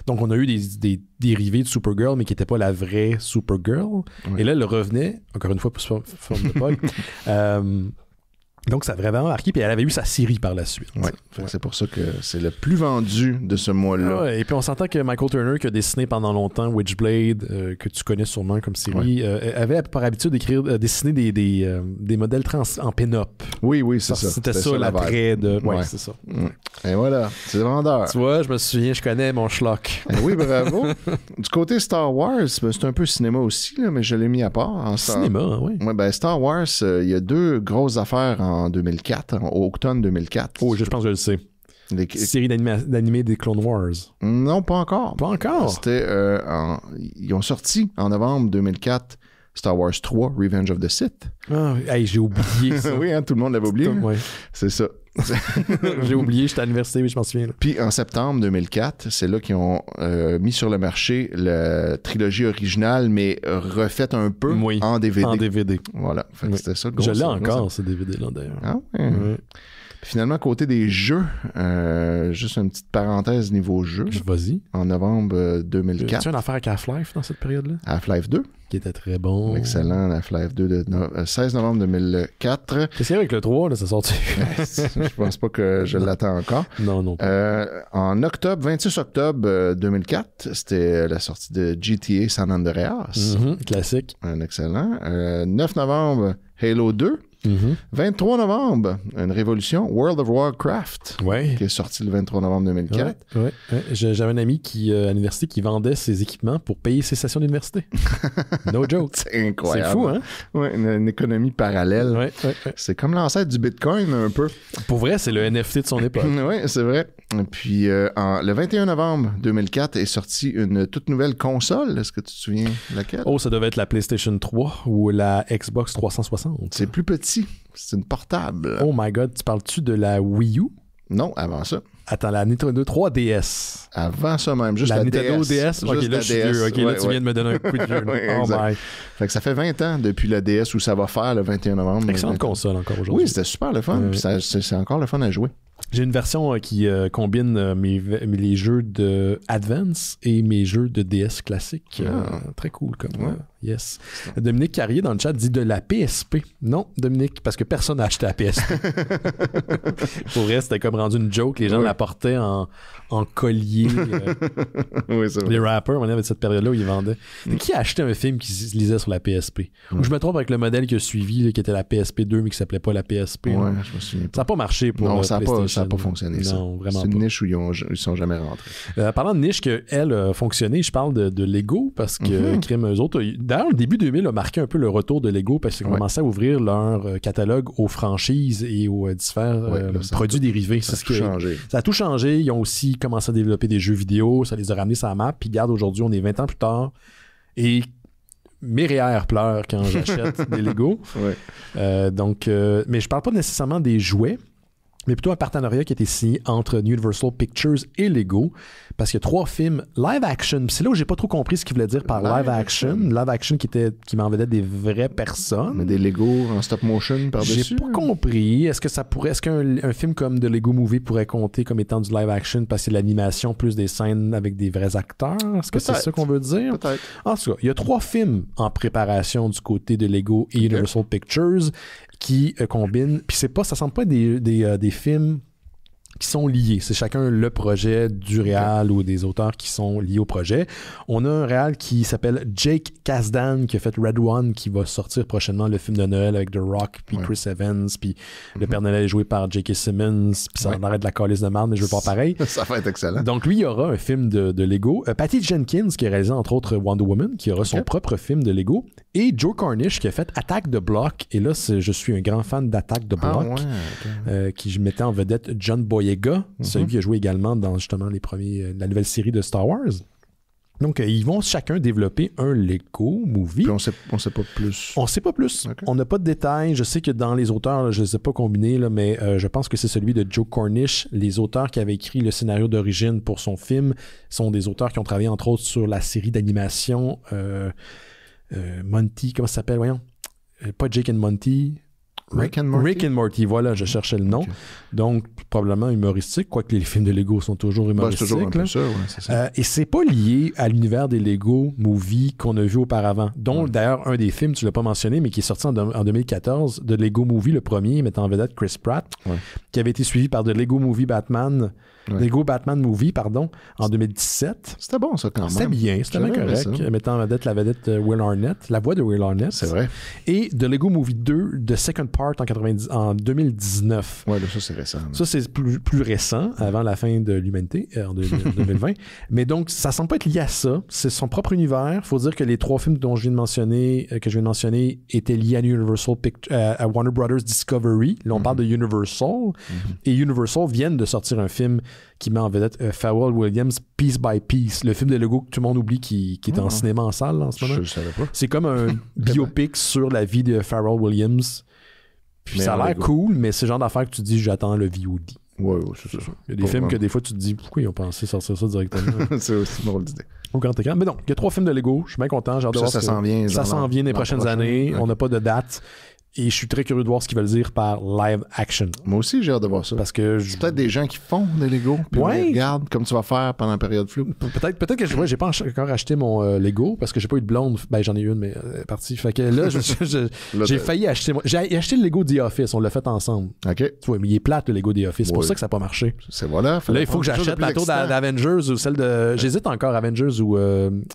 [SPEAKER 2] Donc, on a eu des dérivés de Supergirl, mais qui n'étaient pas la vraie Supergirl. Et là, elle revenait, encore une fois, pour forme de Pog. Donc, ça a vraiment marqué. Puis elle avait eu sa série par la suite.
[SPEAKER 1] Ouais. C'est pour ça que c'est le plus vendu de ce mois-là.
[SPEAKER 2] Et puis, on s'entend que Michael Turner, qui a dessiné pendant longtemps Witchblade, que tu connais sûrement comme série, avait par habitude dessiner des modèles trans en pin-up.
[SPEAKER 1] Oui, c'est ça.
[SPEAKER 2] C'était ça l'après de... Oui, c'est ça.
[SPEAKER 1] Et voilà, c'est vendeur.
[SPEAKER 2] Tu vois, je me souviens, je connais mon schlock.
[SPEAKER 1] Oui, bravo. Du côté Star Wars, c'est un peu cinéma aussi, là, mais je l'ai mis à part.
[SPEAKER 2] Cinéma, oui.
[SPEAKER 1] Oui, Star Wars, il y a 2 grosses affaires en 2004, en automne 2004.
[SPEAKER 2] Oh, je pense que je le sais. Série d'animés des Clone Wars.
[SPEAKER 1] Non, pas encore.
[SPEAKER 2] Pas encore?
[SPEAKER 1] C'était ils ont sorti en novembre 2004 Star Wars 3, Revenge of the Sith.
[SPEAKER 2] Ah, j'ai oublié ça.
[SPEAKER 1] Oui, tout le monde l'avait oublié.
[SPEAKER 2] Ouais.
[SPEAKER 1] C'est ça.
[SPEAKER 2] J'ai oublié, j'étais à l'université, mais je m'en souviens.
[SPEAKER 1] Puis en septembre 2004, c'est là qu'ils ont mis sur le marché la trilogie originale, mais refaite un peu en DVD.
[SPEAKER 2] En DVD.
[SPEAKER 1] Voilà. C'était ça.
[SPEAKER 2] Je l'ai encore, ce DVD-là, d'ailleurs.
[SPEAKER 1] Ah ouais. Finalement, côté des jeux, juste une petite parenthèse niveau jeu.
[SPEAKER 2] Vas-y.
[SPEAKER 1] En novembre 2004.
[SPEAKER 2] Tu as une affaire avec Half-Life dans cette période-là?
[SPEAKER 1] Half-Life 2.
[SPEAKER 2] Qui était très bon.
[SPEAKER 1] Excellent, Half-Life 2 de 16 novembre 2004.
[SPEAKER 2] Qu'est-ce qu'il y a avec le 3, là, ça sorti?
[SPEAKER 1] Je pense pas que je l'attends encore.
[SPEAKER 2] Non.
[SPEAKER 1] En 26 octobre 2004, c'était la sortie de GTA San Andreas.
[SPEAKER 2] Classique.
[SPEAKER 1] Un excellent. 9 novembre, Halo 2. 23 novembre, une révolution, World of Warcraft, qui est sorti le 23 novembre 2004.
[SPEAKER 2] J'avais un ami à l'université qui vendait ses équipements pour payer ses sessions d'université. No joke.
[SPEAKER 1] C'est incroyable.
[SPEAKER 2] C'est fou, hein?
[SPEAKER 1] Oui, une économie parallèle. C'est comme l'ancêtre du Bitcoin, un peu.
[SPEAKER 2] Pour vrai, c'est le NFT de son époque.
[SPEAKER 1] Oui, c'est vrai. Puis, le 21 novembre 2004 est sortie une toute nouvelle console. Est-ce que tu te souviens laquelle?
[SPEAKER 2] Oh, ça devait être la PlayStation 3 ou la Xbox 360.
[SPEAKER 1] C'est plus petit. C'est une portable.
[SPEAKER 2] Oh my God, tu parles-tu de la Wii U?
[SPEAKER 1] Non, avant ça.
[SPEAKER 2] Attends, la Nintendo 3DS.
[SPEAKER 1] Avant ça même, juste la
[SPEAKER 2] Nintendo
[SPEAKER 1] DS.
[SPEAKER 2] Ok, là, je suis vieux. Ok, là, tu viens de me donner un coup de vieux. Oh my.
[SPEAKER 1] Fait que ça fait 20 ans depuis la DS où ça va faire le 21 novembre.
[SPEAKER 2] Excellente console encore aujourd'hui.
[SPEAKER 1] Oui, c'était super le fun. Puis c'est encore le fun à jouer.
[SPEAKER 2] J'ai une version qui combine les jeux de Advance et mes jeux de DS classiques. Très cool comme yes. Dominique Carrier dans le chat dit de la PSP. Non, Dominique, parce que personne n'a acheté la PSP. Pour vrai, c'était comme rendu une joke. Les gens la portaient en collier.
[SPEAKER 1] Oui, c'est vrai.
[SPEAKER 2] Les rappers, on avait cette période-là où ils vendaient. Qui a acheté un film qui se lisait sur la PSP? Ou je me trompe avec le modèle qui a suivi, qui était la PSP 2, mais qui s'appelait pas la PSP.
[SPEAKER 1] Ouais, je me souviens pas.
[SPEAKER 2] Ça n'a pas marché pour PlayStation.
[SPEAKER 1] Ça n'a pas fonctionné.
[SPEAKER 2] Non, vraiment
[SPEAKER 1] c'est une niche où ils sont jamais rentrés.
[SPEAKER 2] Parlant de niche qu'elle a fonctionné, je parle de Lego parce que crime eux autres. D'ailleurs, le début 2000 a marqué un peu le retour de Lego parce qu'ils commençaient à ouvrir leur catalogue aux franchises et aux différents produits dérivés.
[SPEAKER 1] Ça
[SPEAKER 2] a tout changé. Ils ont aussi commencé à développer des jeux vidéo. Ça les a ramenés sur la map. Puis regarde, aujourd'hui, on est 20 ans plus tard. Et mes REER pleurent quand j'achète des Lego. Mais je parle pas nécessairement des jouets, mais plutôt un partenariat qui a été signé entre Universal Pictures et Lego, parce qu'il y a 3 films live action. C'est là où j'ai pas trop compris ce qu'il voulait dire par live action. Live action qui m'en vedait des vraies personnes.
[SPEAKER 1] Mais des Lego en stop motion par-dessus.
[SPEAKER 2] J'ai pas compris. Est-ce qu'un film comme The Lego Movie pourrait compter comme étant du live action parce que c'est l'animation plus des scènes avec des vrais acteurs? Est-ce que c'est ça qu'on veut dire?
[SPEAKER 1] Peut-être.
[SPEAKER 2] En tout cas, il y a 3 films en préparation du côté de Lego et Universal Pictures qui combinent. Puis ça semble pas des films qui sont liés. C'est chacun le projet du réal ou des auteurs qui sont liés au projet. On a un réal qui s'appelle Jake Kasdan qui a fait Red One, qui va sortir prochainement, le film de Noël avec The Rock, puis Chris Evans, puis le Père Noël est joué par J.K. Simmons, puis ça arrête de la calice de merde, mais je veux pas pareil.
[SPEAKER 1] Ça va être excellent.
[SPEAKER 2] Donc lui, il y aura un film de Lego. Patty Jenkins, qui a réalisé entre autres Wonder Woman, qui aura son propre film de Lego. Et Joe Cornish qui a fait Attack the Block. Et là, je suis un grand fan d'Attack the Block. Qui mettait en vedette John Boyega, celui qui a joué également dans justement la nouvelle série de Star Wars. Donc, ils vont chacun développer un Lego Movie.
[SPEAKER 1] Puis on sait pas plus.
[SPEAKER 2] On sait pas plus. Okay. On n'a pas de détails. Je sais que dans les auteurs, là, je ne les ai pas combinés, là, mais je pense que c'est celui de Joe Cornish. Les auteurs qui avaient écrit le scénario d'origine pour son film sont des auteurs qui ont travaillé entre autres sur la série d'animation Monty, comment ça s'appelle, voyons? Pas Jake and Monty.
[SPEAKER 1] Rick and Morty.
[SPEAKER 2] Rick and Morty, voilà, je cherchais le nom. Okay. Donc, probablement humoristique, quoique les films de Lego sont toujours humoristiques.
[SPEAKER 1] C'est toujours un peu ça, c'est ça.
[SPEAKER 2] Et c'est pas lié à l'univers des Lego Movie qu'on a vu auparavant. Dont, d'ailleurs, un des films, tu l'as pas mentionné, mais qui est sorti en 2014, de Lego Movie, le premier, mettant en vedette Chris Pratt, qui avait été suivi par de Lego Movie Batman... Lego Batman Movie, pardon, en 2017.
[SPEAKER 1] C'était bon, ça, quand même.
[SPEAKER 2] C'était bien, c'était bien correct. Mettant en vedette la vedette Will Arnett, la voix de Will Arnett.
[SPEAKER 1] C'est vrai.
[SPEAKER 2] Et de Lego Movie 2, The Second Part en 2019.
[SPEAKER 1] Ouais, ça, c'est récent. Là.
[SPEAKER 2] Ça, c'est plus récent, avant la fin de l'humanité, en 2020. Mais donc, ça semble pas être lié à ça. C'est son propre univers. Il faut dire que les 3 films que je viens de mentionner étaient liés à Warner Brothers Discovery. Là, on parle de Universal. Et Universal viennent de sortir un film qui met en vedette Pharrell Williams, Piece by Piece, le film de Lego que tout le monde oublie qui est en cinéma en salle en ce moment.
[SPEAKER 1] Je le savais pas.
[SPEAKER 2] C'est comme un biopic sur la vie de Pharrell Williams. Puis ça a l'air cool, mais c'est le genre d'affaire que tu te dis j'attends le VOD.
[SPEAKER 1] Ouais, c'est ça.
[SPEAKER 2] Il y a des films que des fois tu te dis pourquoi ils ont pensé sortir ça directement.
[SPEAKER 1] C'est aussi une drôle d'idée.
[SPEAKER 2] Au grand écran. Mais donc, il y a 3 films de Lego, je suis bien content. J'ai hâte de voir
[SPEAKER 1] ça s'en vient.
[SPEAKER 2] Ça s'en vient les prochaines années. On n'a pas de date. Et je suis très curieux de voir ce qu'ils veulent dire par live action.
[SPEAKER 1] Moi aussi, j'ai hâte de voir ça.
[SPEAKER 2] Parce que
[SPEAKER 1] c'est peut-être des gens qui font des Lego, puis on les regarde comme tu vas faire pendant la période floue.
[SPEAKER 2] Peut-être que j'ai pas encore acheté mon Lego parce que j'ai pas eu de blonde. Ben, j'en ai une, mais elle est partie. Fait que là, j'ai failli acheter. J'ai acheté le Lego The Office. On l'a fait ensemble.
[SPEAKER 1] OK.
[SPEAKER 2] Tu vois, mais il est plate, le Lego The Office. C'est pour ça que ça n'a pas marché.
[SPEAKER 1] C'est voilà.
[SPEAKER 2] Là, il faut que j'achète la tour d'Avengers ou celle de. J'hésite encore Avengers ou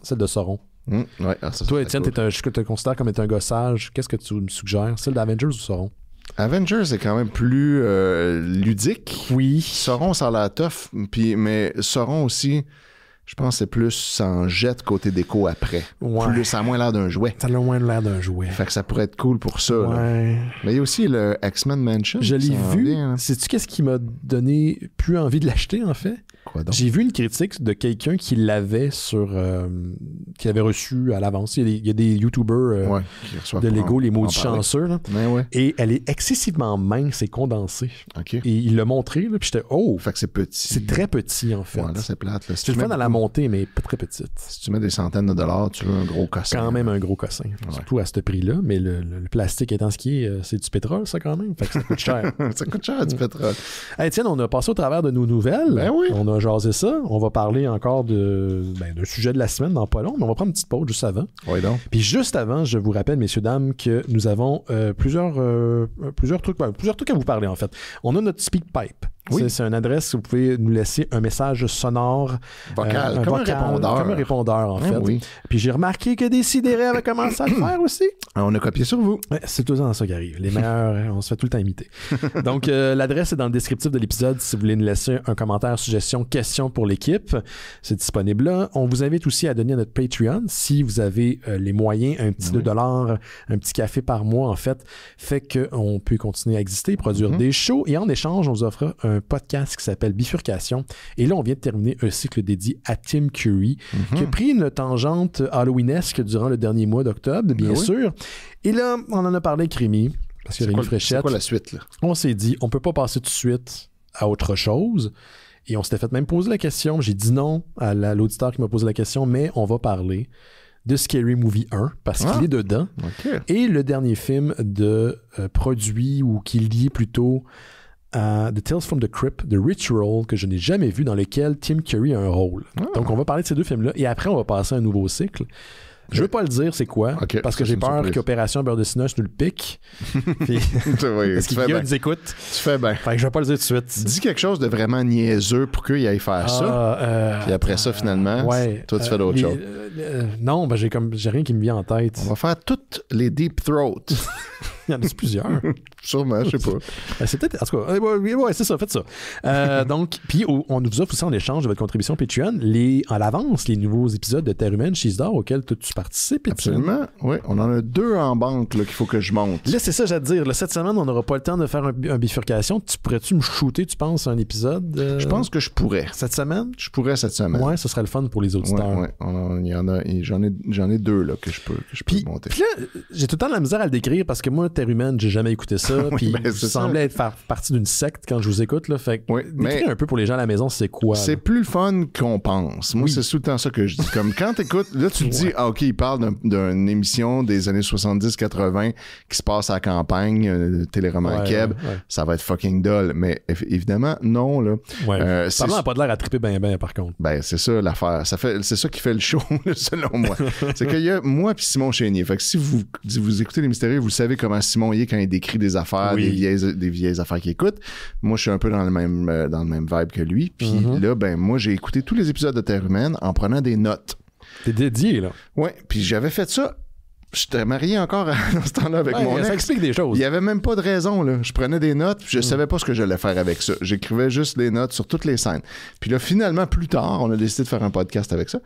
[SPEAKER 2] celle de Sauron.
[SPEAKER 1] Ouais,
[SPEAKER 2] toi, Étienne, je te considère comme étant un gars sage. Qu'est-ce que tu me suggères? Celle d'Avengers ou Sauron?
[SPEAKER 1] Avengers est quand même plus ludique.
[SPEAKER 2] Oui.
[SPEAKER 1] Sauron, ça a l'air tough. Mais Sauron aussi, je pense que c'est plus ça en jette côté déco après.
[SPEAKER 2] Ouais.
[SPEAKER 1] Ça a moins l'air d'un jouet.
[SPEAKER 2] Ça a moins l'air d'un jouet.
[SPEAKER 1] Fait que ça pourrait être cool pour ça.
[SPEAKER 2] Ouais.
[SPEAKER 1] Là. Mais il y a aussi le X-Men Mansion.
[SPEAKER 2] Je l'ai vu. Sais-tu qu'est-ce qui m'a donné plus envie de l'acheter, en fait?
[SPEAKER 1] Quoi donc?
[SPEAKER 2] J'ai vu une critique de quelqu'un qui l'avait qui l'avait reçu à l'avance. Il y a des YouTubers de Lego, les maudits chanceux. Là.
[SPEAKER 1] Ouais.
[SPEAKER 2] Et elle est excessivement mince et condensée.
[SPEAKER 1] Okay.
[SPEAKER 2] Et il l'a montré, là, puis j'étais
[SPEAKER 1] Fait que c'est petit.
[SPEAKER 2] C'est très petit, en fait.
[SPEAKER 1] Ouais, là, c'est plate. Là. Si
[SPEAKER 2] c'est le fun à la montée, mais très petite.
[SPEAKER 1] Si tu mets des centaines de dollars, tu veux un gros cossin.
[SPEAKER 2] Quand même un gros cossin. Ouais. Surtout à ce prix-là. Mais le plastique étant ce qui est, c'est du pétrole, ça, quand même. Fait que ça coûte cher.
[SPEAKER 1] Ça coûte cher, du pétrole.
[SPEAKER 2] Hey, tiens, on a passé au travers de nos nouvelles.
[SPEAKER 1] Ben oui.
[SPEAKER 2] On a jasé ça. On va parler encore d'un sujet de la semaine dans pas long, mais on va prendre une petite pause juste avant.
[SPEAKER 1] Oui, donc.
[SPEAKER 2] Puis juste avant, je vous rappelle, messieurs, dames, que nous avons plusieurs trucs à vous parler, en fait. On a notre SpeakPipe. Oui. C'est une adresse où vous pouvez nous laisser un message sonore.
[SPEAKER 1] Vocal, comme un répondeur.
[SPEAKER 2] En fait.
[SPEAKER 1] Oui.
[SPEAKER 2] Puis j'ai remarqué que Décidéré avait commencé à le faire aussi.
[SPEAKER 1] On a copié sur vous.
[SPEAKER 2] Ouais, c'est tout le temps ça qui arrive. Les meilleurs, on se fait tout le temps imiter. Donc, l'adresse est dans le descriptif de l'épisode si vous voulez nous laisser un commentaire, suggestion, question pour l'équipe. C'est disponible là. On vous invite aussi à donner à notre Patreon si vous avez les moyens, un petit $2, un petit café par mois, en fait qu'on peut continuer à exister, produire des shows. Et en échange, on vous offre un podcast qui s'appelle Bifurcation. Et là, on vient de terminer un cycle dédié à Tim Curry, qui a pris une tangente halloweenesque durant le dernier mois d'octobre, bien sûr. Et là, on en a parlé avec Rémi, parce qu'il y a une fraîchette.
[SPEAKER 1] C'est quoi la suite, là?
[SPEAKER 2] On s'est dit, on peut pas passer tout de suite à autre chose. Et on s'était fait même poser la question. J'ai dit non à l'auditeur qui m'a posé la question, mais on va parler de Scary Movie 1, parce qu'il est dedans.
[SPEAKER 1] Okay.
[SPEAKER 2] Et le dernier film de produit, ou qui est lié plutôt à The Tales from the Crypt, The Ritual, que je n'ai jamais vu, dans lequel Tim Curry a un rôle. Donc, on va parler de ces deux films-là, et après, on va passer à un nouveau cycle. Je veux pas le dire c'est quoi, parce que j'ai peur qu'Opération Beurre de Cinoche nous le pique. Puis, est-ce qu'il nous écoute?
[SPEAKER 1] Tu fais bien.
[SPEAKER 2] Fait que je vais pas le dire tout de suite.
[SPEAKER 1] Dis quelque chose de vraiment niaiseux pour qu'il aille faire ça. Puis après ça, finalement, toi, tu fais d'autres choses.
[SPEAKER 2] Non, j'ai rien qui me vient en tête.
[SPEAKER 1] On va faire toutes les Deep Throat.
[SPEAKER 2] Il y en a plusieurs.
[SPEAKER 1] Sûrement, je sais pas.
[SPEAKER 2] C'est peut-être... En tout cas, ouais, c'est ça, faites ça. Donc, puis on nous offre aussi en échange de votre contribution Patreon à l'avance les nouveaux épisodes de Terre humaine, She's D'or, auxquels tu participes.
[SPEAKER 1] Absolument, oui. On en a 2 en banque là, qu'il faut que je monte.
[SPEAKER 2] Là, c'est ça, j'allais te dire. Là, cette semaine, on n'aura pas le temps de faire un bifurcation. Pourrais-tu me shooter, tu penses, un épisode?
[SPEAKER 1] Je pense que je pourrais.
[SPEAKER 2] Cette semaine?
[SPEAKER 1] Je pourrais cette semaine.
[SPEAKER 2] Ouais, ce serait le fun pour les auditeurs.
[SPEAKER 1] Ouais. Il y en a, j'en ai 2 là, que je peux monter.
[SPEAKER 2] Puis là, j'ai tout le temps de la misère à le décrire parce que moi, Terre humaine, j'ai jamais écouté ça. Puis je semblais faire partie d'une secte quand je vous écoute. Là, fait décrire un peu pour les gens à la maison, c'est quoi?
[SPEAKER 1] C'est plus le fun qu'on pense. Moi, c'est tout le temps ça que je dis. Comme quand t'écoutes, là, tu te dis, OK, il parle d'une émission des années 70-80 qui se passe à la campagne, téléroman Keb. Ça va être fucking dull. Mais évidemment, non, là.
[SPEAKER 2] Ça n'a pas de l'air à triper bien, par contre.
[SPEAKER 1] Ben, c'est ça l'affaire. C'est ça qui fait le show, selon moi. C'est qu'il y a moi puis Simon Chénier. Fait que si vous écoutez Les Mystérieux, vous savez comment Simon y est quand il décrit des affaires, des vieilles affaires qu'il écoute. Moi, je suis un peu dans le même vibe que lui. Puis là, ben, moi, j'ai écouté tous les épisodes de Terre humaine en prenant des notes.
[SPEAKER 2] T'es dédié, là.
[SPEAKER 1] Ouais, puis j'avais fait ça. J'étais marié encore dans ce temps-là avec mon ex.
[SPEAKER 2] Ça explique des choses.
[SPEAKER 1] Il n'y avait même pas de raison, là. Je prenais des notes, puis je savais pas ce que j'allais faire avec ça. J'écrivais juste des notes sur toutes les scènes. Puis là, finalement, plus tard, on a décidé de faire un podcast avec ça.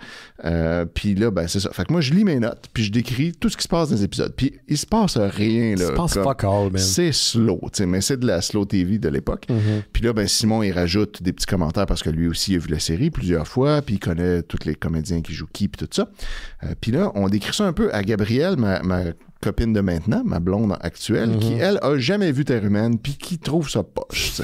[SPEAKER 1] Puis là, ben, c'est ça. Fait que moi, je lis mes notes, puis je décris tout ce qui se passe dans les épisodes. Puis il se passe rien, là.
[SPEAKER 2] Il se passe fuck all, man.
[SPEAKER 1] C'est slow, tu sais, mais c'est de la slow TV de l'époque. Puis là, ben, Simon, il rajoute des petits commentaires parce que lui aussi, il a vu la série plusieurs fois, puis il connaît tous les comédiens qui jouent qui, puis tout ça. Puis là, on décrit ça un peu à Gabrielle, ma copine de maintenant, ma blonde actuelle, qui, elle, a jamais vu Terre humaine, puis qui trouve ça poche.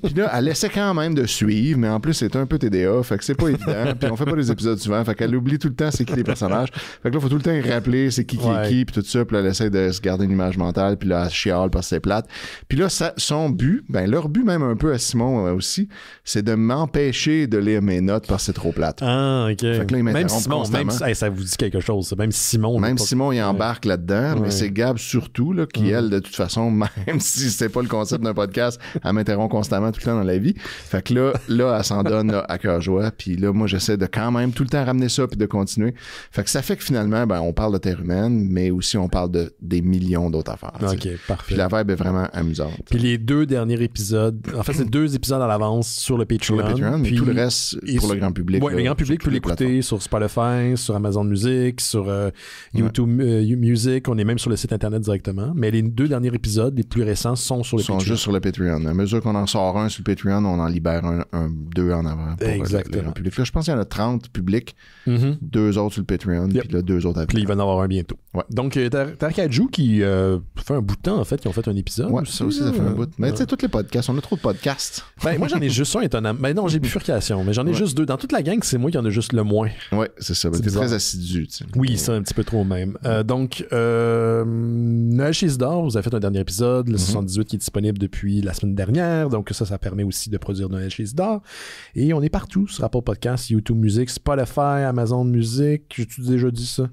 [SPEAKER 1] Puis là, elle essaie quand même de suivre, mais en plus, c'est un peu TDA, fait que c'est pas évident, puis on fait pas des épisodes souvent, fait qu'elle oublie tout le temps c'est qui les personnages. Fait que là, faut tout le temps y rappeler c'est qui est qui, puis tout ça, puis là, elle essaie de se garder une image mentale, puis là, elle chiale parce que c'est plate. Puis là, son but, ben leur but même un peu à Simon aussi, c'est de m'empêcher de lire mes notes parce que c'est trop plate.
[SPEAKER 2] Ah, OK.
[SPEAKER 1] Fait que là, il
[SPEAKER 2] même Simon, ça vous dit quelque chose, même Simon.
[SPEAKER 1] Même Simon, il embarque là-dedans. Mais c'est Gab surtout, là, qui, elle, de toute façon, même si c'est pas le concept d'un podcast, elle m'interrompt constamment tout le temps dans la vie. Fait que là elle s'en donne là, à cœur joie. Puis là, moi, j'essaie de quand même tout le temps ramener ça puis de continuer. Fait que ça fait que finalement, ben, on parle de Terre humaine, mais aussi on parle des millions d'autres affaires.
[SPEAKER 2] OK, parfait.
[SPEAKER 1] Puis la vibe est vraiment amusante.
[SPEAKER 2] Puis les 2 derniers épisodes, en fait, c'est 2 épisodes à l'avance sur le Patreon.
[SPEAKER 1] Mais tout le reste pour le grand public.
[SPEAKER 2] Oui, le grand public peut l'écouter sur Spotify, sur Amazon Music, sur YouTube Music. On est même sur le site internet directement, mais les 2 derniers épisodes, les plus récents, sont sur le Patreon. Ils sont
[SPEAKER 1] juste sur le Patreon. À mesure qu'on en sort un sur le Patreon, on en libère 2 en avant pour le grand public. Là, je pense qu'il y en a 30 publics, 2 autres sur le Patreon, puis là, 2 autres après.
[SPEAKER 2] Puis il va en avoir un bientôt. Ouais. Donc, Tarkadjou qui fait un bout de temps, en fait, qui ont fait un épisode.
[SPEAKER 1] Ouais, ça aussi, ça fait un bout. Mais tu sais, tous les podcasts, on a trop de podcasts.
[SPEAKER 2] Ben, moi, j'en ai juste un étonnant. Ben non, j'ai bifurcation, mais j'en ai juste 2. Dans toute la gang, c'est moi qui en ai juste le moins.
[SPEAKER 1] Ouais, c'est ça. T'es très assidu, tu sais.
[SPEAKER 2] Oui, c'est un petit peu trop même. Donc, Noël She's D'or, vous avez fait un dernier épisode, le 78 qui est disponible depuis la semaine dernière, donc ça permet aussi de produire Noël She's D'or. Et on est partout sur Apple Podcasts, YouTube Music, Spotify, Amazon Music. J'ai-tu déjà dit ça?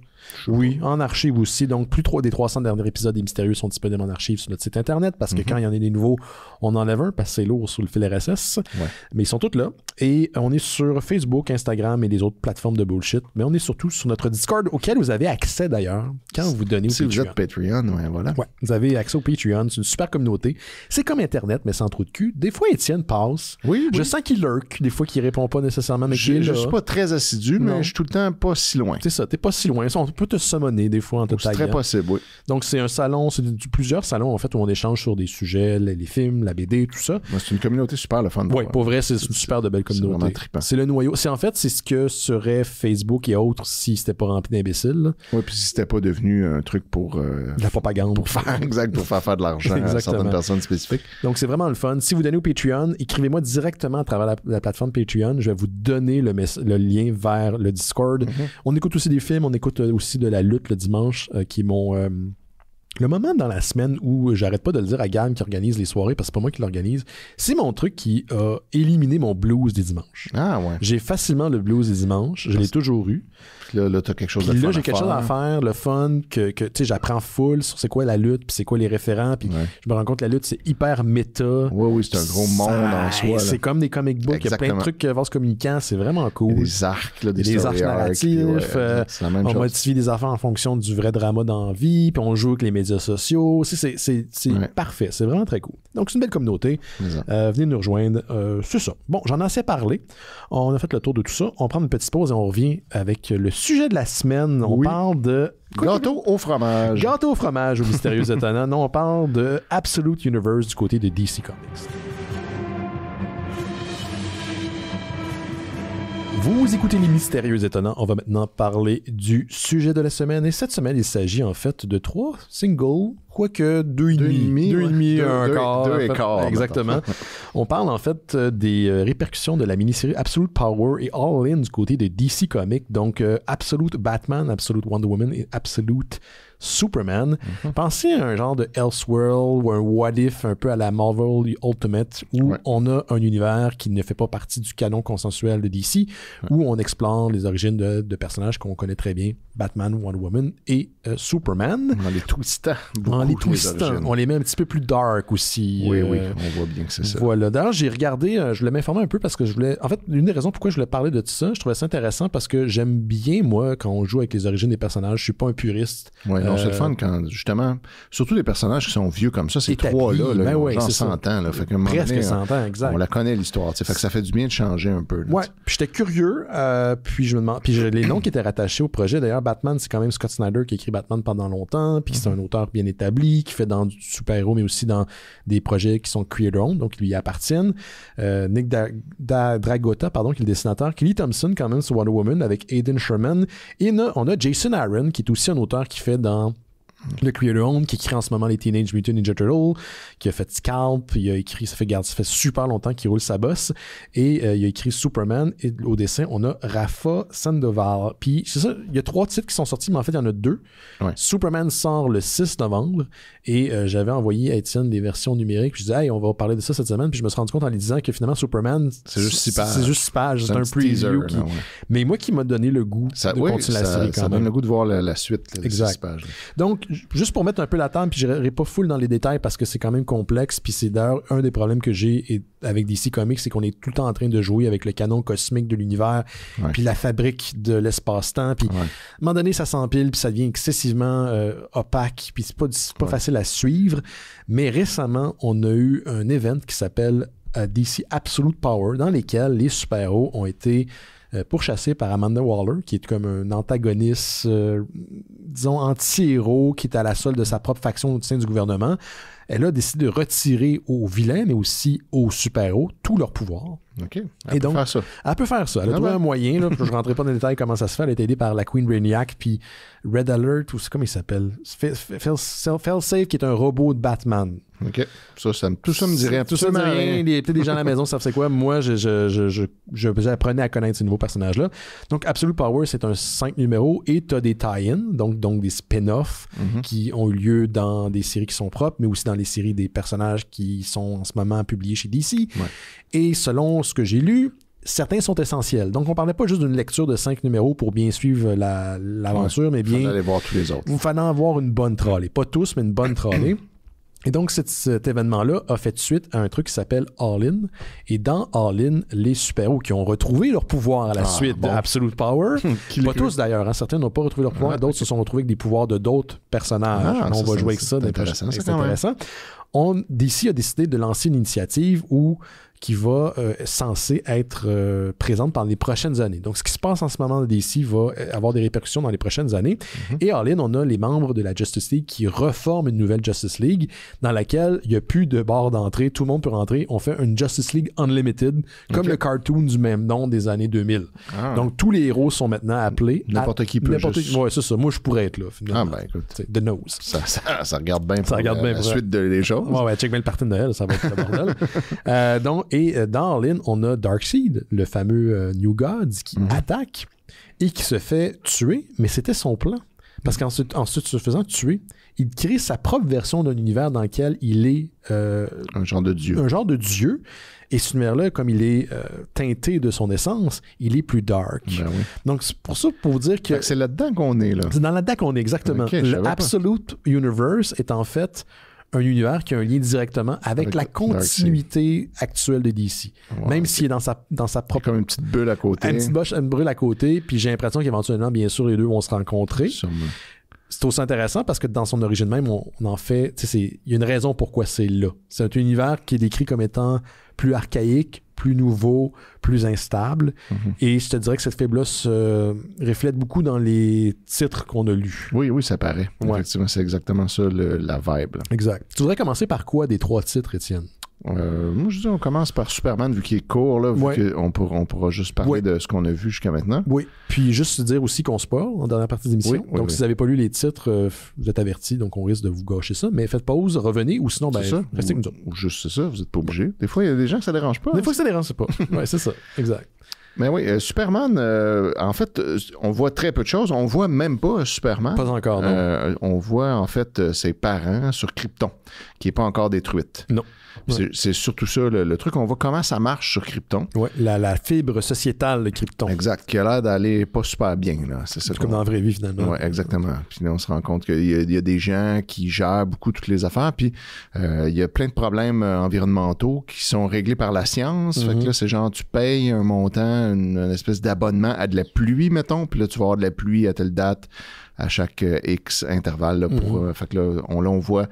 [SPEAKER 2] Oui, en archive aussi. Donc, plus des 300 derniers épisodes des Mystérieux sont disponibles en archive sur notre site internet parce que quand il y en a des nouveaux, on enlève un parce que c'est lourd sur le fil RSS. Ouais. Mais ils sont tous là. Et on est sur Facebook, Instagram et les autres plateformes de bullshit. Mais on est surtout sur notre Discord auquel vous avez accès d'ailleurs quand vous donnez au Patreon.
[SPEAKER 1] Si vous êtes Patreon, ouais, voilà.
[SPEAKER 2] Ouais, vous avez accès au Patreon. C'est une super communauté. C'est comme Internet, mais sans trop de cul. Des fois, Étienne passe. Oui. Je sens qu'il lurk. Des fois, qu'il répond pas nécessairement. Mais
[SPEAKER 1] je suis pas très assidu, mais je suis tout le temps pas si loin.
[SPEAKER 2] C'est ça, t'es pas si loin. On peut te summoner des fois en te taguant.
[SPEAKER 1] C'est très possible, oui.
[SPEAKER 2] Donc, c'est un salon, plusieurs salons en fait où on échange sur des sujets, les films, la BD, tout ça.
[SPEAKER 1] C'est une communauté super le fun.
[SPEAKER 2] Oui, pour vrai, c'est une super de belle communauté.
[SPEAKER 1] C'est vraiment trippant.
[SPEAKER 2] C'est le noyau. C'est ce que serait Facebook et autres si c'était pas rempli d'imbéciles.
[SPEAKER 1] Oui, puis si c'était pas devenu un truc pour...
[SPEAKER 2] la propagande.
[SPEAKER 1] Pour faire de l'argent à certaines personnes spécifiques.
[SPEAKER 2] Donc, c'est vraiment le fun. Si vous donnez au Patreon, écrivez-moi directement à travers la plateforme Patreon. Je vais vous donner le lien vers le Discord. On écoute aussi des films, on écoute aussi de la lutte le dimanche, qui est le moment dans la semaine où j'arrête pas de le dire à Gab qui organise les soirées, parce que c'est pas moi qui l'organise, c'est mon truc qui a éliminé mon blues des dimanches.
[SPEAKER 1] Ah ouais.
[SPEAKER 2] J'ai facilement le blues des dimanches, je l'ai toujours eu.
[SPEAKER 1] Puis là t'as quelque chose de fun.
[SPEAKER 2] Là, j'ai quelque chose à faire, le fun, que tu sais, j'apprends full sur c'est quoi la lutte, puis c'est quoi les référents, puis je me rends compte que la lutte, c'est hyper méta.
[SPEAKER 1] Oui, c'est un gros monde en soi. Là.
[SPEAKER 2] C'est comme des comic books, il y a plein de trucs vase communicants, c'est vraiment cool.
[SPEAKER 1] Il y a des arcs, là, des
[SPEAKER 2] arcs narratifs, on modifie des affaires en fonction du vrai drama dans la vie, puis on joue avec les médias médias sociaux. C'est parfait. C'est vraiment très cool. Donc, c'est une belle communauté. Venez nous rejoindre. C'est ça. Bon, j'en ai assez parlé. On a fait le tour de tout ça. On prend une petite pause et on revient avec le sujet de la semaine. On parle de...
[SPEAKER 1] Gâteau au fromage.
[SPEAKER 2] Gâteau au fromage au Mystérieux Étonnant. Non, on parle de Absolute Universe du côté de DC Comics. Vous écoutez les Mystérieux Étonnants. On va maintenant parler du sujet de la semaine. Et cette semaine, il s'agit en fait de 3 singles, quoique 2,5, un quart.
[SPEAKER 1] 2 et quart.
[SPEAKER 2] Exactement. On parle en fait des répercussions de la mini-série Absolute Power et All In du côté de DC Comics. Donc, Absolute Batman, Absolute Wonder Woman et Absolute Superman. Pensez à un genre de Elseworld ou un What If un peu à la Marvel Ultimate où on a un univers qui ne fait pas partie du canon consensuel de DC, où on explore les origines de personnages qu'on connaît très bien, Batman, Wonder Woman et Superman.
[SPEAKER 1] En les twistant.
[SPEAKER 2] On les met un petit peu plus dark aussi.
[SPEAKER 1] Oui, on voit bien que c'est ça.
[SPEAKER 2] Voilà. D'ailleurs, j'ai regardé, je voulais m'informer un peu parce que je voulais... En fait, une des raisons pourquoi je voulais parler de tout ça, je trouvais ça intéressant parce que j'aime bien, moi, quand on joue avec les origines des personnages, je suis pas un puriste.
[SPEAKER 1] Oui, non, c'est le fun quand, justement, surtout des personnages qui sont vieux comme ça, ces trois-là, genre 100 ans. Là, fait que
[SPEAKER 2] presque 100 ans, exact.
[SPEAKER 1] On la connaît, l'histoire. Fait que ça fait du bien de changer un peu. Là,
[SPEAKER 2] ouais, puis j'étais curieux, puis je me demande... Puis les noms qui étaient rattachés au projet, d'ailleurs, Batman, c'est quand même Scott Snyder qui a écrit Batman pendant longtemps, puis c'est un auteur bien établi, qui fait dans du super-héros, mais aussi dans des projets qui sont creator-owned, donc lui appartiennent. Nick Dragotta, qui est le dessinateur. Kelly Thompson, quand même, sur Wonder Woman, avec Aidan Sherman. Et on a Jason Aaron, qui est aussi un auteur qui fait dans le creator-owned, qui écrit en ce moment les Teenage Mutant Ninja Turtles, qui a fait Scalp, il a écrit, ça fait super longtemps qu'il roule sa bosse, et il a écrit Superman, et au dessin, on a Rafa Sandoval. Puis, c'est ça, il y a 3 titres qui sont sortis, mais en fait, il y en a 2. Ouais. Superman sort le 6 novembre, et j'avais envoyé à Étienne des versions numériques, puis je disais, hey, on va parler de ça cette semaine, puis je me suis rendu compte en lui disant que finalement, Superman,
[SPEAKER 1] c'est juste 6 pages.
[SPEAKER 2] C'est juste 6 pages, c'est un preview. Mais moi qui m'a donné le goût de continuer la série quand même.
[SPEAKER 1] Ça donne le goût de voir la suite, les 6 pages.
[SPEAKER 2] Donc, juste pour mettre un peu la table, puis je n'irai pas full dans les détails parce que c'est quand même complexe, puis c'est d'ailleurs un des problèmes que j'ai avec DC Comics, c'est qu'on est tout le temps en train de jouer avec le canon cosmique de l'univers, puis la fabrique de l'espace-temps, puis à un moment donné, ça s'empile, puis ça devient excessivement opaque, puis c'est pas facile à suivre. Mais récemment, on a eu un event qui s'appelle DC Absolute Power, dans lequel les super-héros ont été pourchassé par Amanda Waller, qui est comme un antagoniste, disons, anti-héros, qui est à la solde de sa propre faction au sein du gouvernement. Elle a décidé de retirer aux vilains, mais aussi aux super-héros, tout leur pouvoir.
[SPEAKER 1] OK. Elle peut faire ça.
[SPEAKER 2] Elle peut faire ça. Elle a trouvé un moyen. Là, je ne rentrerai pas dans les détails comment ça se fait. Elle a été aidée par la Queen Brainiac, puis Red Alert, ou c'est comment il s'appelle? Failsafe, qui est un robot de Batman.
[SPEAKER 1] OK. Tout ça me dirait
[SPEAKER 2] tout ça me dit rien. Peut-être des gens à la maison savent c'est quoi. Moi, j'apprenais à connaître ces nouveaux personnages-là. Donc, Absolute Power, c'est un 5 numéros et tu as des tie-ins, donc des spin-offs qui ont eu lieu dans des séries qui sont propres, mais aussi dans les séries des personnages qui sont en ce moment publiés chez DC. Ouais. Et selon ce que j'ai lu, certains sont essentiels. Donc, on ne parlait pas juste d'une lecture de 5 numéros pour bien suivre l'aventure, mais bien...
[SPEAKER 1] Il fallait aller voir tous les autres.
[SPEAKER 2] Il fallait en voir une bonne trolley. Pas tous, mais une bonne trolley. Et donc, cet événement-là a fait suite à un truc qui s'appelle All In. Et dans All In, les super-héros qui ont retrouvé leur pouvoir à la suite d'Absolute Power, pas tous d'ailleurs, certains n'ont pas retrouvé leur pouvoir, d'autres se sont retrouvés avec des pouvoirs de d'autres personnages. On va jouer avec ça. C'est intéressant. DC a décidé de lancer une initiative qui va censée être présente pendant les prochaines années. Donc, ce qui se passe en ce moment dans DC va avoir des répercussions dans les prochaines années. Et en ligne, on a les membres de la Justice League qui reforment une nouvelle Justice League dans laquelle il n'y a plus de barre d'entrée. Tout le monde peut rentrer. On fait une Justice League Unlimited, comme le cartoon du même nom des années 2000. Donc, tous les héros sont maintenant appelés.
[SPEAKER 1] N'importe qui peut juste...
[SPEAKER 2] Ouais, c'est ça. Moi, je pourrais être là.
[SPEAKER 1] Écoute.
[SPEAKER 2] The Nose.
[SPEAKER 1] Ça regarde bien pour la suite des choses.
[SPEAKER 2] Ouais, check bien le party de Noël. Ça va être le bordel. Donc, et dans All In, on a Darkseid, le fameux New Gods, qui attaque et qui se fait tuer, mais c'était son plan. Parce qu'ensuite, se faisant tuer, il crée sa propre version d'un univers dans lequel il est...
[SPEAKER 1] un genre de dieu.
[SPEAKER 2] Un genre de dieu. Et cet univers-là, comme il est teinté de son essence, il est plus dark.
[SPEAKER 1] Ben oui.
[SPEAKER 2] Donc, c'est pour ça, pour vous dire que...
[SPEAKER 1] C'est là-dedans qu'on est, là.
[SPEAKER 2] C'est dans là-dedans qu'on est, exactement. Okay, le Absolute Universe est en fait... un univers qui a un lien directement avec la continuité actuelle de DC. Ouais, même s'il est dans sa propre...
[SPEAKER 1] Comme une petite bulle à côté.
[SPEAKER 2] Une petite bulle à côté, puis j'ai l'impression qu'éventuellement, bien sûr, les deux vont se rencontrer.
[SPEAKER 1] Sûrement.
[SPEAKER 2] c'est aussi intéressant parce que dans son origine même, on en fait... Il y a une raison pourquoi c'est là. C'est un univers qui est décrit comme étant plus archaïque, plus nouveau, plus instable. Et je te dirais que cette fibre-là se reflète beaucoup dans les titres qu'on a lus.
[SPEAKER 1] Oui, ça paraît. Effectivement, c'est exactement ça, la vibe. Là.
[SPEAKER 2] Exact. Tu voudrais commencer par quoi des 3 titres, Étienne?
[SPEAKER 1] Moi, je dis on commence par Superman, vu qu'il est court, là, vu qu'on pourra juste parler de ce qu'on a vu jusqu'à maintenant.
[SPEAKER 2] Oui, puis juste dire aussi qu'on spoil en dernière partie de l'émission. Donc, si vous n'avez pas lu les titres, vous êtes avertis, donc on risque de vous gâcher ça. Mais faites pause, revenez, ou sinon, restez avec nous autres.
[SPEAKER 1] Ou juste c'est ça, vous n'êtes pas obligés. Des fois, il y a des gens que ça ne dérange pas.
[SPEAKER 2] Des fois, ça ne dérange pas. Oui, c'est ça, exact.
[SPEAKER 1] Mais oui, Superman, en fait, on voit très peu de choses. On voit même pas Superman.
[SPEAKER 2] Pas encore, non.
[SPEAKER 1] On voit, en fait, ses parents sur Krypton, qui n'est pas encore détruite.
[SPEAKER 2] Non.
[SPEAKER 1] C'est surtout ça, le truc. On voit comment ça marche sur Krypton.
[SPEAKER 2] Oui, la fibre sociétale de Krypton.
[SPEAKER 1] Exact, qui a l'air d'aller pas super bien. Là. C'est
[SPEAKER 2] comme dans la vraie vie, finalement.
[SPEAKER 1] Oui, exactement. Puis là, on se rend compte qu'il y a des gens qui gèrent beaucoup toutes les affaires. Puis il y a plein de problèmes environnementaux qui sont réglés par la science. Fait que là, c'est genre, tu payes un montant, une espèce d'abonnement à de la pluie, mettons. Puis là, tu vas avoir de la pluie à telle date, à chaque X intervalle. Là, fait que là, on voit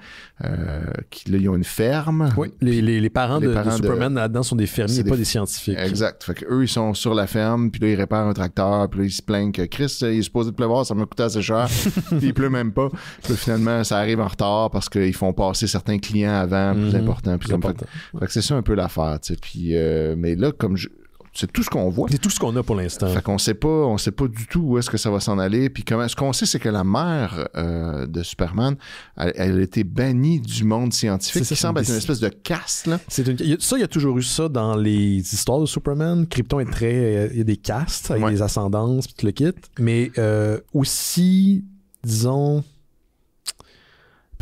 [SPEAKER 1] qu'ils ont une ferme.
[SPEAKER 2] Oui, les parents de Superman là-dedans sont des fermiers, pas des scientifiques.
[SPEAKER 1] Exact. Fait qu'eux, ils sont sur la ferme, puis là, ils réparent un tracteur, puis là, ils se plaignent que Chris, il est supposé de pleuvoir, ça m'a coûté assez cher, puis il pleut même pas. Puis là, finalement, ça arrive en retard parce qu'ils font passer certains clients avant, plus important. Puis fait que c'est ça un peu l'affaire, tu sais. Puis, mais là, c'est tout ce qu'on voit.
[SPEAKER 2] C'est tout ce qu'on a pour l'instant.
[SPEAKER 1] Fait qu'on sait pas du tout où est-ce que ça va s'en aller. Puis ce qu'on sait, c'est que la mère de Superman, elle a été bannie du monde scientifique. Ça semble être une espèce de caste, là.
[SPEAKER 2] Il y a toujours eu ça dans les histoires de Superman. Krypton est il y a des castes avec des ascendances, puis tout le kit. Mais aussi, disons...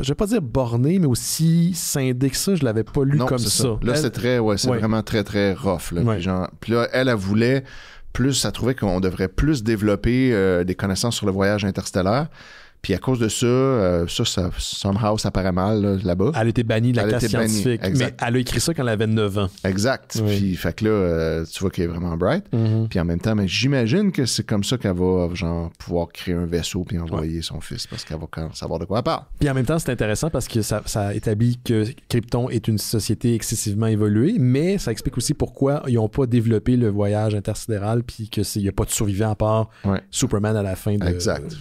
[SPEAKER 2] Je vais pas dire borné, mais aussi scindé que ça, je l'avais pas lu comme ça.
[SPEAKER 1] Là, c'est vraiment très, très rough. Là. Puis là, elle voulait plus, elle trouvait qu'on devrait plus développer des connaissances sur le voyage interstellaire. Puis à cause de ça, somehow, ça paraît mal là-bas.
[SPEAKER 2] Elle a été bannie de la classe scientifique. Mais elle a écrit ça quand elle avait 9 ans.
[SPEAKER 1] Exact. Puis fait que là, tu vois qu'elle est vraiment bright. Puis en même temps, mais j'imagine que c'est comme ça qu'elle va pouvoir créer un vaisseau puis envoyer son fils parce qu'elle va savoir de quoi elle parle.
[SPEAKER 2] Puis en même temps, c'est intéressant parce que ça établit que Krypton est une société excessivement évoluée, mais ça explique aussi pourquoi ils n'ont pas développé le voyage intersidéral puis qu'il n'y a pas de survivant à part Superman à la fin.
[SPEAKER 1] Exact.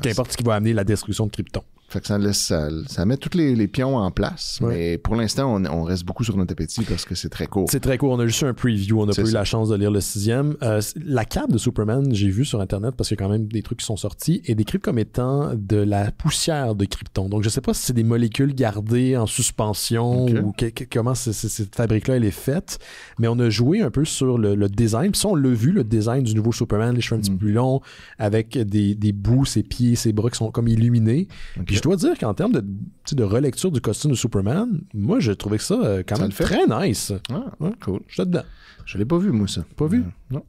[SPEAKER 2] Qu'importe ce qui va amener la destruction de Krypton.
[SPEAKER 1] Fait que ça met tous les pions en place, mais pour l'instant, on reste beaucoup sur notre appétit parce que c'est très court.
[SPEAKER 2] C'est très court. On a juste un preview. On n'a pas eu la chance de lire le 6e. La cape de Superman, j'ai vu sur Internet parce qu'il y a quand même des trucs qui sont sortis, est décrite comme étant de la poussière de Krypton. Donc, je sais pas si c'est des molécules gardées en suspension ou comment cette fabrique-là elle est faite, mais on a joué un peu sur le design. Puis ça, on l'a vu, le design du nouveau Superman, les cheveux un petit peu plus longs, avec des bouts, ses pieds, ses bras qui sont comme illuminés. Puis je dois dire qu'en termes de relecture du costume de Superman, moi, j'ai trouvé que ça quand même très nice.
[SPEAKER 1] Ah, cool.
[SPEAKER 2] Je suis dedans.
[SPEAKER 1] Je l'ai pas vu, moi, ça.
[SPEAKER 2] Pas vu?
[SPEAKER 1] Non.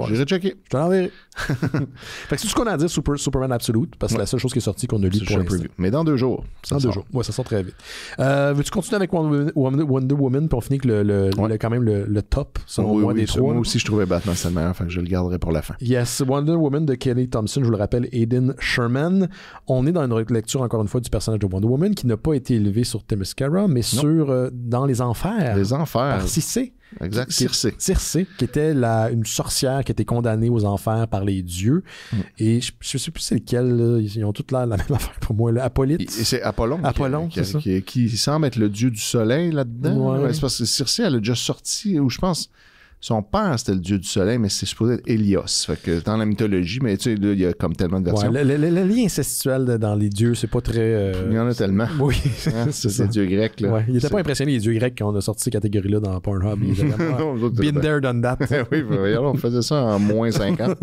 [SPEAKER 1] J'irai checker.
[SPEAKER 2] Je te l'enverrai. Fait que c'est tout ce qu'on a à dire sur Superman Absolute, parce que c'est la seule chose qui est sortie qu'on a lu pour l'instant.
[SPEAKER 1] Mais dans 2 jours.
[SPEAKER 2] Dans 2 jours. Ouais, ça sort très vite. Veux-tu continuer avec Wonder Woman, puis on finit que quand même le top, selon moi, des 3?
[SPEAKER 1] Moi aussi, je trouvais Batman c'est le meilleur, fait que je le garderai pour la fin.
[SPEAKER 2] Yes, Wonder Woman de Kelly Thompson, je vous le rappelle, Aiden Sherman. On est dans une lecture, encore une fois, du personnage de Wonder Woman, qui n'a pas été élevé sur Themyscira, mais dans les enfers.
[SPEAKER 1] Les enfers.
[SPEAKER 2] Par Circé.
[SPEAKER 1] Exact, Circé.
[SPEAKER 2] Circé, qui était une sorcière qui était condamnée aux enfers par les dieux. Et je sais plus c'est lequel, là. Ils ont toutes la même affaire pour moi. Là. Hippolyte.
[SPEAKER 1] C'est Apollon.
[SPEAKER 2] C'est ça.
[SPEAKER 1] Qui semble être le dieu du soleil là-dedans. Ouais. C'est parce que Circé, elle a déjà sorti, ou je pense... Son père, c'était le dieu du soleil, mais c'est supposé être Hélios. Fait que dans la mythologie, mais tu sais, il y a comme tellement de versions.
[SPEAKER 2] Ouais, le lien incestuel dans les dieux, c'est pas très...
[SPEAKER 1] Il y en a tellement.
[SPEAKER 2] Oui,
[SPEAKER 1] c'est les dieux grecs. Là.
[SPEAKER 2] Ouais. Il était pas impressionné, les dieux grecs, quand on a sorti cette catégorie-là dans Pornhub. Been there, done that.
[SPEAKER 1] Oui, on faisait ça en moins 50.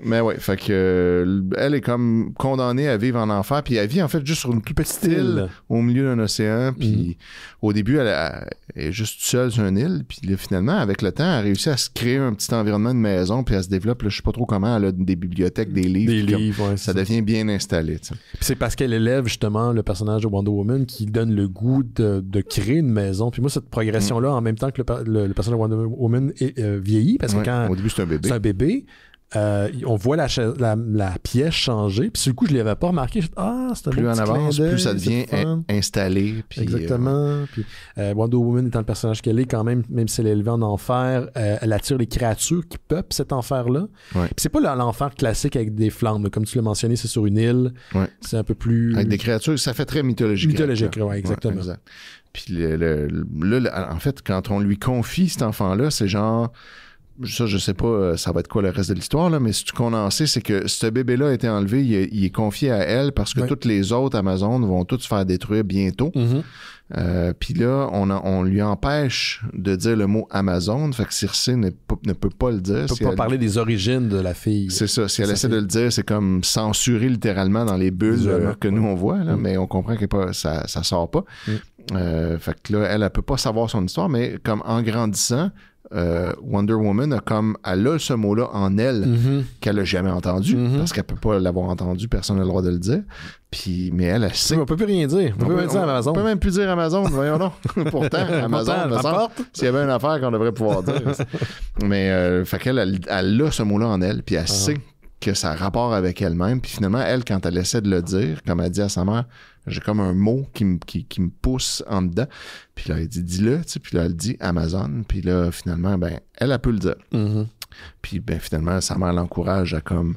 [SPEAKER 1] Mais oui, fait que elle est comme condamnée à vivre en enfer, puis elle vit en fait juste sur une toute petite île au milieu d'un océan, puis au début, elle est juste seule sur une île, puis là, finalement, avec le temps, elle a réussi à se créer un petit environnement de maison, puis elle se développe, là, je sais pas trop comment, elle a des bibliothèques, des livres. Ça devient bien installé. Puis
[SPEAKER 2] c'est parce qu'elle élève justement le personnage de Wonder Woman qui donne le goût de créer une maison. Puis moi, cette progression-là, en même temps que le personnage de Wonder Woman vieillit, parce que quand...
[SPEAKER 1] Au début, c'est un bébé.
[SPEAKER 2] C'est un bébé. On voit la pièce changer. Puis sur le coup, je ne l'avais pas remarqué. C'est un
[SPEAKER 1] plus on avance, plus ça devient installé. Puis,
[SPEAKER 2] exactement. Puis, Wonder Woman étant le personnage qu'elle est, quand même si elle est élevée en enfer, elle attire les créatures qui peuplent cet enfer-là.
[SPEAKER 1] Ouais.
[SPEAKER 2] Puis c'est pas l'enfer classique avec des flammes. Comme tu l'as mentionné, c'est sur une île.
[SPEAKER 1] Ouais.
[SPEAKER 2] C'est un peu plus...
[SPEAKER 1] Avec des créatures, ça fait très mythologique.
[SPEAKER 2] Mythologique, oui, exactement.
[SPEAKER 1] Ouais, exact. Puis là, en fait, quand on lui confie cet enfant-là, c'est genre... Ça, je sais pas, ça va être quoi le reste de l'histoire, là, mais ce qu'on en sait, c'est que ce bébé-là a été enlevé, il est confié à elle parce que toutes les autres Amazones vont toutes se faire détruire bientôt.
[SPEAKER 2] Mm-hmm.
[SPEAKER 1] Puis là, on lui empêche de dire le mot Amazon, fait que Circe ne peut pas le dire.
[SPEAKER 2] Elle peut pas parler des origines de la fille.
[SPEAKER 1] C'est ça. Si elle essaie de le dire, c'est comme censurer littéralement dans les bulles que nous on voit, là, mais on comprend que ça sort pas. Fait que là, elle peut pas savoir son histoire, mais comme en grandissant, Wonder Woman elle a ce mot-là en elle qu'elle a jamais entendu parce qu'elle peut pas l'avoir entendu, personne n'a le droit de le dire. Puis, mais elle sait.
[SPEAKER 2] On peut plus rien dire. On peut même dire Amazon.
[SPEAKER 1] On peut même plus dire Amazon, voyons donc. Pourtant, Amazon, s'il y avait une affaire qu'on devrait pouvoir dire. Mais fait qu'elle elle a ce mot-là en elle, puis elle sait que ça a rapport avec elle-même. Puis finalement, elle, quand elle essaie de le dire, comme elle dit à sa mère, j'ai comme un mot qui me pousse en dedans. Puis là, elle dit, dis-le, tu sais. Puis là, elle dit Amazon. Puis là, finalement, elle peut le dire.
[SPEAKER 2] Mm-hmm.
[SPEAKER 1] Puis finalement, sa mère l'encourage à comme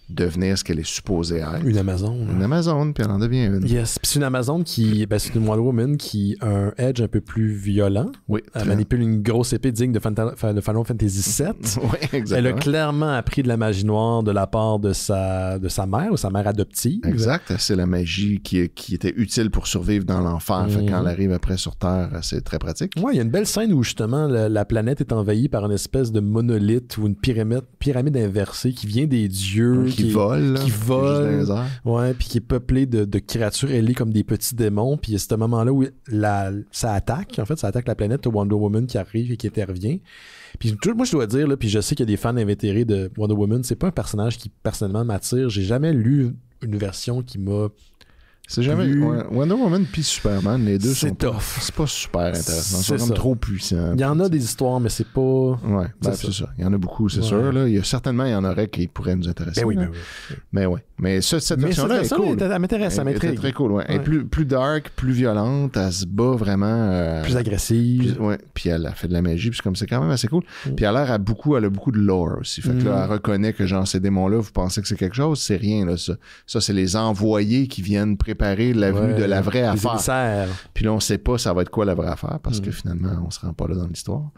[SPEAKER 1] devenir ce qu'elle est supposée être.
[SPEAKER 2] Une Amazon.
[SPEAKER 1] Une Amazon, puis elle en devient une.
[SPEAKER 2] Yes. Puis c'est une Amazon c'est une Wonder Woman qui a un edge un peu plus violent.
[SPEAKER 1] Oui.
[SPEAKER 2] Elle manipule une grosse épée digne de Final Fantasy VII.
[SPEAKER 1] Oui, exactement.
[SPEAKER 2] Elle a clairement appris de la magie noire de la part de sa mère ou sa mère adoptive.
[SPEAKER 1] Exact. C'est la magie qui était utile pour survivre dans l'enfer. Fait quand elle arrive après sur Terre, c'est très pratique.
[SPEAKER 2] Oui, il y a une belle scène où justement la planète est envahie par une espèce de monolithe ou une pyramide inversée qui vient des dieux.
[SPEAKER 1] Qui vole.
[SPEAKER 2] Ouais, puis qui est peuplé de créatures ailées comme des petits démons. Puis il y a ce moment-là où ça attaque la planète de Wonder Woman qui arrive et qui intervient. Puis moi, je dois dire, là, puis je sais qu'il y a des fans invétérés de Wonder Woman, c'est pas un personnage qui personnellement m'attire. J'ai jamais lu une version qui m'a...
[SPEAKER 1] C'est jamais Wonder Woman puis Superman, les deux
[SPEAKER 2] sont tough.
[SPEAKER 1] C'est pas super intéressant. Ils sont comme trop puissants.
[SPEAKER 2] Il y en a des histoires, mais c'est pas...
[SPEAKER 1] Ouais, c'est ça. Il y en a beaucoup, c'est sûr. Là. Il y en aurait qui pourraient nous intéresser.
[SPEAKER 2] Oui.
[SPEAKER 1] Mais ouais. Mais cette version-là est cool.
[SPEAKER 2] Elle m'intéresse, elle m'intrigue.
[SPEAKER 1] Elle est très cool, ouais. Elle est plus dark, plus violente, elle se bat vraiment...
[SPEAKER 2] plus agressive.
[SPEAKER 1] Puis elle a fait de la magie, puis c'est quand même assez cool. Puis elle a beaucoup de lore aussi. Fait que là, elle reconnaît que genre ces démons-là, vous pensez que c'est quelque chose, c'est rien, là, ça. Ça, c'est les envoyés qui viennent préparer l'avenue de la vraie affaire. Puis là, on sait pas ça va être quoi la vraie affaire, parce que finalement, on se rend pas là dans l'histoire.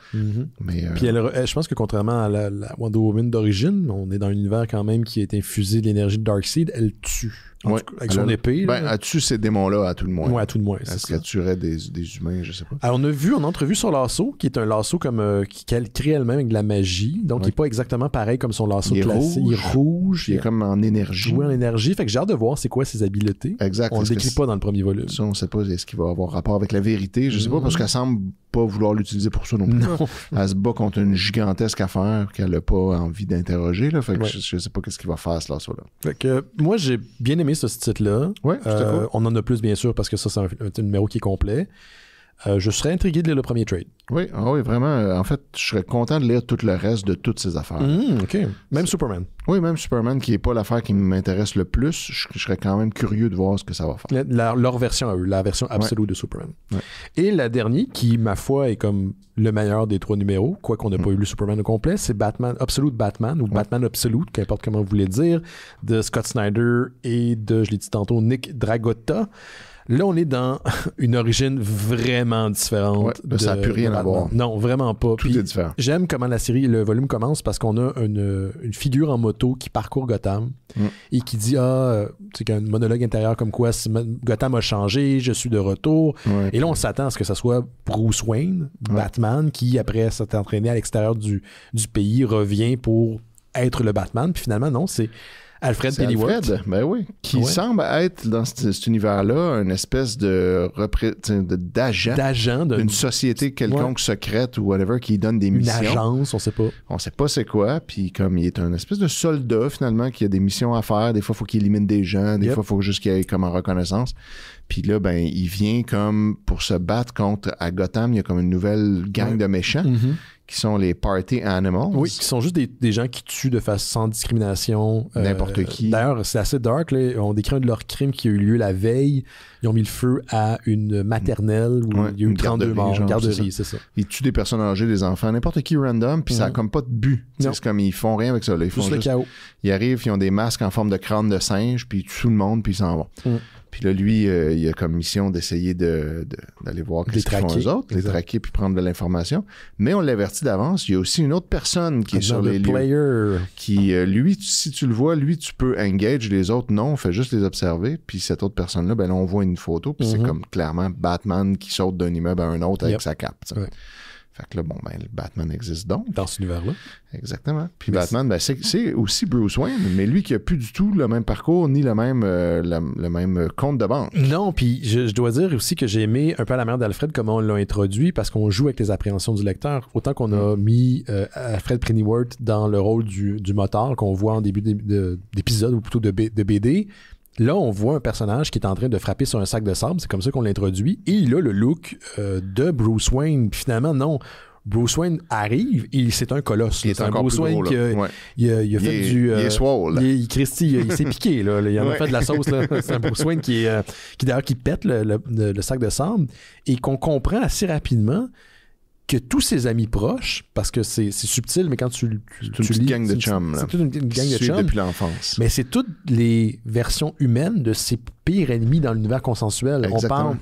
[SPEAKER 1] Mais,
[SPEAKER 2] puis je pense que contrairement à la Wonder Woman d'origine, on est dans un univers quand même qui est infusé de l'énergie de Darkseid, elle tue. Avec son épée.
[SPEAKER 1] Elle tue ces démons-là à tout le moins.
[SPEAKER 2] Oui, à tout le moins.
[SPEAKER 1] Est-ce qu'elle tuerait des humains, je sais pas.
[SPEAKER 2] Alors, on a vu en entrevue sur lasso, qui est un lasso comme qu'elle crée elle-même avec de la magie. Donc, il n'est pas exactement pareil comme son lasso classique. Il est rouge.
[SPEAKER 1] Il est comme en énergie.
[SPEAKER 2] Oui, en énergie. Fait que j'ai hâte de voir c'est quoi ses habiletés.
[SPEAKER 1] Exact.
[SPEAKER 2] On ne le décrit pas dans le premier volume.
[SPEAKER 1] Ça, on ne sait pas est-ce qu'il va avoir rapport avec la vérité. Je sais pas, parce qu'elle semble pas vouloir l'utiliser pour ça non plus. Non. Elle se bat contre une gigantesque affaire qu'elle n'a pas envie d'interroger. Là. Fait que je sais pas qu'est-ce qu'il va faire, ce lasso-là.
[SPEAKER 2] Fait que moi, j'ai bien aimé ce titre-là.
[SPEAKER 1] Ouais, cool.
[SPEAKER 2] On en a plus, bien sûr, parce que ça, c'est un numéro qui est complet. Je serais intrigué de lire le premier trade.
[SPEAKER 1] Oui, vraiment. En fait, je serais content de lire tout le reste de toutes ces affaires.
[SPEAKER 2] OK. Même Superman.
[SPEAKER 1] Oui, même Superman, qui n'est pas l'affaire qui m'intéresse le plus. Je serais quand même curieux de voir ce que ça va faire.
[SPEAKER 2] Leur version à eux, la version absolue de Superman. Ouais. Et la dernière, qui, ma foi, est comme le meilleur des 3 numéros, quoi qu'on n'a pas eu le Superman au complet, c'est Absolute Batman, ou Batman Absolute, qu'importe comment vous voulez dire, de Scott Snyder et de, je l'ai dit tantôt, Nick Dragotta. Là, on est dans une origine vraiment différente.
[SPEAKER 1] Ça n'a plus rien à voir.
[SPEAKER 2] Non, vraiment pas.
[SPEAKER 1] Tout est différent.
[SPEAKER 2] J'aime comment le volume commence parce qu'on a une figure en moto qui parcourt Gotham et qui dit c'est un monologue intérieur comme quoi Gotham a changé, je suis de retour. Ouais, et là, on s'attend à ce que ce soit Bruce Wayne, Batman, qui, après s'être entraîné à l'extérieur du pays, revient pour être le Batman. Puis finalement, non, c'est Alfred Pennyworth.
[SPEAKER 1] Ben oui. Qui semble être dans cet univers-là une espèce d'agent d'une société quelconque secrète ou whatever qui donne des missions.
[SPEAKER 2] Une agence, on sait pas.
[SPEAKER 1] On sait pas c'est quoi. Puis comme il est un espèce de soldat finalement qui a des missions à faire. Des fois, il faut qu'il élimine des gens. Des fois, il faut juste qu'il aille comme en reconnaissance. Puis là, ben, il vient comme pour se battre contre, à Gotham, il y a comme une nouvelle gang de méchants qui sont les party animals.
[SPEAKER 2] Oui, qui sont juste des gens qui tuent de façon sans discrimination.
[SPEAKER 1] N'importe qui.
[SPEAKER 2] D'ailleurs, c'est assez dark. Là. On décrit un de leurs crimes qui a eu lieu la veille. Ils ont mis le feu à une maternelle où il y a eu 32 morts. Une garderie, c'est ça.
[SPEAKER 1] Ils tuent des personnes âgées, des enfants, n'importe qui random, puis ça n'a comme pas de but. C'est comme ils font rien avec ça. Là. Ils font
[SPEAKER 2] juste le chaos.
[SPEAKER 1] Ils arrivent, ils ont des masques en forme de crâne de singe, puis ils tuent tout le monde, puis ils s'en vont. Puis là, lui, il a comme mission d'essayer d'aller voir qu'est-ce qu'ils font eux autres, les traquer puis prendre de l'information. Mais on l'avertit d'avance, il y a aussi une autre personne qui est sur les lieux. Qui, lui, si tu le vois, lui, tu peux engage, les autres, non, on fait juste les observer. Puis cette autre personne-là, ben là, on voit une photo, puis c'est comme clairement Batman qui saute d'un immeuble à un autre avec sa cape. Fait que là, bon, ben, le Batman existe donc.
[SPEAKER 2] Dans cet univers-là.
[SPEAKER 1] Exactement. Puis mais Batman, ben, c'est aussi Bruce Wayne, mais lui qui a plus du tout le même parcours ni le même compte de banque.
[SPEAKER 2] Non, puis je dois dire aussi que j'ai aimé un peu à la manière d'Alfred comment on l'a introduit parce qu'on joue avec les appréhensions du lecteur. Autant qu'on a mis Alfred Pennyworth dans le rôle du motard qu'on voit en début d'épisode ou plutôt de BD. Là, on voit un personnage qui est en train de frapper sur un sac de sable. C'est comme ça qu'on l'introduit. Et il a le look de Bruce Wayne. Puis finalement, non. Bruce Wayne arrive et c'est un colosse.
[SPEAKER 1] C'est un Bruce Wayne
[SPEAKER 2] qui a fait du...
[SPEAKER 1] Il est swole.
[SPEAKER 2] Il s'est piqué. Là. Il en a fait de la sauce. Là. C'est un Bruce Wayne qui d'ailleurs qui pète le sac de sable et qu'on comprend assez rapidement que tous ses amis proches, parce que c'est subtil, mais quand tu lis...
[SPEAKER 1] C'est une gang de chums.
[SPEAKER 2] C'est toute une gang de chums.
[SPEAKER 1] Depuis l'enfance.
[SPEAKER 2] Mais c'est toutes les versions humaines de ses pires ennemis dans l'univers consensuel.
[SPEAKER 1] Exactement.
[SPEAKER 2] On parle...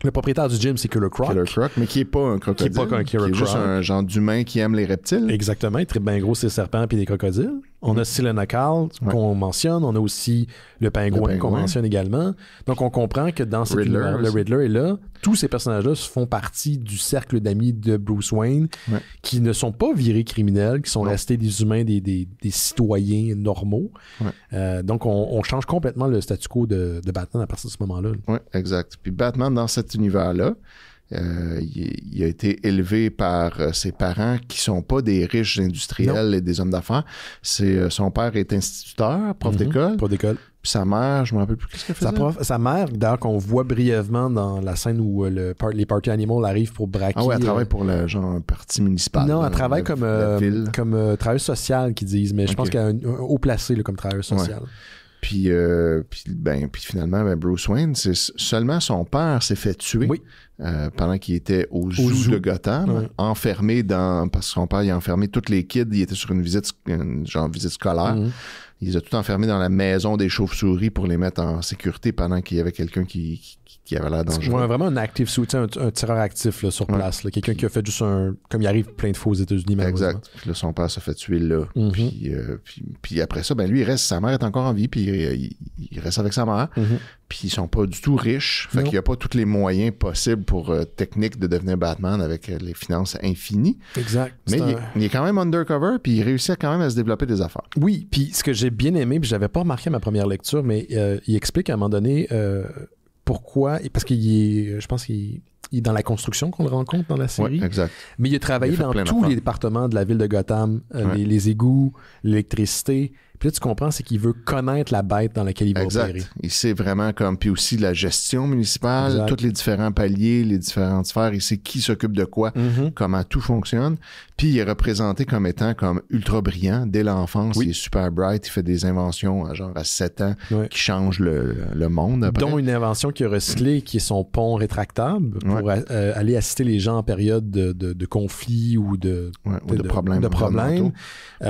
[SPEAKER 2] Le propriétaire du gym, c'est Killer Croc.
[SPEAKER 1] Killer Croc, mais qui n'est pas un crocodile.
[SPEAKER 2] Qui n'est pas un Killer Croc.
[SPEAKER 1] Qui est juste un genre d'humain qui aime les reptiles.
[SPEAKER 2] Exactement. Il tripe bien gros ses serpents et des crocodiles. On a Selena Kyle qu'on mentionne. On a aussi le pingouin qu'on mentionne également. Donc, on comprend que dans cet univers, le Riddler est là. Tous ces personnages-là font partie du cercle d'amis de Bruce Wayne qui ne sont pas virés criminels, qui sont restés des humains, des citoyens normaux. Donc, on change complètement le statu quo de Batman à partir de ce moment-là.
[SPEAKER 1] Oui, exact. Puis Batman, dans cet univers-là, il a été élevé par ses parents qui sont pas des riches industriels et des hommes d'affaires. Son père est instituteur, prof d'école.
[SPEAKER 2] Prof d'école.
[SPEAKER 1] Puis sa mère, je me rappelle plus qu'est-ce qu'elle faisait.
[SPEAKER 2] Sa mère, d'ailleurs, qu'on voit brièvement dans la scène où les Party Animals arrivent pour braquer.
[SPEAKER 1] Ah ouais, elle travaille pour un parti municipal.
[SPEAKER 2] Non, elle travaille comme travailleuse sociale, qu'ils disent, mais je pense qu'elle est un haut placé comme travailleuse sociale.
[SPEAKER 1] Puis finalement, Bruce Wayne, c'est seulement son père s'est fait tuer pendant qu'il était au zoo de Gotham, enfermé parce que son père il a enfermé tous les kids, il était sur une visite scolaire. Il les a tout enfermés dans la maison des chauves-souris pour les mettre en sécurité pendant qu'il y avait quelqu'un qui avait l'air dangereux.
[SPEAKER 2] Ouais, vraiment un active suit, un tireur actif là, sur place. Là, quelqu'un qui a fait juste comme il arrive plein de fois aux États-Unis.
[SPEAKER 1] Exact. Puis là, son père se fait tuer là. Puis après ça, lui, il reste. Sa mère est encore en vie, puis il reste avec sa mère. Puis ils sont pas du tout riches. Fait qu'il n'y a pas tous les moyens possibles pour technique de devenir Batman avec les finances infinies.
[SPEAKER 2] Exact.
[SPEAKER 1] Mais il est quand même undercover, puis il réussit quand même à se développer des affaires.
[SPEAKER 2] Oui, puis ce que j'ai bien aimé, puis j'avais pas remarqué à ma première lecture, mais il explique à un moment donné pourquoi, parce je pense qu'il est dans la construction qu'on le rencontre dans la série.
[SPEAKER 1] Oui, exact.
[SPEAKER 2] Mais il a travaillé dans tous les départements de la ville de Gotham, les égouts, l'électricité. Puis là, tu comprends, c'est qu'il veut connaître la bête dans laquelle il va opérer.
[SPEAKER 1] Il sait vraiment puis aussi la gestion municipale, tous les différents paliers, les différentes sphères, il sait qui s'occupe de quoi, comment tout fonctionne. Puis il est représenté comme étant comme ultra brillant dès l'enfance. Il est super bright, il fait des inventions à 7 ans qui changent le monde. Après.
[SPEAKER 2] Dont une invention qu'il a recyclée, qui est son pont rétractable pour aller assister les gens en période de conflit ou de problèmes.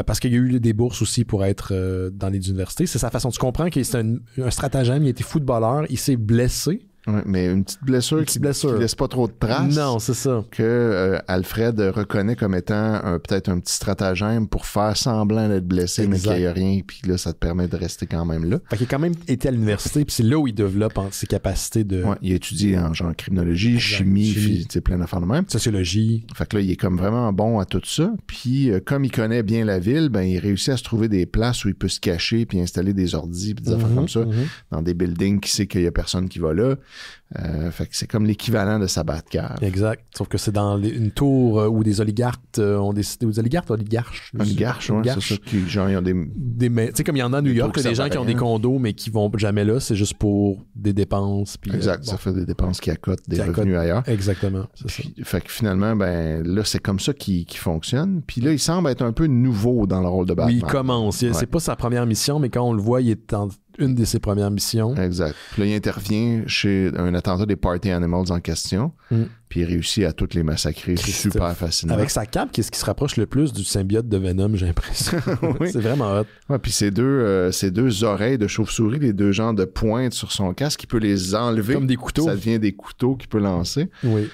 [SPEAKER 2] Parce qu'il y a eu des bourses aussi pour être dans les universités. C'est sa façon. Tu comprends que c'est un stratagème. Il était footballeur. Il s'est blessé.
[SPEAKER 1] Ouais, mais une petite blessure qui laisse pas trop de traces.
[SPEAKER 2] Non, c'est ça.
[SPEAKER 1] Que Alfred reconnaît comme étant peut-être un petit stratagème pour faire semblant d'être blessé, mais qu'il n'y a rien. Puis là, ça te permet de rester quand même là.
[SPEAKER 2] Fait qu'il a quand même été à l'université, puis c'est là où il développe ses capacités de...
[SPEAKER 1] Ouais, il a étudié en genre criminologie, chimie. Plein d'affaires de même.
[SPEAKER 2] Sociologie.
[SPEAKER 1] Fait que là, il est comme vraiment bon à tout ça. Puis comme il connaît bien la ville, il réussit à se trouver des places où il peut se cacher puis installer des ordis puis des affaires comme ça dans des buildings qui sait qu'il y a personne qui va là. Fait que c'est comme l'équivalent de sa Batcave.
[SPEAKER 2] Exact. Sauf que c'est dans une tour où des oligarques ont décidé... Des oligarches?
[SPEAKER 1] Oligarches, ouais, c'est ça. Genre, ils ont des...
[SPEAKER 2] Tu sais, comme il y en a à New York, des gens qui ont des condos, mais qui vont jamais là, c'est juste pour des dépenses. Puis,
[SPEAKER 1] exact. Ça fait des dépenses qui accotent des revenus ailleurs.
[SPEAKER 2] Exactement.
[SPEAKER 1] Fait que finalement, ben là, c'est comme ça qu'il fonctionne. Puis là, il semble être un peu nouveau dans le rôle de Batman.
[SPEAKER 2] Oui, il commence. C'est pas sa première mission, mais quand on le voit, il est en une de ses premières missions.
[SPEAKER 1] Exact. Puis là, il intervient chez un attentat des Party Animals en question, puis il réussit à toutes les massacrer super facilement.
[SPEAKER 2] Avec sa cape, qu'est-ce qui se rapproche le plus du symbiote de Venom, j'ai l'impression. Oui. C'est vraiment hot.
[SPEAKER 1] Ouais, puis ces deux oreilles de chauve-souris, les deux genres de pointes sur son casque, il peut les enlever.
[SPEAKER 2] Comme des couteaux.
[SPEAKER 1] Ça devient des couteaux qu'il peut lancer.
[SPEAKER 2] Oui.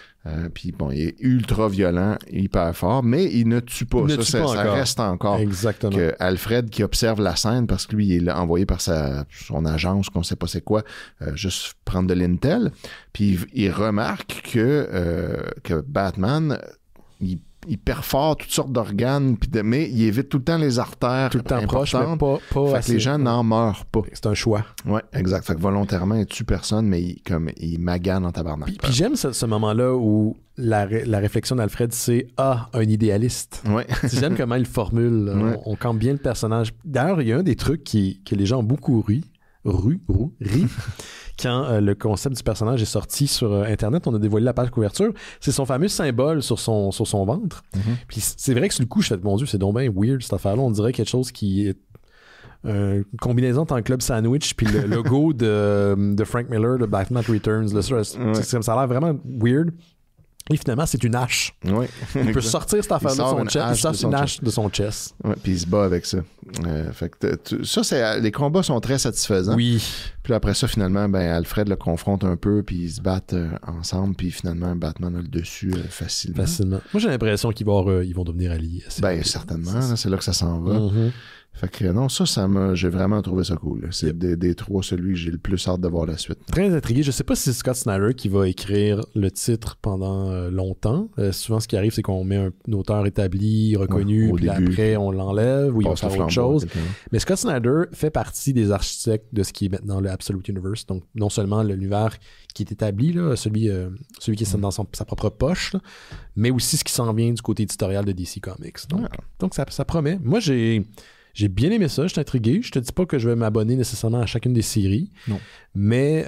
[SPEAKER 1] Puis bon, il est ultra violent, hyper fort, mais il ne tue pas. Ça reste encore.
[SPEAKER 2] Exactement.
[SPEAKER 1] Que Alfred qui observe la scène, parce que lui, il est envoyé par son agence, qu'on sait pas c'est quoi, juste prendre de l'intel. Puis il remarque que Batman, il perfore toutes sortes d'organes, mais il évite tout le temps les artères.
[SPEAKER 2] Tout le temps proche, mais pas
[SPEAKER 1] fait
[SPEAKER 2] assez.
[SPEAKER 1] Que les gens n'en meurent pas.
[SPEAKER 2] C'est un choix.
[SPEAKER 1] Oui, exact. Fait que volontairement, il tue personne, mais il magane en tabarnak.
[SPEAKER 2] Puis j'aime ce moment-là où la réflexion d'Alfred, c'est « un idéaliste ».
[SPEAKER 1] Ouais.
[SPEAKER 2] J'aime comment il formule. Ouais. On campe bien le personnage. D'ailleurs, il y a un des trucs que les gens ont beaucoup ri quand le concept du personnage est sorti sur Internet, on a dévoilé la page couverture. C'est son fameux symbole sur son ventre. Puis c'est vrai que sur le coup, je fais « Mon Dieu, c'est donc bien weird cette affaire-là ». On dirait quelque chose qui est une combinaison entre un club sandwich puis le logo de Frank Miller de Batman Returns. Là, ça a l'air vraiment weird. Et finalement, c'est une hache.
[SPEAKER 1] Oui.
[SPEAKER 2] Il peut sortir cette affaire-là de son chest. Il sort une hache de son chest.
[SPEAKER 1] Ouais, puis il se bat avec ça. Fait que les combats sont très satisfaisants.
[SPEAKER 2] Oui.
[SPEAKER 1] Puis après ça, finalement, ben Alfred le confronte un peu, puis ils se battent ensemble, puis finalement, Batman a le dessus facilement.
[SPEAKER 2] Moi, j'ai l'impression qu'ils vont devenir alliés.
[SPEAKER 1] Ben, certainement. Là, c'est là que ça s'en va. Fait que non, j'ai vraiment trouvé ça cool. Là. C'est des trois, celui que j'ai le plus hâte de voir la suite.
[SPEAKER 2] Très intrigué. Je sais pas si c'est Scott Snyder qui va écrire le titre pendant longtemps. Souvent, ce qui arrive, c'est qu'on met un auteur établi, reconnu, puis après, on l'enlève ou il va faire autre chose. Mais Scott Snyder fait partie des architectes de ce qui est maintenant le Absolute Universe. Donc, non seulement l'univers qui est établi, là, celui qui est dans sa propre poche, là, mais aussi ce qui s'en vient du côté éditorial de DC Comics. Donc ça promet. Moi, j'ai bien aimé ça, je suis intrigué. Je te dis pas que je vais m'abonner nécessairement à chacune des séries, mais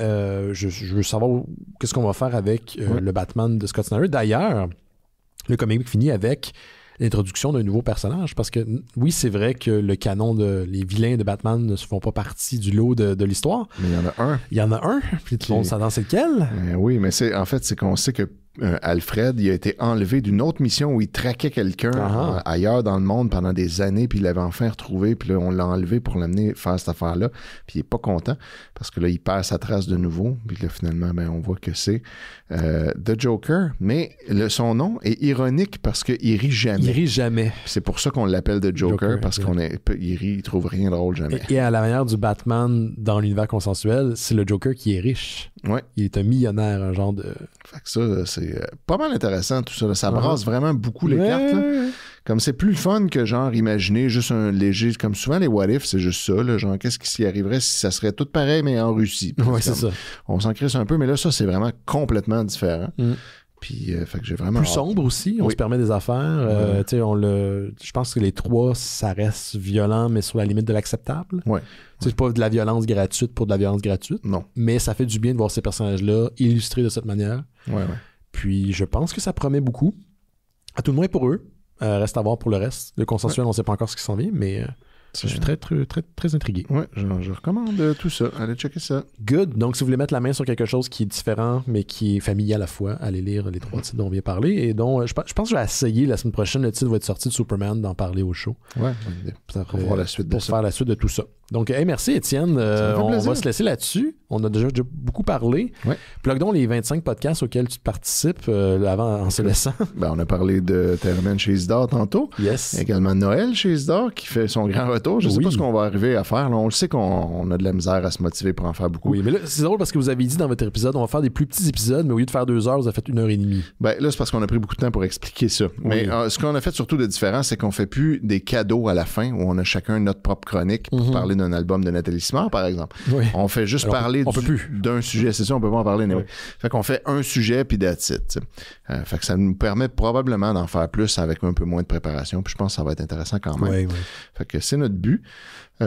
[SPEAKER 2] je veux savoir qu'est-ce qu'on va faire avec le Batman de Scott Snyder. D'ailleurs, le comic finit avec l'introduction d'un nouveau personnage, parce que oui, c'est vrai que le canon les vilains de Batman ne se font pas partie du lot de l'histoire.
[SPEAKER 1] Mais il y en a un.
[SPEAKER 2] Il y en a un, puis tout le monde s'en c'est lequel?
[SPEAKER 1] Oui, mais c'est qu'on sait que Alfred, il a été enlevé d'une autre mission où il traquait quelqu'un ailleurs dans le monde pendant des années, puis il l'avait enfin retrouvé, puis là, on l'a enlevé pour l'amener faire cette affaire-là, puis il est pas content, parce que là, il perd sa trace de nouveau, puis là, finalement, ben, on voit que c'est The Joker, mais son nom est ironique parce qu'il rit jamais.
[SPEAKER 2] Il rit jamais.
[SPEAKER 1] C'est pour ça qu'on l'appelle The Joker, parce il trouve rien de drôle jamais.
[SPEAKER 2] Et à la manière du Batman dans l'univers consensuel, c'est le Joker qui est riche.
[SPEAKER 1] Ouais.
[SPEAKER 2] Il est un millionnaire, un genre de...
[SPEAKER 1] Fait que ça, c'est pas mal intéressant tout ça. Là. Ça brasse vraiment beaucoup les cartes. Là. Comme c'est plus le fun que genre imaginer juste un léger... Comme souvent les what if, c'est juste ça. Là, genre qu'est-ce qui s'y arriverait si ça serait tout pareil mais en Russie.
[SPEAKER 2] Oui, c'est ça.
[SPEAKER 1] On s'en crisse un peu, mais là ça c'est vraiment complètement différent. Puis, fait que j'ai vraiment
[SPEAKER 2] plus sombre aussi, on se permet des affaires. Je pense que les trois, ça reste violent, mais sur la limite de l'acceptable.
[SPEAKER 1] Ouais.
[SPEAKER 2] C'est pas de la violence gratuite pour de la violence gratuite.
[SPEAKER 1] Non.
[SPEAKER 2] Mais ça fait du bien de voir ces personnages-là illustrés de cette manière.
[SPEAKER 1] Ouais.
[SPEAKER 2] Puis je pense que ça promet beaucoup. À tout le moins pour eux. Reste à voir pour le reste. Le consensuel, on sait pas encore ce qui s'en vient, mais... Je suis très, très, très, très intrigué.
[SPEAKER 1] Ouais, je recommande tout ça. Allez checker ça.
[SPEAKER 2] Good. Donc, si vous voulez mettre la main sur quelque chose qui est différent, mais qui est familier à la fois, allez lire les trois titres dont on vient parler. Et donc, je pense que je vais essayer la semaine prochaine, le titre va être sorti de Superman, d'en parler au show.
[SPEAKER 1] Ouais, pour voir la suite de ça.
[SPEAKER 2] Pour faire la suite de tout ça. Donc, merci Étienne. On va se laisser là-dessus. On a déjà beaucoup parlé.
[SPEAKER 1] Ouais.
[SPEAKER 2] Plug donc les 25 podcasts auxquels tu participes avant en se laissant.
[SPEAKER 1] Ben, on a parlé de Terraman chez Isidore tantôt.
[SPEAKER 2] Yes.
[SPEAKER 1] Également Noël chez Isidore qui fait son grand retour. Je ne sais pas ce qu'on va arriver à faire. Là, on le sait qu'on a de la misère à se motiver pour en faire beaucoup.
[SPEAKER 2] Oui, mais là, c'est drôle parce que vous avez dit dans votre épisode, on va faire des plus petits épisodes, mais au lieu de faire 2 heures, vous avez fait 1h30.
[SPEAKER 1] Ben là, c'est parce qu'on a pris beaucoup de temps pour expliquer ça. Oui. Mais ce qu'on a fait surtout de différent, c'est qu'on fait plus des cadeaux à la fin où on a chacun notre propre chronique pour parler parler d'un album de Nathalie Simard, par exemple.
[SPEAKER 2] Oui.
[SPEAKER 1] On fait juste parler d'un sujet. C'est ça, on peut pas en parler. Oui. Fait qu'on fait un sujet, puis that's it. Fait que ça nous permet probablement d'en faire plus avec un peu moins de préparation. Puis je pense que ça va être intéressant quand même.
[SPEAKER 2] Oui.
[SPEAKER 1] Fait que c'est notre but.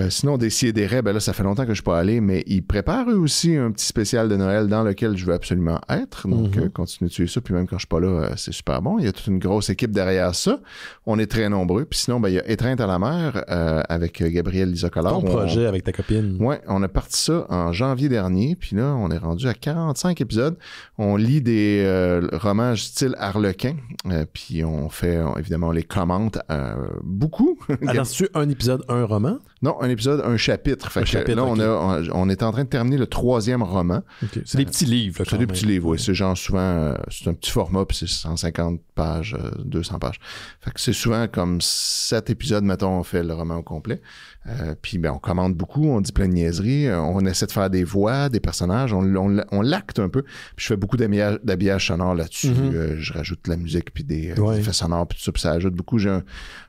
[SPEAKER 1] Sinon, Décideret, ben là, ça fait longtemps que je suis pas allé, mais ils préparent eux aussi un petit spécial de Noël dans lequel je veux absolument être. Donc, continuez de suivre ça. Puis même quand je suis pas là, c'est super bon. Il y a toute une grosse équipe derrière ça. On est très nombreux. Puis sinon, ben, il y a Étreinte à la mer avec Gabrielle Lisa-Collard.
[SPEAKER 2] Ton projet avec ta copine.
[SPEAKER 1] Oui, on a parti ça en janvier dernier. Puis là, on est rendu à 45 épisodes. On lit des romans style Harlequin. Puis on fait, évidemment, on les commente beaucoup.
[SPEAKER 2] Attends-tu un épisode, un roman?
[SPEAKER 1] Non, un épisode, un chapitre. Fait que là, on est en train de terminer le 3e roman.
[SPEAKER 2] Okay. C'est des petits livres.
[SPEAKER 1] C'est des petits livres, oui. C'est genre souvent, c'est un petit format, puis c'est 150 pages, 200 pages. Fait que c'est souvent comme 7 épisodes, mettons, on fait le roman au complet. Puis ben, on commande beaucoup, on dit plein de niaiseries, on essaie de faire des voix, des personnages, on l'acte un peu. Puis je fais beaucoup d'habillage sonore là-dessus. Je rajoute de la musique, puis des effets sonores, puis tout ça, puis ça ajoute beaucoup. J'ai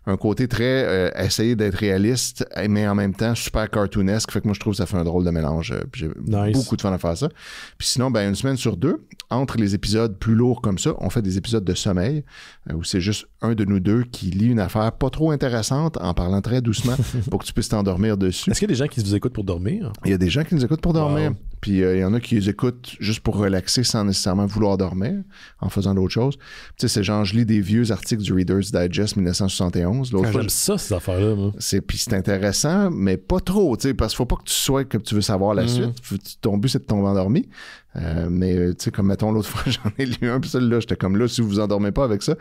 [SPEAKER 1] un côté très essayer d'être réaliste, mais en même temps super cartoonesque. Fait que moi, je trouve que ça fait un drôle de mélange. Puis j'ai beaucoup de fun à faire ça. Puis sinon, ben, une semaine sur 2, entre les épisodes plus lourds comme ça, on fait des épisodes de sommeil, où c'est juste un de nous deux qui lit une affaire pas trop intéressante en parlant très doucement pour que tu puisses t'endormir dessus.
[SPEAKER 2] Est-ce qu'il y a des gens qui vous écoutent pour dormir?
[SPEAKER 1] Il y a des gens qui nous écoutent pour dormir. Puis il y en a qui les écoutent juste pour relaxer sans nécessairement vouloir dormir, en faisant d'autres choses. Tu sais, c'est genre, je lis des vieux articles du Reader's Digest 1971.
[SPEAKER 2] J'aime ça, ces affaires-là, moi.
[SPEAKER 1] Puis c'est intéressant, mais pas trop, tu sais, parce qu'il faut pas que tu sois que tu veux savoir la suite. Ton but, c'est de tomber endormi. Mais tu sais, comme mettons l'autre fois, j'en ai lu un, puis celle-là, j'étais comme là, si vous vous endormez pas avec ça,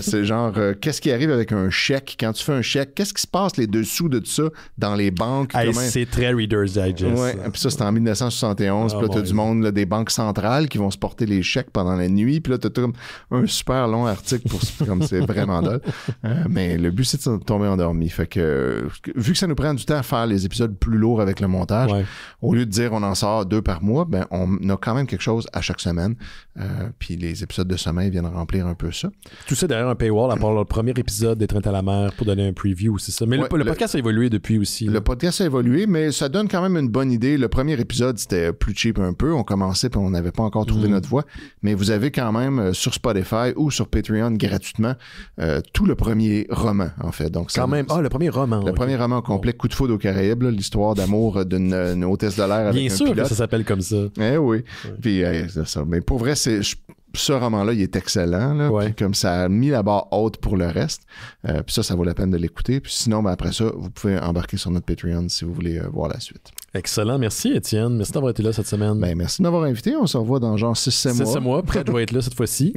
[SPEAKER 1] c'est genre, qu'est-ce qui arrive avec un chèque? Quand tu fais un chèque, qu'est-ce qui se passe les dessous de tout ça dans les banques?
[SPEAKER 2] C'est très Reader's Digest.
[SPEAKER 1] Ouais, puis ça, c'était en 1971, puis là, t'as du monde, là, des banques centrales qui vont se porter les chèques pendant la nuit, puis là, t'as comme un super long article pour comme c'est vraiment dole. Mais le but, c'est de tomber endormi. Fait que, vu que ça nous prend du temps à faire les épisodes plus lourds avec le montage, au lieu de dire on en sort 2 par mois, ben, on a quand même quelque chose à chaque semaine. Puis les épisodes de sommeil viennent remplir un peu ça.
[SPEAKER 2] Tout ça derrière un paywall, à part le premier épisode d'Étreinte à la mer pour donner un preview, c'est ça. Mais le podcast a évolué depuis aussi.
[SPEAKER 1] Le podcast a évolué, mais ça donne quand même une bonne idée. Le premier épisode, c'était plus cheap un peu. On commençait puis on n'avait pas encore trouvé notre voie. Mais vous avez quand même sur Spotify ou sur Patreon gratuitement tout le premier roman, en fait. Donc,
[SPEAKER 2] quand même. Le premier roman.
[SPEAKER 1] Le premier roman complet, Coup de foudre aux Caraïbes, là, l'histoire d'amour d'une hôtesse de l'air avec un pilote. Bien sûr que
[SPEAKER 2] ça s'appelle comme ça.
[SPEAKER 1] Eh oui. Puis, c'est ça. Mais pour vrai, ce roman-là, il est excellent. Là, puis comme ça a mis la barre haute pour le reste. Puis ça vaut la peine de l'écouter. Puis sinon, ben après ça, vous pouvez embarquer sur notre Patreon si vous voulez voir la suite.
[SPEAKER 2] Excellent. Merci, Étienne. Merci d'avoir été là cette semaine.
[SPEAKER 1] Ben, merci de m'avoir invité. On se revoit dans genre 6-7 mois.
[SPEAKER 2] 6 mois. Prêt, je vais être là cette fois-ci.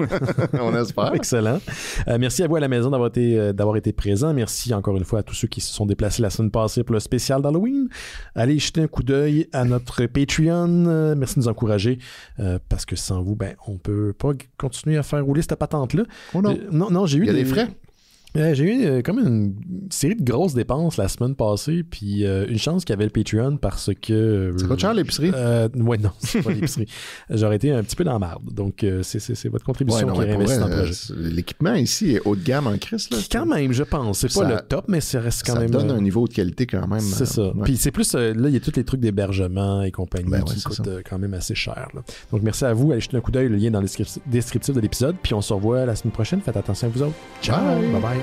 [SPEAKER 1] On espère.
[SPEAKER 2] Excellent. Merci à vous à la maison d'avoir été présent. Merci encore une fois à tous ceux qui se sont déplacés la semaine passée pour le spécial d'Halloween. Allez jeter un coup d'œil à notre Patreon. Merci de nous encourager parce que sans vous, ben, on peut pas continuer à faire rouler cette patente-là.
[SPEAKER 1] Oh non.
[SPEAKER 2] Non, j'ai eu
[SPEAKER 1] des frais.
[SPEAKER 2] J'ai eu comme une série de grosses dépenses la semaine passée, puis une chance qu'il y avait le Patreon parce que...
[SPEAKER 1] Ça coûte cher l'épicerie?
[SPEAKER 2] Ouais, non, c'est pas l'épicerie. J'aurais été un petit peu dans la marde. Donc, c'est votre contribution qui réinvestit dans le projet.
[SPEAKER 1] L'équipement ici est haut de gamme en Christ. Là,
[SPEAKER 2] quand même, je pense. C'est pas le top, mais ça reste quand même...
[SPEAKER 1] Ça donne un niveau de qualité quand même.
[SPEAKER 2] C'est ça. Puis c'est plus... là, il y a tous les trucs d'hébergement et compagnie qui coûtent quand même assez cher. Là. Donc, merci à vous. Allez jeter un coup d'œil, le lien dans le descriptif de l'épisode. Puis on se revoit la semaine prochaine. Faites attention à vous autres. Ciao! Bye bye!